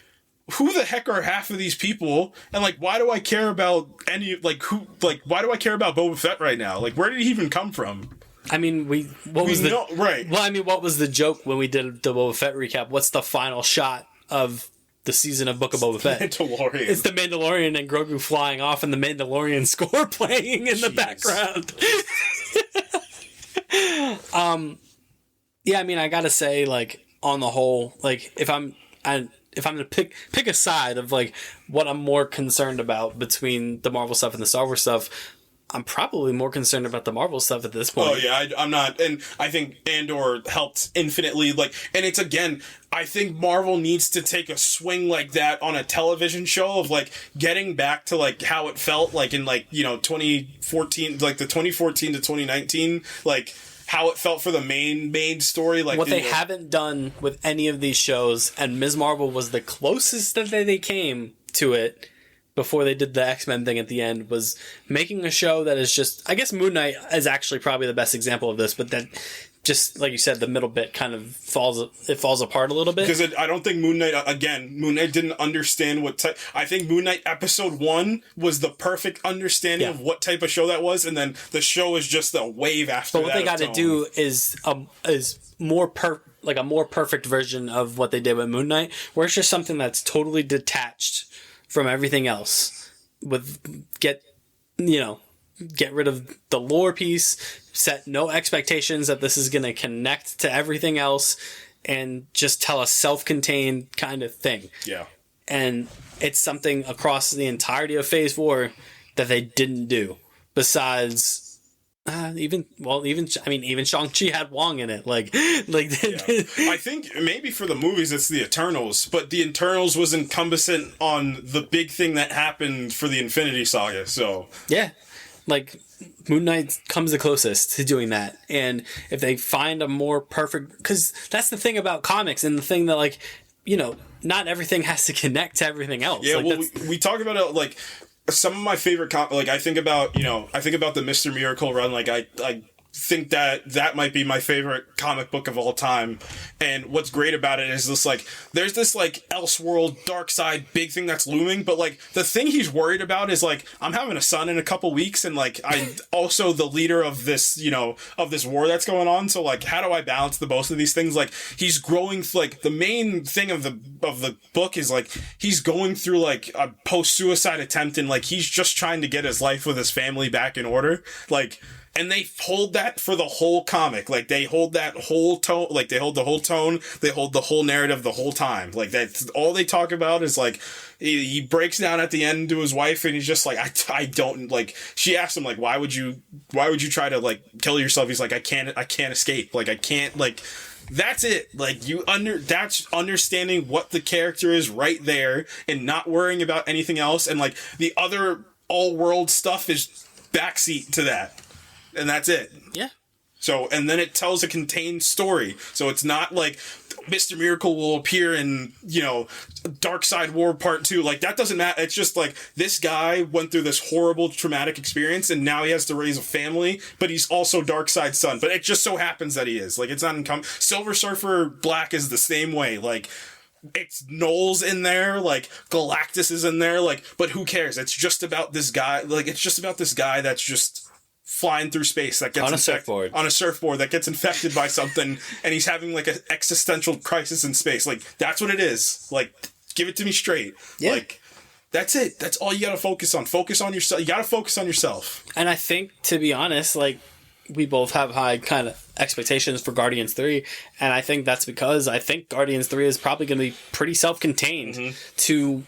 who the heck are half of these people? And like, why do I care about why do I care about Boba Fett right now? Like, where did he even come from? I mean, Well, I mean, what was the joke when we did the Boba Fett recap? What's the final shot of the season of Book of Boba Fett? Mandalorian. It's the Mandalorian and Grogu flying off, and the Mandalorian score playing in the background. Yeah, I mean, I gotta say, like, on the whole, like, if I'm to pick a side of like what I'm more concerned about between the Marvel stuff and the Star Wars stuff, I'm probably more concerned about the Marvel stuff at this point. Oh yeah, I'm not, and I think Andor helped infinitely. Like, and it's again, I think Marvel needs to take a swing like that on a television show of like getting back to like how it felt like in like 2014, like the 2014 to 2019, like. How it felt for the main story, like what they haven't done with any of these shows, and Ms. Marvel was the closest that they came to it before they did the X-Men thing at the end, was making a show that is just, I guess Moon Knight is actually probably the best example of this, but that just like you said, the middle bit kind of falls apart a little bit. Because I don't think Moon Knight didn't understand what type. I think Moon Knight episode 1 was the perfect understanding of what type of show that was, and then the show is just a wave after that. But what they got to do is more a more perfect version of what they did with Moon Knight, where it's just something that's totally detached from everything else. Get rid of the lore piece, set no expectations that this is going to connect to everything else, and just tell a self-contained kind of thing. Yeah. And it's something across the entirety of Phase 4 that they didn't do. Besides, even Shang-Chi had Wong in it. I think maybe for the movies it's the Eternals, but the Eternals was encompassant on the big thing that happened for the Infinity Saga, so... Yeah. Like, Moon Knight comes the closest to doing that. And if they find a more perfect... Because that's the thing about comics, and the thing that, like, not everything has to connect to everything else. Yeah, like, we talk about it, like, some of my favorite... I think about the Mr. Miracle run, like, I think that might be my favorite comic book of all time. And what's great about it is this, like, there's this, like, Elseworld dark side big thing that's looming, but, like, the thing he's worried about is, like, I'm having a son in a couple weeks, and, like, I'm also the leader of this, of this war that's going on, so, like, how do I balance the both of these things? Like, he's growing, like, the main thing of the book is, like, he's going through, like, a post-suicide attempt, and, like, he's just trying to get his life with his family back in order, like... And they hold that for the whole comic. Like, they hold that whole tone, like, they hold the whole tone, they hold the whole narrative the whole time. Like, that's all they talk about is, like, he breaks down at the end to his wife, and he's just like, I don't, like, she asked him, like, why would you try to, like, kill yourself? He's like, I can't escape. Like, I can't, like, that's it. Like, that's understanding what the character is right there and not worrying about anything else. And, like, the other all-world stuff is backseat to that. And that's it. Yeah. So, and then it tells a contained story. So it's not like Mr. Miracle will appear in, Dark Side War Part 2. Like, that doesn't matter. It's just like, this guy went through this horrible traumatic experience, and now he has to raise a family, but he's also Dark Side's son. But it just so happens that he is. Like, it's not Silver Surfer Black is the same way. Like, it's Knowles in there, like, Galactus is in there, like, but who cares? It's just about this guy. Like, it's just about this guy that's just flying through space that gets on a surfboard that gets infected by something, and he's having like an existential crisis in space. Like, that's what it is. Like, give it to me straight. Yeah. Like, that's it. That's all you gotta focus on. Focus on yourself. You gotta focus on yourself. And I think, to be honest, like, we both have high kind of expectations for Guardians 3, and I think that's because I think Guardians 3 is probably going to be pretty self-contained to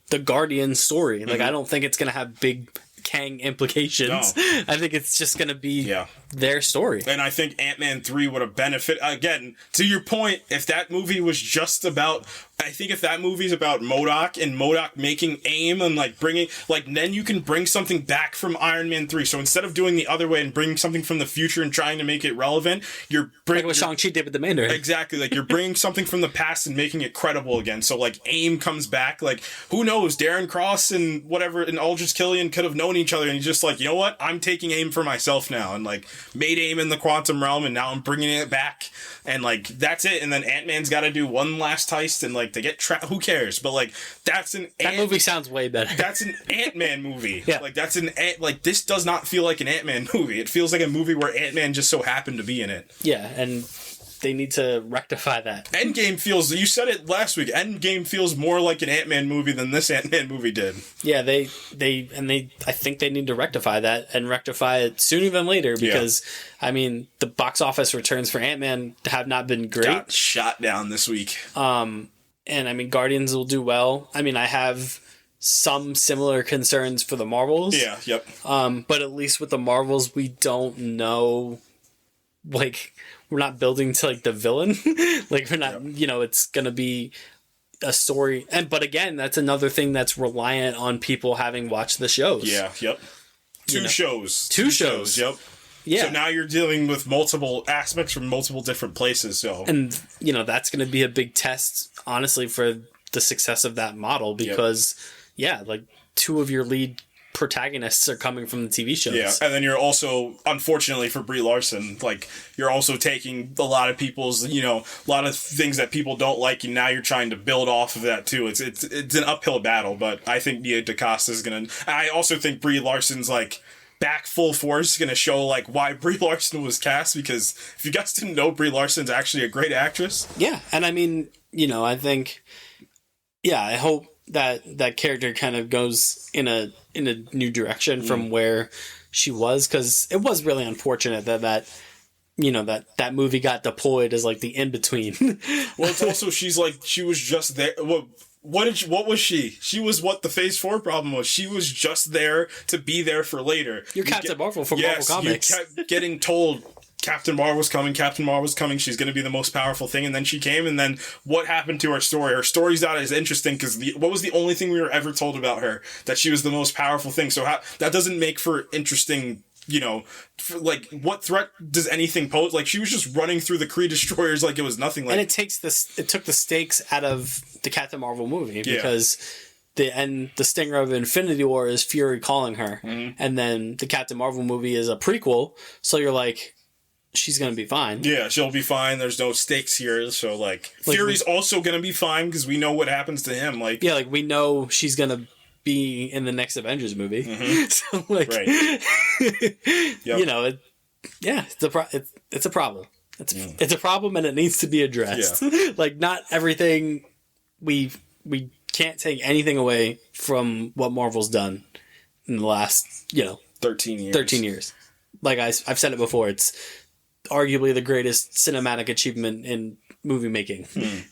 the Guardians story. Like, I don't think it's going to have big Kang implications. No. I think it's just going to be their story. And I think Ant-Man 3 would have benefited, again, to your point, if that movie was just about, I think if that movie's about MODOK and MODOK making AIM and, like, bringing, like, then you can bring something back from Iron Man 3. So instead of doing the other way and bringing something from the future and trying to make it relevant, you're bringing... Like what Shang-Chi did with the Mandarin. Exactly. Like, you're bringing something from the past and making it credible again. So, like, AIM comes back. Like, who knows? Darren Cross and whatever, and Aldrich Killian could have known each other, and he's just like, you know what? I'm taking AIM for myself now. And, like, made AIM in the quantum realm, and now I'm bringing it back. And, like, that's it. And then Ant-Man's got to do one last heist, and, like, they get trapped. Who cares? But, like, that movie sounds way better. That's an Ant-Man movie. Yeah. Like, like, this does not feel like an Ant-Man movie. It feels like a movie where Ant-Man just so happened to be in it. Yeah, and they need to rectify that. Endgame feels, you said it last week, Endgame feels more like an Ant-Man movie than this Ant-Man movie did. Yeah, I think they need to rectify that, and rectify it sooner than later, because, I mean, the box office returns for Ant-Man have not been great. Got shot down this week. And, I mean, Guardians will do well. I mean, I have some similar concerns for the Marvels. Yeah, yep. But at least with the Marvels, we don't know, like, we're not building to, like, the villain. Like, we're not, it's going to be a story. But again, that's another thing that's reliant on people having watched the shows. Yeah, yep. Two shows. Yep. Yeah. So now you're dealing with multiple aspects from multiple different places. So, and that's going to be a big test, honestly, for the success of that model, because like, two of your lead protagonists are coming from the TV shows. Yeah, and then you're also, unfortunately for Brie Larson, like, you're also taking a lot of people's, a lot of things that people don't like, and now you're trying to build off of that too. It's an uphill battle, but I think Nia DaCosta is gonna. I also think Brie Larson's, like, back full force, going to show, like, why Brie Larson was cast, because if you guys didn't know, Brie Larson's actually a great actress. Yeah, and I mean, I think, I hope that character kind of goes in a new direction from where she was, because it was really unfortunate that movie got deployed as, like, the in-between. Well, it's also, she was just there. What was she? She was what the Phase 4 problem was. She was just there to be there for later. You're Captain Marvel from Marvel Comics. You kept getting told Captain Marvel was coming, she's going to be the most powerful thing, and then she came, and then what happened to her story? Her story's not as interesting, because what was the only thing we were ever told about her? That she was the most powerful thing. So that doesn't make for interesting, like, what threat does anything pose? Like, she was just running through the Kree destroyers like it was nothing. Like, and it took the stakes out of the Captain Marvel movie, because the stinger of Infinity War is Fury calling her, and then the Captain Marvel movie is a prequel, so you're like, she's gonna be fine. Yeah, she'll be fine. There's no stakes here, so, like Fury's also gonna be fine, because we know what happens to him. Like, like, we know she's gonna be in the next Avengers movie. So, like, it's a problem. It's a problem, and it needs to be addressed. Like, not everything, we can't take anything away from what Marvel's done in the last 13 years. like I've said it before, it's arguably the greatest cinematic achievement in movie making.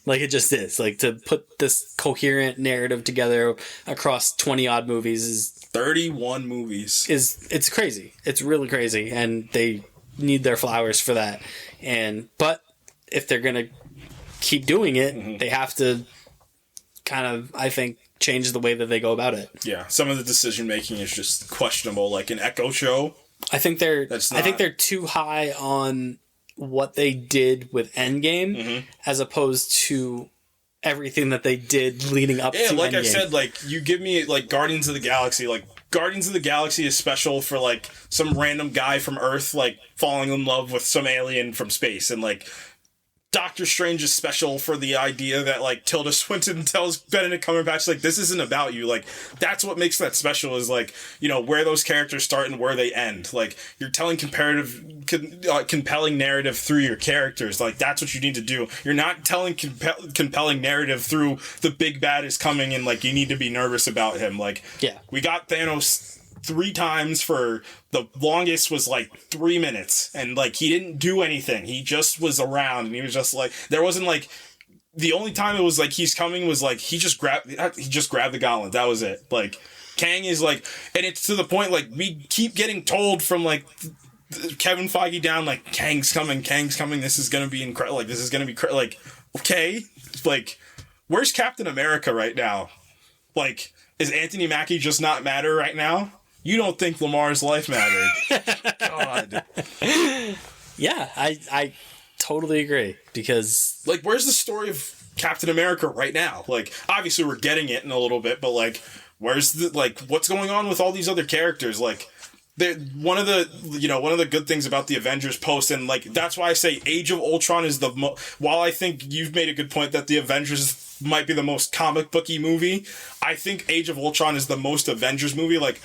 Like, it just is. Like, to put this coherent narrative together across 20 odd movies is 31 movies. It's crazy. It's really crazy, and they need their flowers for that. But if they're gonna keep doing it, they have to kind of, I think, change the way that they go about it. Yeah, some of the decision making is just questionable. Like an Echo show, I think they're too high on what they did with Endgame as opposed to everything that they did leading up to Endgame. Yeah, like I said, like, you give me, like, Guardians of the Galaxy. Like, Guardians of the Galaxy is special for, like, some random guy from Earth, like, falling in love with some alien from space. And, like, Doctor Strange is special for the idea that, like, Tilda Swinton tells Benedict Cumberbatch, like, this isn't about you. Like, that's what makes that special, is, like, you know, where those characters start and where they end. Like, you're telling compelling narrative through your characters. Like, that's what you need to do. You're not telling compelling narrative through the big bad is coming and, like, you need to be nervous about him. Like, yeah, we got Thanos 3 times for the longest was like 3 minutes, and like he didn't do anything. He just was around, and he was just like, there wasn't like, the only time it was like he's coming was like he just grabbed the gauntlet. That was it. Like, Kang is like, and it's to the point like we keep getting told from like Kevin Feige down, like, Kang's coming, this is gonna be incredible, like, this is gonna be like, okay, like, where's Captain America right now? Like, is Anthony Mackie just not matter right now? You don't think Lamar's life mattered. God. Yeah, I totally agree, because, like, where's the story of Captain America right now? Like, obviously we're getting it in a little bit, but like, where's the, like, what's going on with all these other characters? Like, one of the good things about the Avengers post, and like, that's why I say Age of Ultron is while I think you've made a good point that the Avengers might be the most comic booky movie, I think Age of Ultron is the most Avengers movie. Like,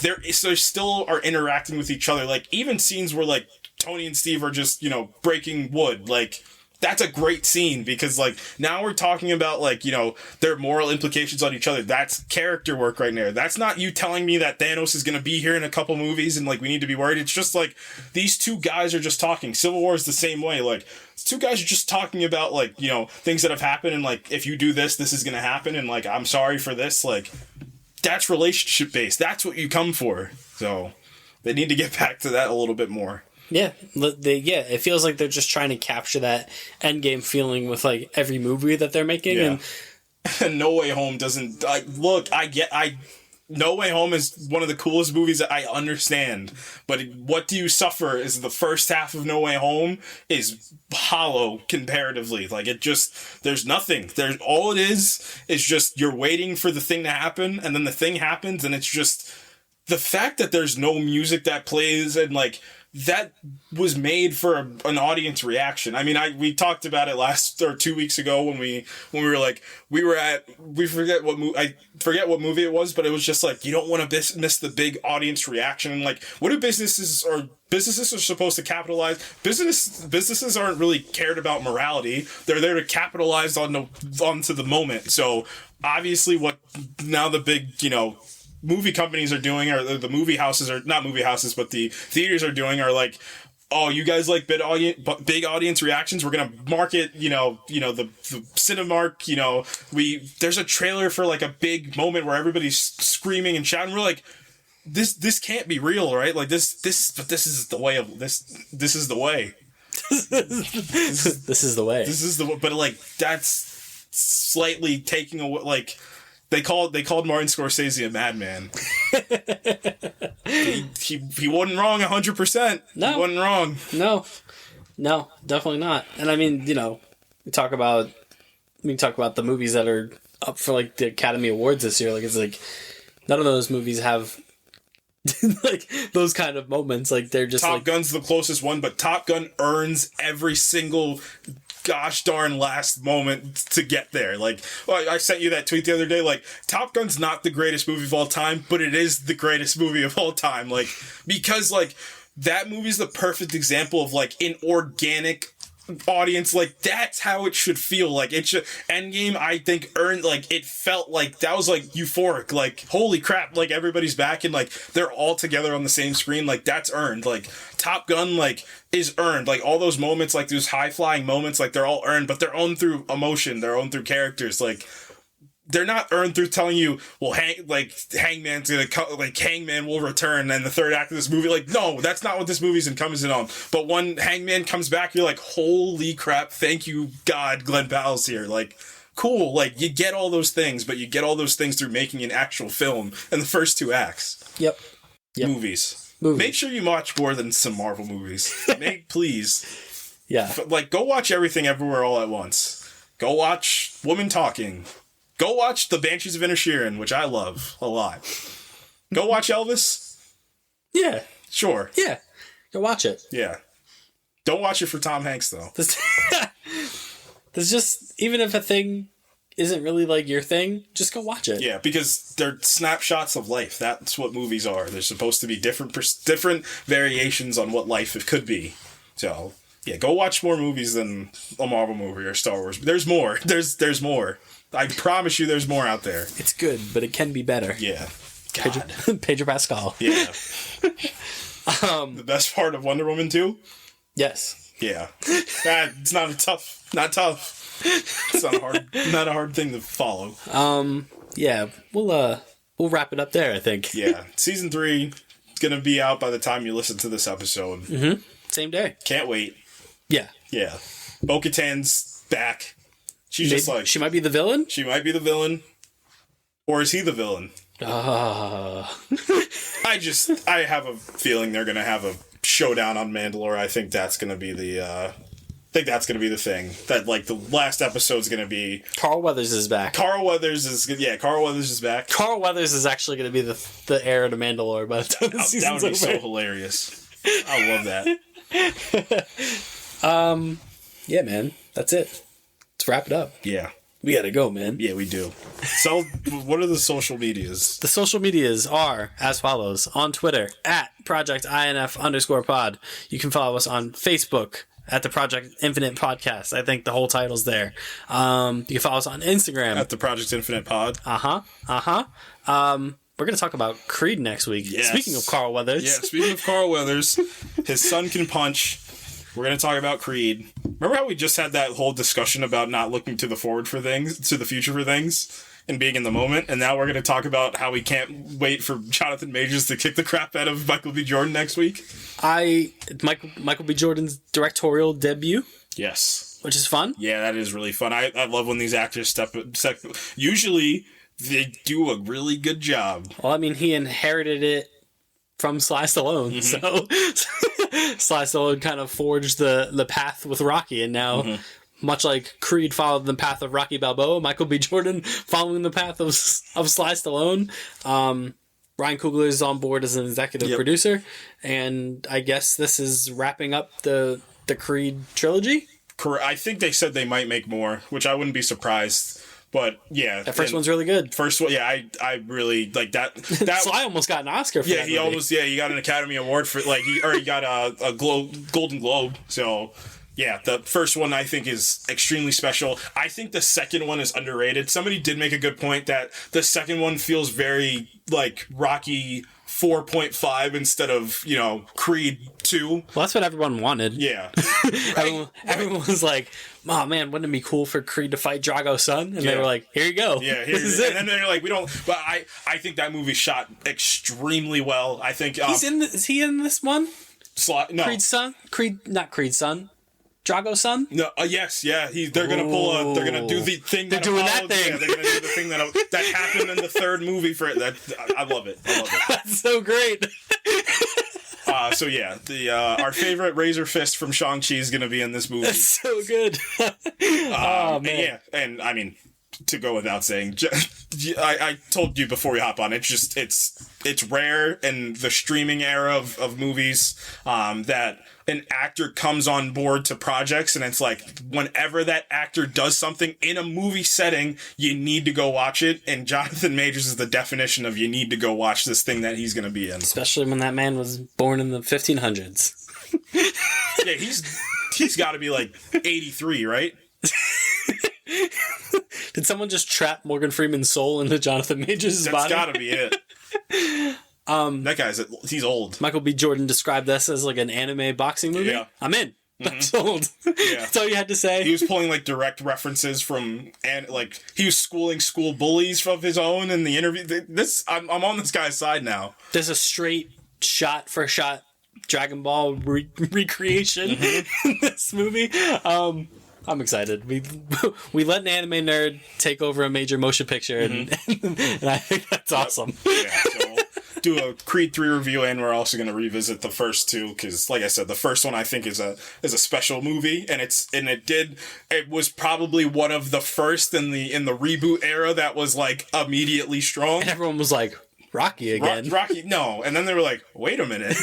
they still are interacting with each other. Like, even scenes where, like, Tony and Steve are just, you know, breaking wood. Like, that's a great scene, because, like, now we're talking about, like, you know, their moral implications on each other. That's character work right there. That's not you telling me that Thanos is going to be here in a couple movies and, like, we need to be worried. It's just, like, these two guys are just talking. Civil War is the same way. Like, two guys are just talking about, like, you know, things that have happened, and, like, if you do this, this is going to happen, and, like, I'm sorry for this. Like, that's relationship based. That's what you come for. So they need to get back to that a little bit more. Yeah, it feels like they're just trying to capture that Endgame feeling with, like, every movie that they're making. Yeah. And No Way Home doesn't, No Way Home is one of the coolest movies that I understand, but what do you suffer is the first half of No Way Home is hollow comparatively. Like, it just, there's nothing. There's, all it is just you're waiting for the thing to happen, and then the thing happens, and it's just the fact that there's no music that plays, and like, that was made for an audience reaction. I mean, we talked about it 2 weeks ago when we were like, I forget what movie it was, but it was just like, you don't want to miss the big audience reaction. And like, what do businesses are supposed to capitalize? Businesses aren't really cared about morality. They're there to capitalize onto the moment. So obviously what now the big, you know, movie companies are doing, or the movie houses are not movie houses, but the theaters are doing, are like, oh, you guys like big audience reactions? We're gonna market, the Cinemark. You know, there's a trailer for like a big moment where everybody's screaming and shouting. We're like, this can't be real, right? Like this is the way of this. This is the way. This is the way. This is the, but like, that's slightly taking away, like. They called Martin Scorsese a madman. he wasn't wrong 100%. No. He wasn't wrong. No, definitely not. And I mean, you know, we talk about the movies that are up for like the Academy Awards this year. Like, it's like none of those movies have like those kind of moments. Like, they're just Top Gun's the closest one, but Top Gun earns every single gosh darn last moment to get there. Like, well, I sent you that tweet the other day, like, Top Gun's not the greatest movie of all time, but it is the greatest movie of all time. Like, because like that movie's the perfect example of like an organic audience, like, that's how it should feel. Like, it should. Endgame, I think, earned, like, it felt like that was, like, euphoric. Like, holy crap, like, everybody's back and, like, they're all together on the same screen. Like, that's earned. Like, Top Gun, like, is earned. Like, all those moments, like, those high-flying moments, like, they're all earned, but they're owned through emotion. They're owned through characters. Like, they're not earned through telling you, well, Hangman's gonna like, Hangman will return in the third act of this movie. Like, no, that's not what this movie's encompassing on. But when Hangman comes back, you're like, holy crap, thank you, God, Glenn Powell's here. Like, cool. Like, you get all those things, but you get all those things through making an actual film in the first 2 acts. Yep. Movies. Make sure you watch more than some Marvel movies. Please. Yeah. Like, go watch Everything Everywhere All at Once. Go watch Woman Talking. Go watch The Banshees of Inisherin, which I love a lot. Go watch Elvis. Yeah. Sure. Yeah. Go watch it. Yeah. Don't watch it for Tom Hanks, though. There's just, even if a thing isn't really like your thing, just go watch it. Yeah, because they're snapshots of life. That's what movies are. They're supposed to be different variations on what life it could be. So, yeah, go watch more movies than a Marvel movie or Star Wars. There's more. There's more. I promise you there's more out there. It's good, but it can be better. Yeah. God. Pedro Pascal. Yeah. The best part of Wonder Woman 2? Yes. Yeah. It's not tough. It's not a hard thing to follow. Yeah, we'll wrap it up there, I think. Yeah. Season 3 is going to be out by the time you listen to this episode. Mm-hmm. Same day. Can't wait. Yeah. Yeah. Bo-Katan's back. She's just like... She might be the villain? She might be the villain. Or is he the villain? I have a feeling they're going to have a showdown on Mandalore. I think that's going to be the... thing. That, like, the last episode's going to be... Carl Weathers is back. Carl Weathers is back. Carl Weathers is actually going to be the heir to Mandalore by the time the season's That would be over. so hilarious. I love that. Yeah, man. That's it. Let's wrap it up. Yeah. We gotta go, man. Yeah, we do. So, what are the social medias? The social medias are as follows. On Twitter, @ProjectINF_pod. You can follow us on Facebook at the Project Infinite Podcast. I think the whole title's there. You can follow us on Instagram. At the Project Infinite Pod. We're going to talk about Creed next week. Yes. Speaking of Carl Weathers. Yeah, speaking of Carl Weathers, his son can punch. We're going to talk about Creed. Remember how we just had that whole discussion about not looking to the future for things, and being in the moment? And now we're going to talk about how we can't wait for Jonathan Majors to kick the crap out of Michael B. Jordan next week. Michael B. Jordan's directorial debut. Yes. Which is fun. Yeah, that is really fun. I love when these actors step. Usually, they do a really good job. Well, I mean, he inherited it from Sly Stallone, so Sly Stallone kind of forged the path with Rocky, and now, much like Creed followed the path of Rocky Balboa, Michael B. Jordan following the path of Sly Stallone. Ryan Coogler is on board as an executive producer, and I guess this is wrapping up the Creed trilogy. Correct. I think they said they might make more, which I wouldn't be surprised. But yeah, that first one's really good. First one, yeah, I really like that. Sly almost got an Oscar for that movie. He got an Academy Award for he got a Golden Globe. So yeah, the first one I think is extremely special. I think the second one is underrated. Somebody did make a good point that the second one feels very like Rocky 4.5 instead of, Creed 2. Well, that's what everyone wanted. Yeah. Everyone was like, oh man, wouldn't it be cool for Creed to fight Drago's son? And they were like, here you go. Yeah, this is it. And then they're like, we don't, but I think that movie shot extremely well. I think is he in this one? No. Creed's son? Not Creed's son. Drago's son? No, yes, yeah. They're gonna they're gonna do the thing. They're doing that thing. Yeah, they're gonna do the thing that happened in the third movie for it. I love it. That's so great. So yeah, our favorite Razor Fist from Shang-Chi is gonna be in this movie. That's so good. Oh man. And I mean, to go without saying, I told you before we hop on, it's rare in the streaming era of movies that an actor comes on board to projects, and it's like whenever that actor does something in a movie setting, you need to go watch it. And Jonathan Majors is the definition of you need to go watch this thing that he's going to be in. Especially when that man was born in the 1500s. Yeah, He's got to be like 83, right? Did someone just trap Morgan Freeman's soul into Jonathan Majors' body? That's got to be it. That he's old. Michael B. Jordan described this as like an anime boxing movie. Yeah. I'm in. I'm sold. Yeah. That's all you had to say. He was pulling like direct references from, and like he was schooling school bullies of his own in the interview. I'm on this guy's side now. There's a straight shot for shot Dragon Ball recreation in this movie. I'm excited. We let an anime nerd take over a major motion picture, and I think that's awesome. Yeah, so we'll do a Creed 3 review, and we're also going to revisit the first two because, like I said, the first one I think is a special movie, and it was probably one of the first in the reboot era that was like immediately strong. And everyone was like, Rocky again. Rocky, no. And then they were like, wait a minute.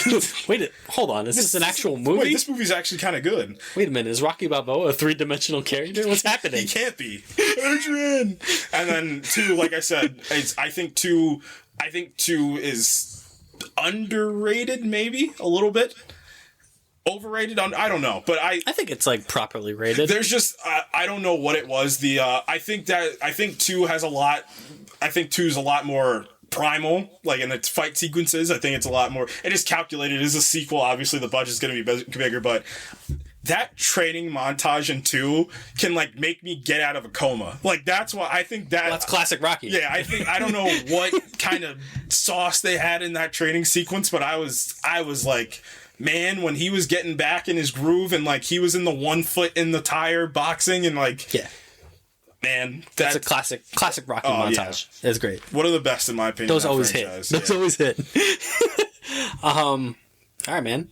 Hold on. Is this an actual movie? Wait, this movie's actually kind of good. Wait a minute. Is Rocky Balboa a three-dimensional character? What's happening? He can't be. Adrian! And then 2, like I said, I think 2 is underrated, maybe a little bit. Overrated? I don't know. But I think it's like properly rated. There's just, I don't know what it was. I think 2 has a lot, I think 2 is a lot more primal, like in its fight sequences. I think it's a lot more, it is calculated. It is a sequel, obviously the budget's going to be bigger, but that training montage in 2 can like make me get out of a coma. Like that's why I think that's classic Rocky. Yeah, I don't know what kind of sauce they had in that training sequence, but I was like, man, when he was getting back in his groove and like he was in the 1 foot in the tire boxing and like, yeah. Man, that's a classic Rocky montage. Yeah. It's great. One of the best in my opinion. Those always franchise. Hit. Those always hit. All right, man.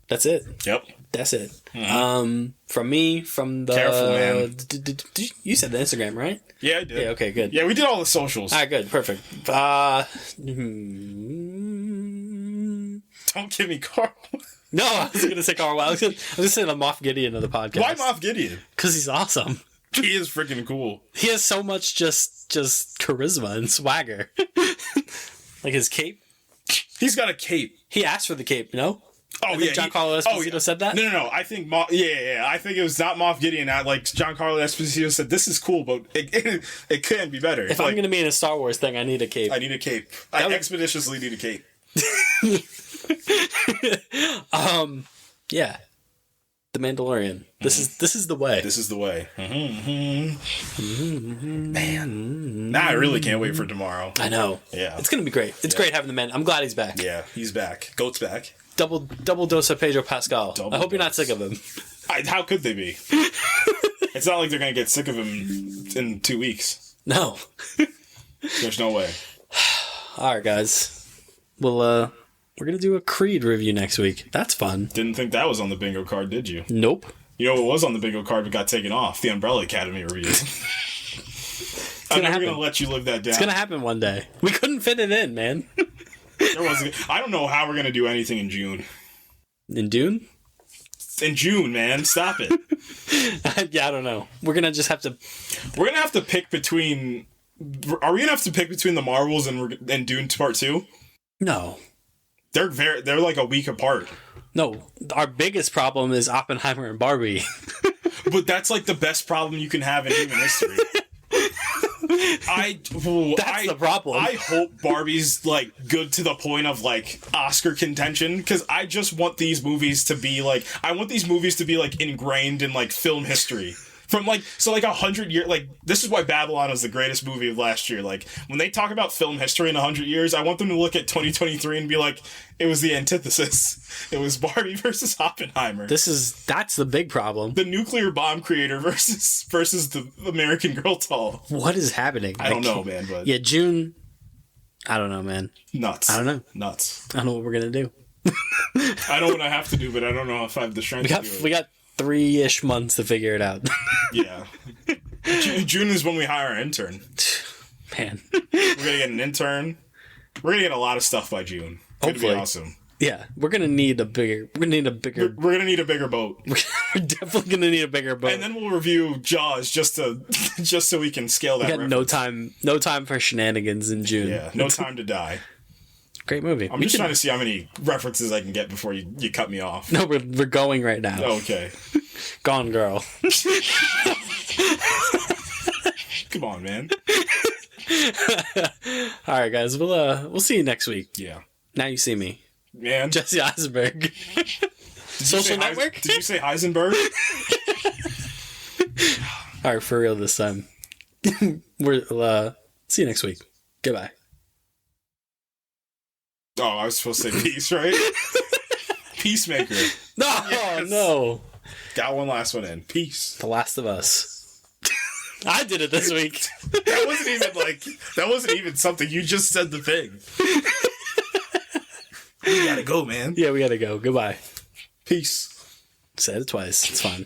That's it. Yep. That's it. From me, from the... Careful, man. You said the Instagram, right? Yeah, I did. Yeah, okay, good. Yeah, we did all the socials. All right, good. Perfect. Don't give me Carl. No, I was going to say Carl. I was going to say the Moff Gideon of the podcast. Why Moff Gideon? Because he's awesome. He is freaking cool. He has so much just charisma and swagger. Like his cape. He's got a cape. He asked for the cape, no? Oh, yeah. Giancarlo Esposito said that? No. I think I think it was not Moff Gideon. Like Giancarlo Esposito said, this is cool, but it couldn't be better. If I'm going to be in a Star Wars thing, I need a cape. I need a cape. I expeditiously need a cape. Yeah. The Mandalorian. This is the way. This is the way. Man. Now I really can't wait for tomorrow. I know. Yeah. It's going to be great. It's great having the man. I'm glad he's back. Yeah, he's back. Goat's back. Double dose of Pedro Pascal. I hope you're not sick of him. How could they be? It's not like they're going to get sick of him in 2 weeks. No. There's no way. All right, guys. We're going to do a Creed review next week. That's fun. Didn't think that was on the bingo card, did you? Nope. You know what was on the bingo card but got taken off? The Umbrella Academy review. I'm never going to let you live that down. It's going to happen one day. We couldn't fit it in, man. I don't know how we're going to do anything in June. In June? In June, man. Stop it. Yeah, I don't know. We're going to just have to... We're going to have to pick between... Are we going to have to pick between the Marvels and Dune Part 2? No. They're like a week apart. No, our biggest problem is Oppenheimer and Barbie. But that's like the best problem you can have in human history. That's the problem. I hope Barbie's like good to the point of like Oscar contention, because I just want these movies to be like, ingrained in like film history. From like 100 years, like this is why Babylon is the greatest movie of last year. Like when they talk about film history in 100 years, I want them to look at 2023 and be like, it was the antithesis. It was Barbie versus Oppenheimer. That's the big problem. The nuclear bomb creator versus the American Girl doll. What is happening? I don't know, man. But yeah, June. I don't know, man. Nuts. I don't know. Nuts. I don't know what we're gonna do. I know what I have to do, but I don't know if I have the strength to do it. We got 3-ish months to figure it out. Yeah. June is when we hire our intern. Man. We're gonna get an intern. We're gonna get a lot of stuff by June. Hopefully. It'll be awesome. Yeah. We're gonna need a bigger boat. We're gonna need a bigger boat. We're definitely gonna need a bigger boat. And then we'll review Jaws just so we can scale that. We got no time for shenanigans in June. Yeah. No time to die. Great movie. I'm just trying to see how many references I can get before you cut me off. No, we're going right now. Okay. Gone Girl. Come on, man. All right, guys. We'll see you next week. Yeah. Now you see me, Man. Jesse Eisenberg. Social network. Did you say Heisenberg? All right, for real this time. We'll see you next week. Goodbye. Oh, I was supposed to say peace, right? Peacemaker. No, Yes. no. Got one last one in. Peace. The Last of Us. I did it this week. That wasn't even something. You just said the thing. We gotta go, man. Yeah, we gotta go. Goodbye. Peace. Said it twice. It's fine.